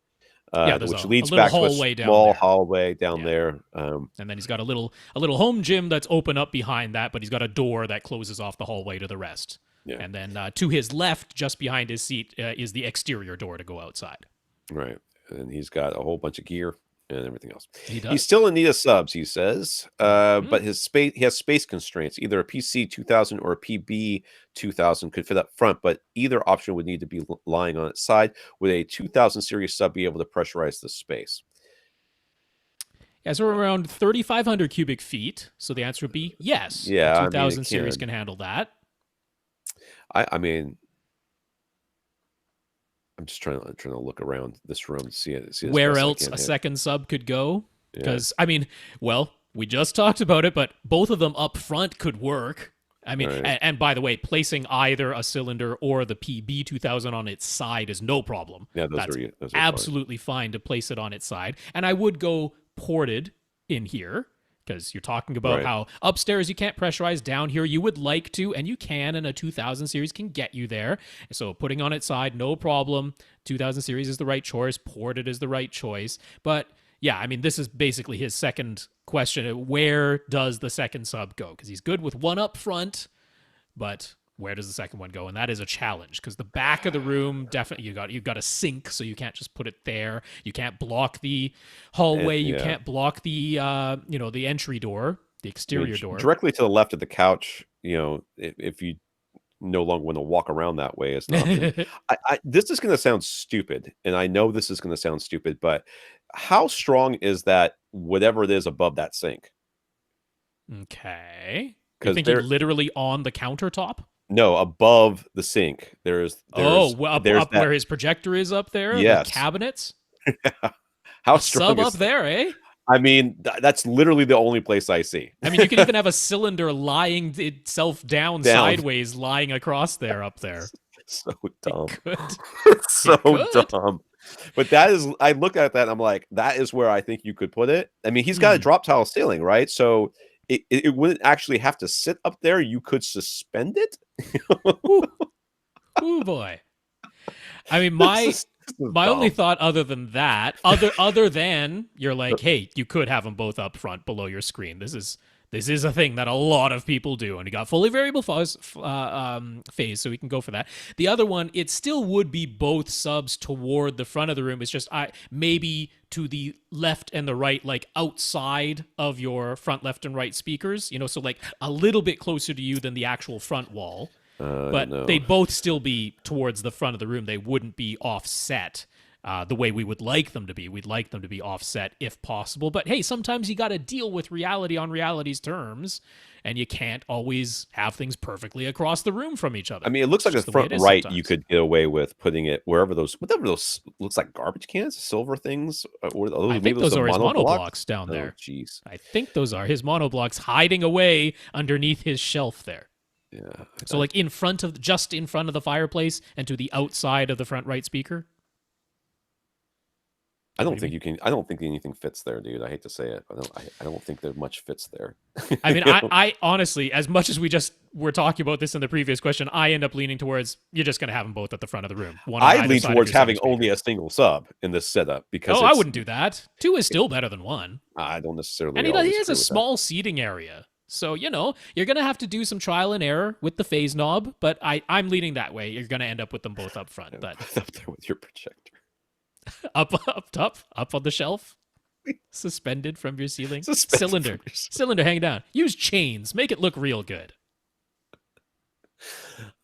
which leads back to a small hallway down there. And then he's got a little home gym that's open up behind that, but he's got a door that closes off the hallway to the rest. Yeah. And then to his left, just behind his seat, is the exterior door to go outside. Right. And he's got a whole bunch of gear and everything else. He's still in need of subs, he says, but he has space constraints. Either a PC 2000 or a PB 2000 could fit up front, but either option would need to be lying on its side. Would a 2000 series sub be able to pressurize the space? Yeah, so we're around 3,500 cubic feet. So the answer would be yes. Yeah, 2000 series can handle that. I mean, I'm just trying to look around this room to see where else a second sub could go. Because I mean, well, we just talked about it, but both of them up front could work. I mean, and by the way, placing either a cylinder or the PB 2000 on its side is no problem. Yeah, those are absolutely fine to place it on its side. And I would go ported in here, because you're talking about how upstairs you can't pressurize, down here you would like to, and you can, and a 2000 series can get you there. So putting on its side, no problem. 2000 series is the right choice. Ported is the right choice. But yeah, I mean, this is basically his second question. Where does the second sub go? Because he's good with one up front, but where does the second one go? And that is a challenge, because the back of the room, definitely you've got a sink, so you can't just put it there. You can't block the hallway. You can't block the the entry door, the exterior door. Directly to the left of the couch, if you no longer want to walk around that way as an option. This is going to sound stupid, and I know this is going to sound stupid, but how strong is that whatever it is above that sink? Okay. You're Because thinking literally on the countertop? no, above the sink. There's up that, where his projector is up there? yes. The cabinets? How a strong sub is up there, eh? I mean, that's literally the only place I see. I mean, you could even have a cylinder lying itself down sideways, lying across there, up there. So dumb. It's so dumb. But that is, I look at that and I'm like, that is where I think you could put it. I mean, he's got a drop tile ceiling, right? So it wouldn't actually have to sit up there. You could suspend it. Oh boy. I mean, my only thought other than that, other than you're like, hey, you could have them both up front below your screen. This is a thing that a lot of people do, and you got fully variable phase, so we can go for that. The other one, it still would be both subs toward the front of the room. It's just maybe to the left and the right, like outside of your front left and right speakers, so like a little bit closer to you than the actual front wall. But they'd both still be towards the front of the room. They wouldn't be offset the way we would like them to be. We'd like them to be offset if possible. But hey, sometimes you got to deal with reality on reality's terms, and you can't always have things perfectly across the room from each other. I mean, it looks like the front right, you could get away with putting it whatever those looks like garbage cans, silver things. I think those are his monoblocks down there. Jeez. I think those are his monoblocks hiding away underneath his shelf there. Yeah. So like just in front of the fireplace and to the outside of the front right speaker. I don't think anything fits there, dude. I hate to say it, but I don't think there much fits there. I mean, I honestly, as much as we just were talking about this in the previous question, I end up leaning towards you're just going to have them both at the front of the room. I lean towards having only a single sub in this setup because I wouldn't do that. 2 is still better than 1. I don't necessarily. And he has a small seating area. So, you're going to have to do some trial and error with the phase knob, but I'm leaning that way. You're going to end up with them both up front. But up there with your projector. up top, up on the shelf, suspended from your ceiling. Cylinder hang down. Use chains. Make it look real good.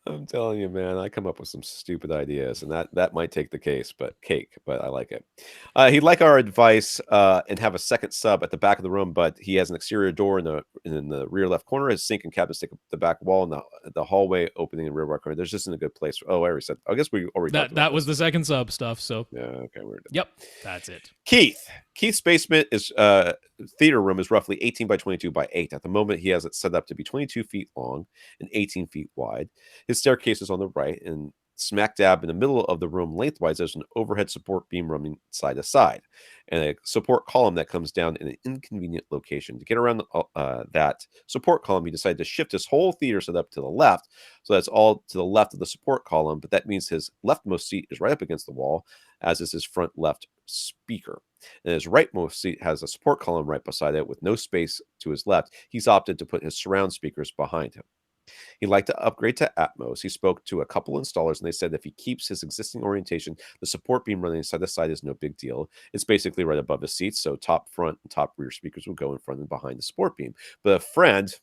I'm telling you, man, I come up with some stupid ideas, and that might take the case, but I like it. He'd like our advice and have a second sub at the back of the room, but he has an exterior door in the rear left corner. His sink and cabinet stick up the back wall, and the hallway opening in the rear right corner. There's just in a good place. Oh, I already said. I guess we already talked about that was the second sub stuff. So yeah, okay, we're done. Yep, that's it. Keith's basement is theater room is roughly 18 by 22 by 8. At the moment, he has it set up to be 22 feet long and 18 feet wide. His staircase is on the right, and smack dab in the middle of the room lengthwise, there's an overhead support beam running side to side, and a support column that comes down in an inconvenient location. To get around that support column, he decided to shift his whole theater setup to the left, so that's all to the left of the support column, but that means his leftmost seat is right up against the wall, as is his front left speaker. And his rightmost seat has a support column right beside it with no space to his left. He's opted to put his surround speakers behind him. He'd like to upgrade to Atmos. He spoke to a couple installers, and they said if he keeps his existing orientation, the support beam running side to side is no big deal. It's basically right above his seat, so top front and top rear speakers will go in front and behind the support beam. But a friend...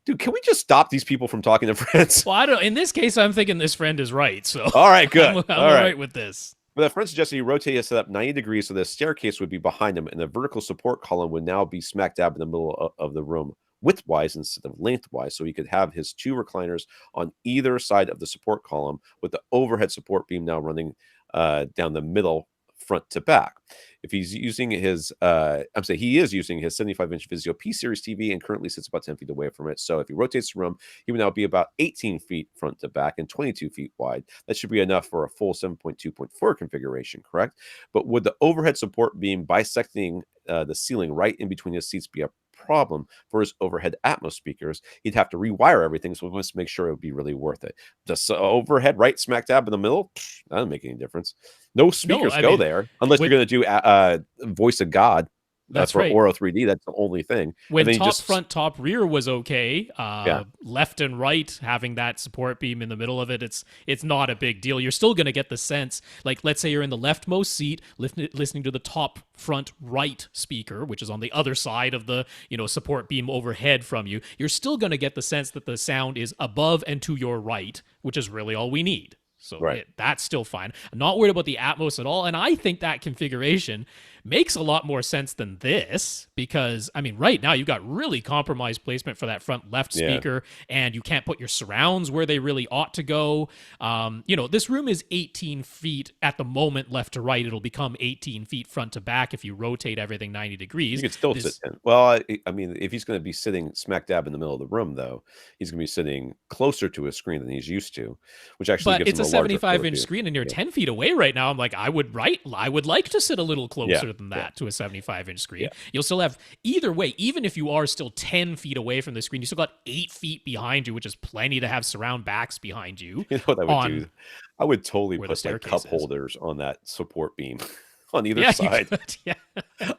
Dude, can we just stop these people from talking to friends? Well, I don't. In this case, I'm thinking this friend is right. So all right, good. I'm all right with this. But a friend suggested he rotate his setup 90 degrees so the staircase would be behind him, and the vertical support column would now be smack dab in the middle of the room, widthwise instead of lengthwise, so he could have his 2 recliners on either side of the support column, with the overhead support beam now running down the middle, front to back. If he's using his, he is using his 75-inch Vizio P-Series TV and currently sits about 10 feet away from it. So if he rotates the room, he would now be about 18 feet front to back and 22 feet wide. That should be enough for a full 7.2.4 configuration, correct? But would the overhead support beam bisecting the ceiling right in between his seats be a problem for his overhead Atmos speakers? He'd have to rewire everything, so we must make sure it would be really worth it. Just overhead right smack dab in the middle, that doesn't make any difference. No speakers go there unless you're going to do voice of God. That's for right. Oro 3D. That's the only thing. When And then top, front, top, rear was okay, Yeah. left and right having that support beam in the middle of it, it's not a big deal. You're still going to get the sense, like let's say you're in the leftmost seat, listening to the top, front, right speaker, which is on the other side of the support beam overhead from you. You're still going to get the sense that the sound is above and to your right, which is really all we need. So Right. that's still fine. I'm not worried about the Atmos at all. And I think that configuration makes a lot more sense than this because, I mean, right now you've got really compromised placement for that front left speaker, and you can't put your surrounds where they really ought to go. This room is 18 feet at the moment left to right. It'll become 18 feet front to back if you rotate everything 90 degrees. You could still sit in. Well, I mean, if he's going to be sitting smack dab in the middle of the room, though, he's going to be sitting closer to his screen than he's used to, which actually gives him a 75-inch screen, and you're 10 feet away right now. I'm like, I would like to sit a little closer than that to a 75-inch screen. You'll still have, either way, even if you are still 10 feet away from the screen, you still got 8 feet behind you, which is plenty to have surround backs behind you. You know what I would do? I would totally put like cup holders on that support beam on either side.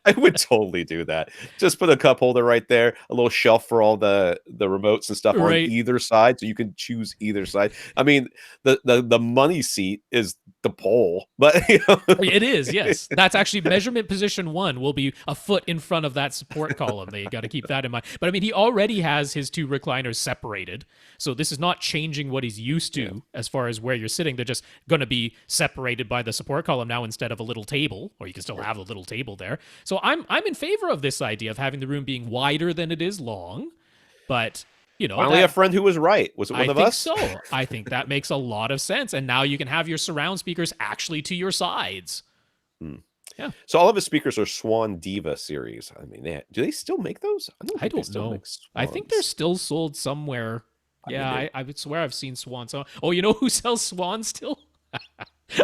I would totally do that. Just put a cup holder right there, a little shelf for all the remotes and stuff on either side, so you can choose either side. I mean, the money seat is the pole, but it is, yes. That's actually measurement position 1 will be a foot in front of that support column. You got to keep that in mind. But I mean, he already has his 2 recliners separated, so this is not changing what he's used to as far as where you're sitting. They're just going to be separated by the support column now instead of a little table, or you can still have a little table there. So I'm in favor of this idea of having the room being wider than it is long, but finally a friend who was right. Was it one of us? I think so. I think that makes a lot of sense. And now you can have your surround speakers actually to your sides. Yeah. So all of his speakers are Swan Diva series. I mean, do they still make those? I don't know. I think they're still sold somewhere. Yeah, I would swear I've seen Swan. So, you know who sells Swan still?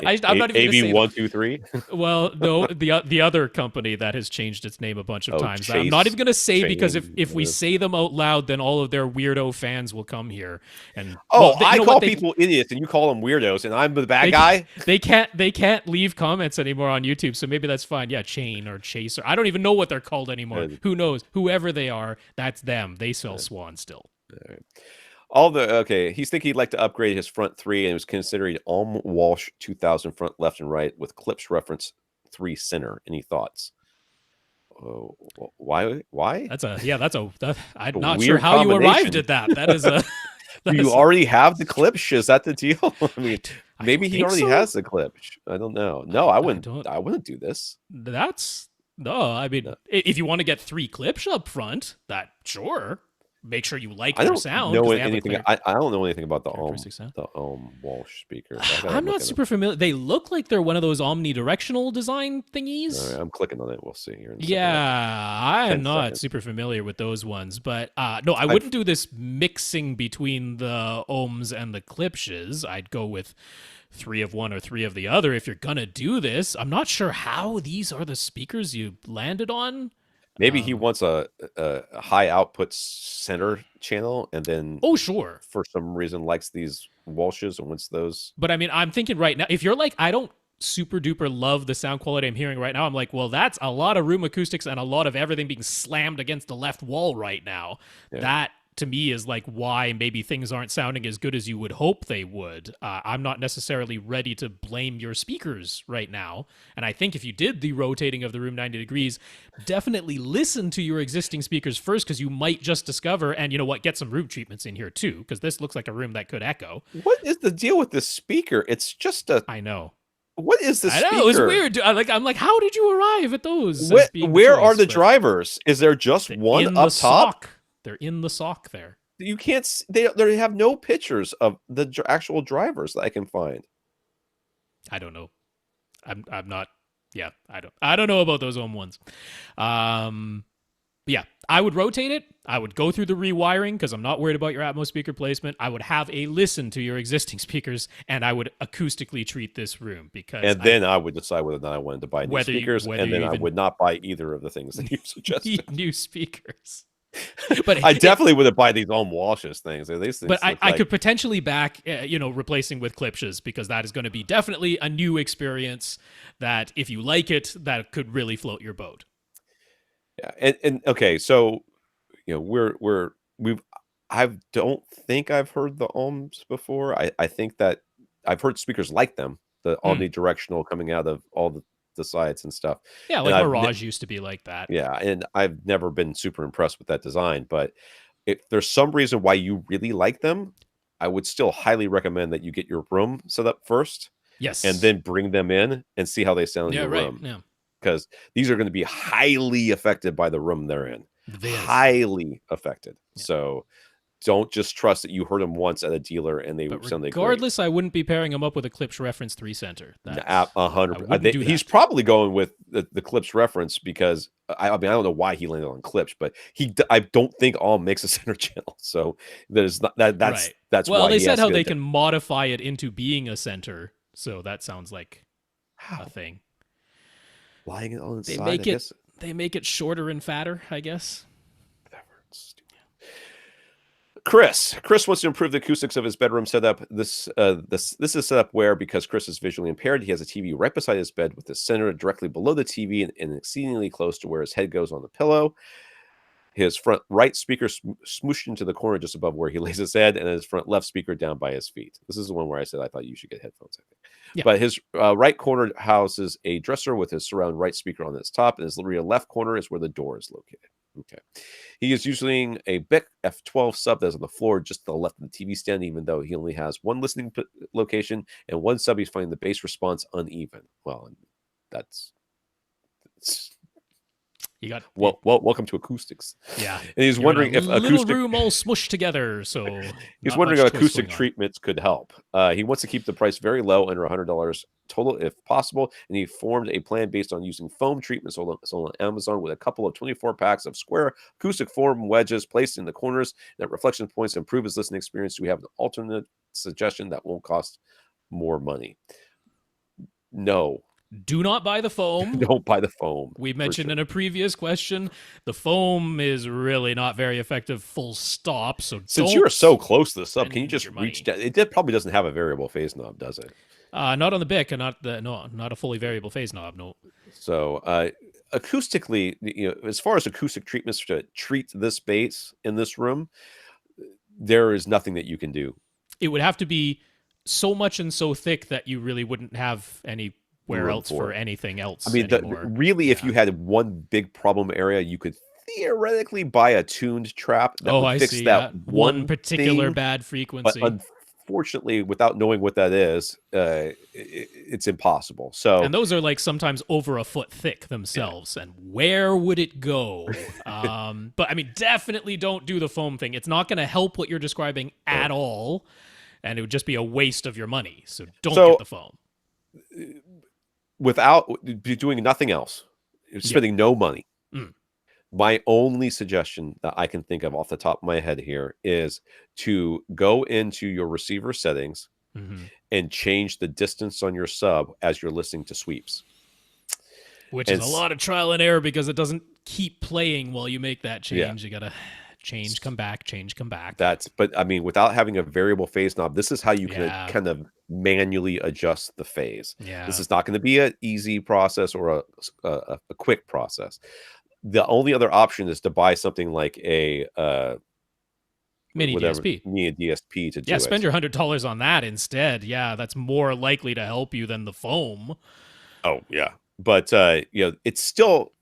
I'm not even AV 123. Well, no, the other company that has changed its name a bunch of times. I'm not even going to say because if we say them out loud, then all of their weirdo fans will come here. And I call people idiots, and you call them weirdos, and I'm the bad guy. They can't leave comments anymore on YouTube, so maybe that's fine. Yeah, Chain or Chaser. I don't even know what they're called anymore. Who knows? Whoever they are, that's them. They sell Swan still. He's thinking he'd like to upgrade his front 3 and was considering Walsh 2000 front left and right with clips reference 3 center. Any thoughts? Why? I'm not sure how you arrived at that. That is a. Do you already have the clips? Is that the deal? I mean, maybe he already has the clips. I don't know. No, I wouldn't do this. I mean, if you want to get 3 clips up front, sure. Make sure you like their sound. I don't know anything about the Walsh speakers. I'm not super familiar. They look like they're one of those omnidirectional design thingies. All right, I'm clicking on it. We'll see here. I'm not super familiar with those ones, but no, I wouldn't do this mixing between the ohms and the clipshes. I'd go with 3 of one or 3 of the other if you're gonna do this. I'm not sure how these are the speakers you landed on. Maybe he wants a high output center channel, and then sure, for some reason likes these Walshes and wants those. But I mean, I'm thinking right now, if you're like, I don't super duper love the sound quality I'm hearing right now, I'm like, well, that's a lot of room acoustics and a lot of everything being slammed against the left wall right now. Yeah. That to me is like why maybe things aren't sounding as good as you would hope they would. I'm not necessarily ready to blame your speakers right now. And I think if you did the rotating of the room 90 degrees, definitely listen to your existing speakers first, because you might just discover, and you know what, get some room treatments in here too, because this looks like a room that could echo. What is the deal with this speaker? It's just I know. What is the speaker? I know, it was weird. I'm like, how did you arrive at those? Where are the drivers? Is there just one up top? They're in the sock there. You can't. They have no pictures of the actual drivers that I can find. I don't know. I'm not. Yeah, I don't know about those ohm ones. Yeah, I would rotate it. I would go through the rewiring because I'm not worried about your Atmos speaker placement. I would have a listen to your existing speakers, and I would acoustically treat this room then I would decide whether or not I wanted to buy new speakers, and then I would not buy either of the things that you suggested. New speakers. But I definitely wouldn't buy these ohm Walshes things. But I could potentially back, replacing with clipshes, because that is going to be definitely a new experience that if you like it, that could really float your boat. Yeah, and okay, so we've I don't think I've heard the ohms before. I think that I've heard speakers like them, the Hmm. omnidirectional coming out of all the sides and stuff. Yeah, And like Mirage used to be like that. yeah, and I've never been super impressed with that design. But if there's some reason why you really like them, I would still highly recommend that you get your room set up first and Yes. then bring them in and see how they sound in Yeah, your right. room. Yeah. Because these are going to be highly affected by the room they're in. This. Highly affected. Yeah. So don't just trust that you heard them once at a dealer and they But sounded great. regardless, I wouldn't be pairing him up with a Klipsch Reference 3 center. That's I 100. wouldn't do He's that. probably going with the Klipsch reference because I mean I don't know why he landed on Klipsch, but I don't think all makes a center channel. So there's not Right. that's Well, why they he said has to how get they it done. can modify it into being a center, so that sounds like a How thing. lying it on the They side? I make it guess they make it shorter and fatter, I guess. whatever. It's stupid. Chris wants to improve the acoustics of his bedroom setup. This is set up where, because Chris is visually impaired, he has a TV right beside his bed with the center directly below the TV and exceedingly close to where his head goes on the pillow. His front right speaker smooshed into the corner just above where he lays his head, and his front left speaker down by his feet. This is the one where I said I thought you should get headphones, I think. Yeah. But his right corner houses a dresser with his surround right speaker on its top, and his rear left corner is where the door is located. Okay. He is using a Bic F12 sub that's on the floor just to the left of the TV stand, even though he only has one listening location and one sub. He's finding the bass response uneven. Well, that's You got welcome to Acoustics. yeah. And he's wondering if little room all smushed together, so he's wondering if acoustic treatments could help. He wants to keep the price very low, under $100 total if possible, and he formed a plan based on using foam treatments sold on Amazon with a couple of 24 packs of square acoustic foam wedges placed in the corners that reflection points to improve his listening experience. Do we have an alternate suggestion that won't cost more money? No. Do not buy the foam. Don't buy the foam. We mentioned in a previous question, the foam is really not very effective, full stop. So since you are so close to the sub, can you just reach down? It probably doesn't have a variable phase knob, does it? Not on the Bic, and not a fully variable phase knob. No. So acoustically, as far as acoustic treatments to treat this bass in this room, there is nothing that you can do. It would have to be so much and so thick that you really wouldn't have anywhere else for anything else. I mean, really, if you had one big problem area, you could theoretically buy a tuned trap that would fix that one particular thing, bad frequency. But unfortunately, without knowing what that is, it's impossible. So, and those are like sometimes over a foot thick themselves. Yeah. And where would it go? But I mean, definitely don't do the foam thing. It's not going to help what you're describing at all, and it would just be a waste of your money. So don't get the foam. Without doing nothing else, spending no money. My only suggestion that I can think of off the top of my head here is to go into your receiver settings and change the distance on your sub as you're listening to sweeps. Which is a lot of trial and error because it doesn't keep playing while you make that change. Yeah. You got to change, come back, change, come back. But I mean, without having a variable phase knob, this is how you can kind of manually adjust the phase. Yeah. This is not going to be an easy process or a quick process. The only other option is to buy something like a mini DSP. Mini DSP to do it. Spend your $100 on that instead. Yeah, that's more likely to help you than the foam. Oh yeah, but it's still.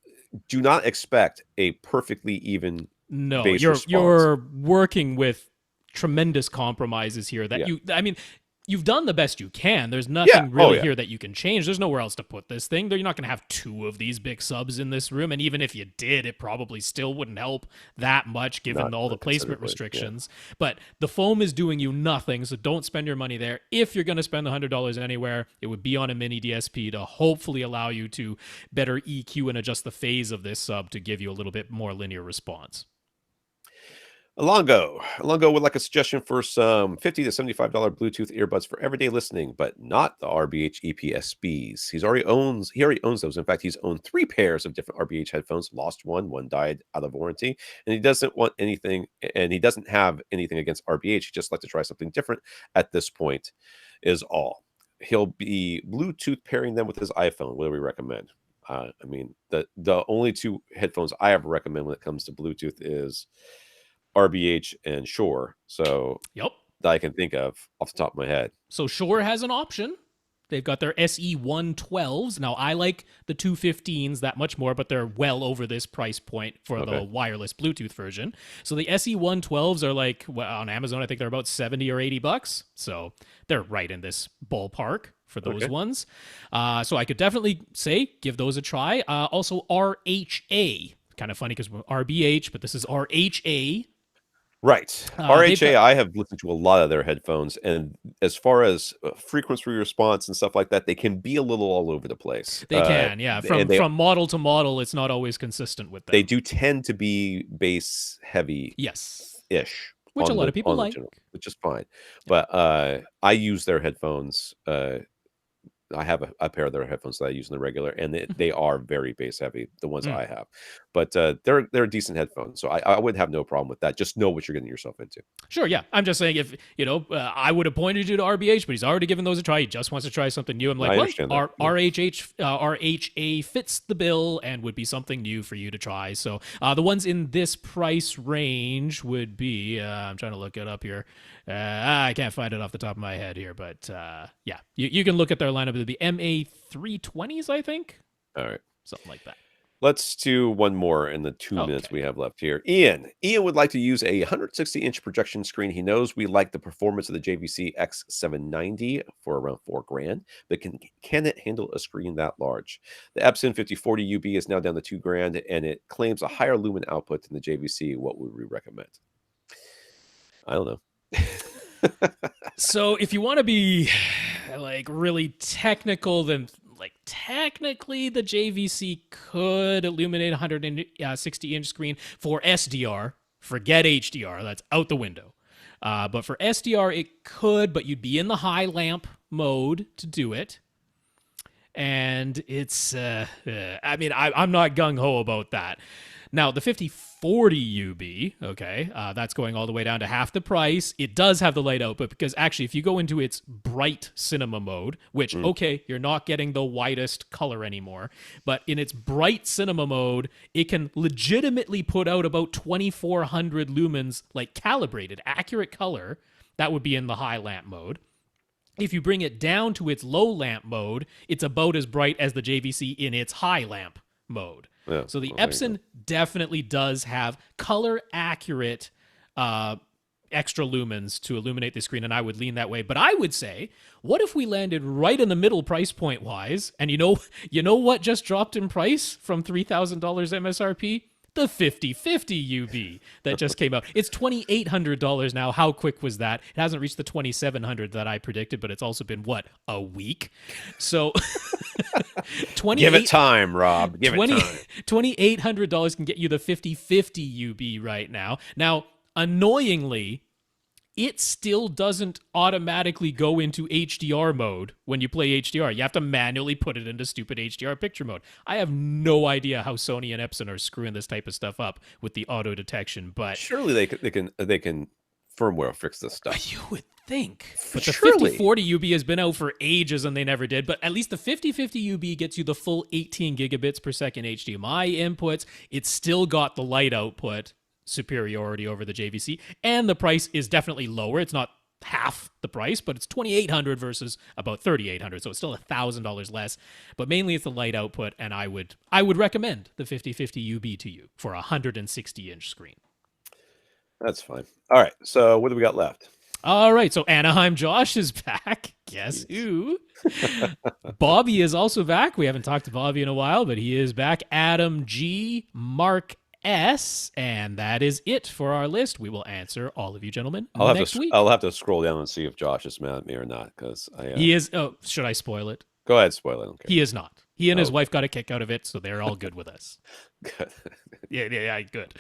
Do not expect a perfectly even. No, bass you're working with tremendous compromises here. I mean, you've done the best you can. There's nothing really here that you can change. There's nowhere else to put this thing. You're not going to have two of these big subs in this room. And even if you did, it probably still wouldn't help that much given all the placement restrictions. Yeah. But the foam is doing you nothing, so don't spend your money there. If you're going to spend the $100 anywhere, it would be on a mini DSP to hopefully allow you to better EQ and adjust the phase of this sub to give you a little bit more linear response. Alongo would like a suggestion for some $50 to $75 Bluetooth earbuds for everyday listening, but not the RBH EPSBs. He already owns those. In fact, he's owned 3 pairs of different RBH headphones. Lost one died out of warranty, and he doesn't have anything against RBH. He just like to try something different at this point. Is all. He'll be Bluetooth pairing them with his iPhone. What do we recommend? I mean, the only two headphones I ever recommend when it comes to Bluetooth is RBH and Shure. So Yep. that I can think of off the top of my head. So Shure has an option. They've got their SE112s. Now, I like the 215s that much more, but they're well over this price point for the wireless Bluetooth version. So the SE112s are like, well, on Amazon, I think they're about 70 or 80 bucks. So they're right in this ballpark for those ones. So I could definitely say give those a try. Also, RHA. Kind of funny because we're RBH, but this is RHA. Right. RHA, I have listened to a lot of their headphones, and as far as frequency response and stuff like that, they can be a little all over the place. They can, yeah. From model to model, it's not always consistent with them. They do tend to be bass heavy, ish, which a lot of people like, which is fine. But I use their headphones. I have a pair of their headphones that I use in the regular, and they are very bass heavy, the ones I have. But they're decent headphones, so I would have no problem with that. Just know what you're getting yourself into. Sure, yeah. I'm just saying, if I would have pointed you to RBH, but he's already given those a try. He just wants to try something new. I'm like, well, RHA fits the bill and would be something new for you to try. So the ones in this price range would be, I'm trying to look it up here. I can't find it off the top of my head here, but yeah, you can look at their lineup. It'll be MA320s, I think. All right. Something like that. Let's do one more in the 2 minutes we have left here. Ian would like to use a 160-inch projection screen. He knows we like the performance of the JVC X790 for around $4,000, but can it handle a screen that large? The Epson 5040 UB is now down to $2,000, and it claims a higher lumen output than the JVC. What would we recommend? I don't know. So if you want to be like really technical, then like technically the JVC could illuminate a 160-inch screen for SDR. Forget HDR, that's out the window. But for SDR it could, but you'd be in the high lamp mode to do it. And it's I mean, I'm not gung-ho about that. Now, the 5040 UB, okay, that's going all the way down to half the price. It does have the light output because actually, if you go into its bright cinema mode, which, okay, you're not getting the widest color anymore, but in its bright cinema mode, it can legitimately put out about 2,400 lumens, like calibrated, accurate color. That would be in the high lamp mode. If you bring it down to its low lamp mode, it's about as bright as the JVC in its high lamp mode. Yeah, so the Epson definitely does have color accurate extra lumens to illuminate the screen, and I would lean that way. But I would say, what if we landed right in the middle price point wise? And you know what just dropped in price from $3,000 MSRP? The 5050 UB that just came out. It's $2,800 now. How quick was that? It hasn't reached the $2,700 that I predicted, but it's also been, what, a week? So give it time, Rob. Give it time. $2,800 can get you the 5050 UB right now. Now, annoyingly, it still doesn't automatically go into HDR mode when you play HDR. You have to manually put it into stupid HDR picture mode. I have no idea how Sony and Epson are screwing this type of stuff up with the auto detection, but surely they can firmware fix this stuff. You would think. But the 5040 UB has been out for ages and they never did. But at least the 5050 UB gets you the full 18 gigabits per second HDMI inputs. It's still got the light output superiority over the JVC, and the price is definitely lower. It's not half the price, but it's $2,800 versus about $3,800, so it's still $1,000 less. But mainly it's the light output, and I would recommend the 5050 UB to you for a 160-inch screen. That's fine. All right, so what do we got left? All right, so Anaheim Josh is back. Guess who? Bobby is also back. We haven't talked to Bobby in a while, but he is back. Adam G, Mark S, and that is it for our list. We will answer all of you gentlemen next week. I'll have to scroll down and see if Josh is mad at me or not, because he is. Oh, should I spoil it? Go ahead, spoil it. Okay. He is not. He and his wife got a kick out of it, so they're all good with us. Good. Yeah, good.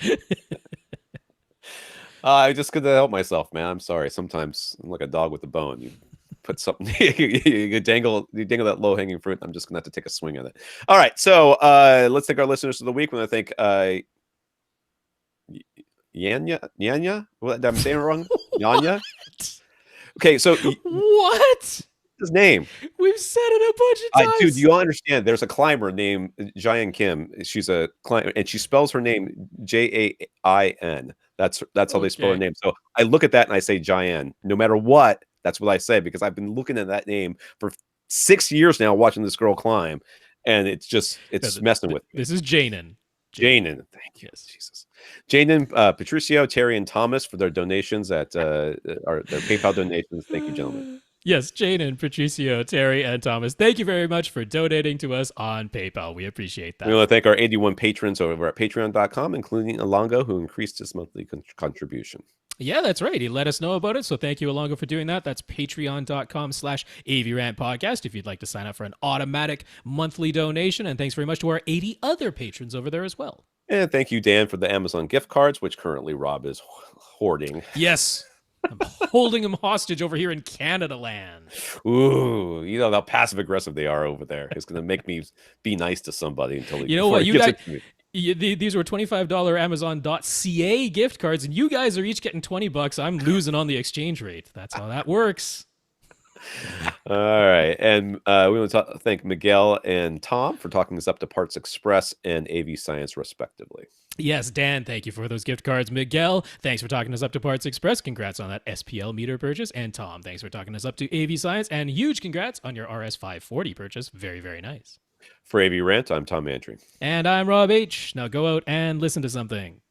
I just couldn't help myself, man. I'm sorry. Sometimes I'm like a dog with a bone. You put something, you dangle that low hanging fruit. I'm just gonna have to take a swing at it. All right, so let's take our listeners of the week. When I think Yanya? What, I'm saying it wrong? Yanya? Okay, so what? His name. We've said it a bunch of times. Dude, you all understand. There's a climber named Jayan Kim. She's a climber, and she spells her name Jain. That's how they spell her name. So I look at that and I say Jayan. No matter what, that's what I say because I've been looking at that name for 6 years now, watching this girl climb, and it's messing with me. This is Janin. Thank you. Yes. Jesus. Jaden, Patricio, Terry, and Thomas for their donations their PayPal donations. Thank you, gentlemen. Yes, Jaden, Patricio, Terry, and Thomas. Thank you very much for donating to us on PayPal. We appreciate that. We want to thank our 81 patrons over at patreon.com, including Alongo, who increased his monthly contribution. Yeah, that's right. He let us know about it. So thank you, Alongo, for doing that. That's patreon.com/AVRant Podcast if you'd like to sign up for an automatic monthly donation. And thanks very much to our 80 other patrons over there as well. And thank you, Dan, for the Amazon gift cards, which currently Rob is hoarding. Yes. I'm holding him hostage over here in Canada land. Ooh, you know how passive aggressive they are over there. It's going to make me be nice to somebody until you know what? You guys, these were $25 Amazon.ca gift cards, and you guys are each getting $20. I'm losing on the exchange rate. That's how that works. All right. And we want to thank Miguel and Tom for talking us up to Parts Express and AV Science, respectively. Yes, Dan, thank you for those gift cards. Miguel, thanks for talking us up to Parts Express. Congrats on that SPL meter purchase. And Tom, thanks for talking us up to AV Science. And huge congrats on your RS540 purchase. Very, very nice. For AV Rant, I'm Tom Andry. And I'm Rob H. Now go out and listen to something.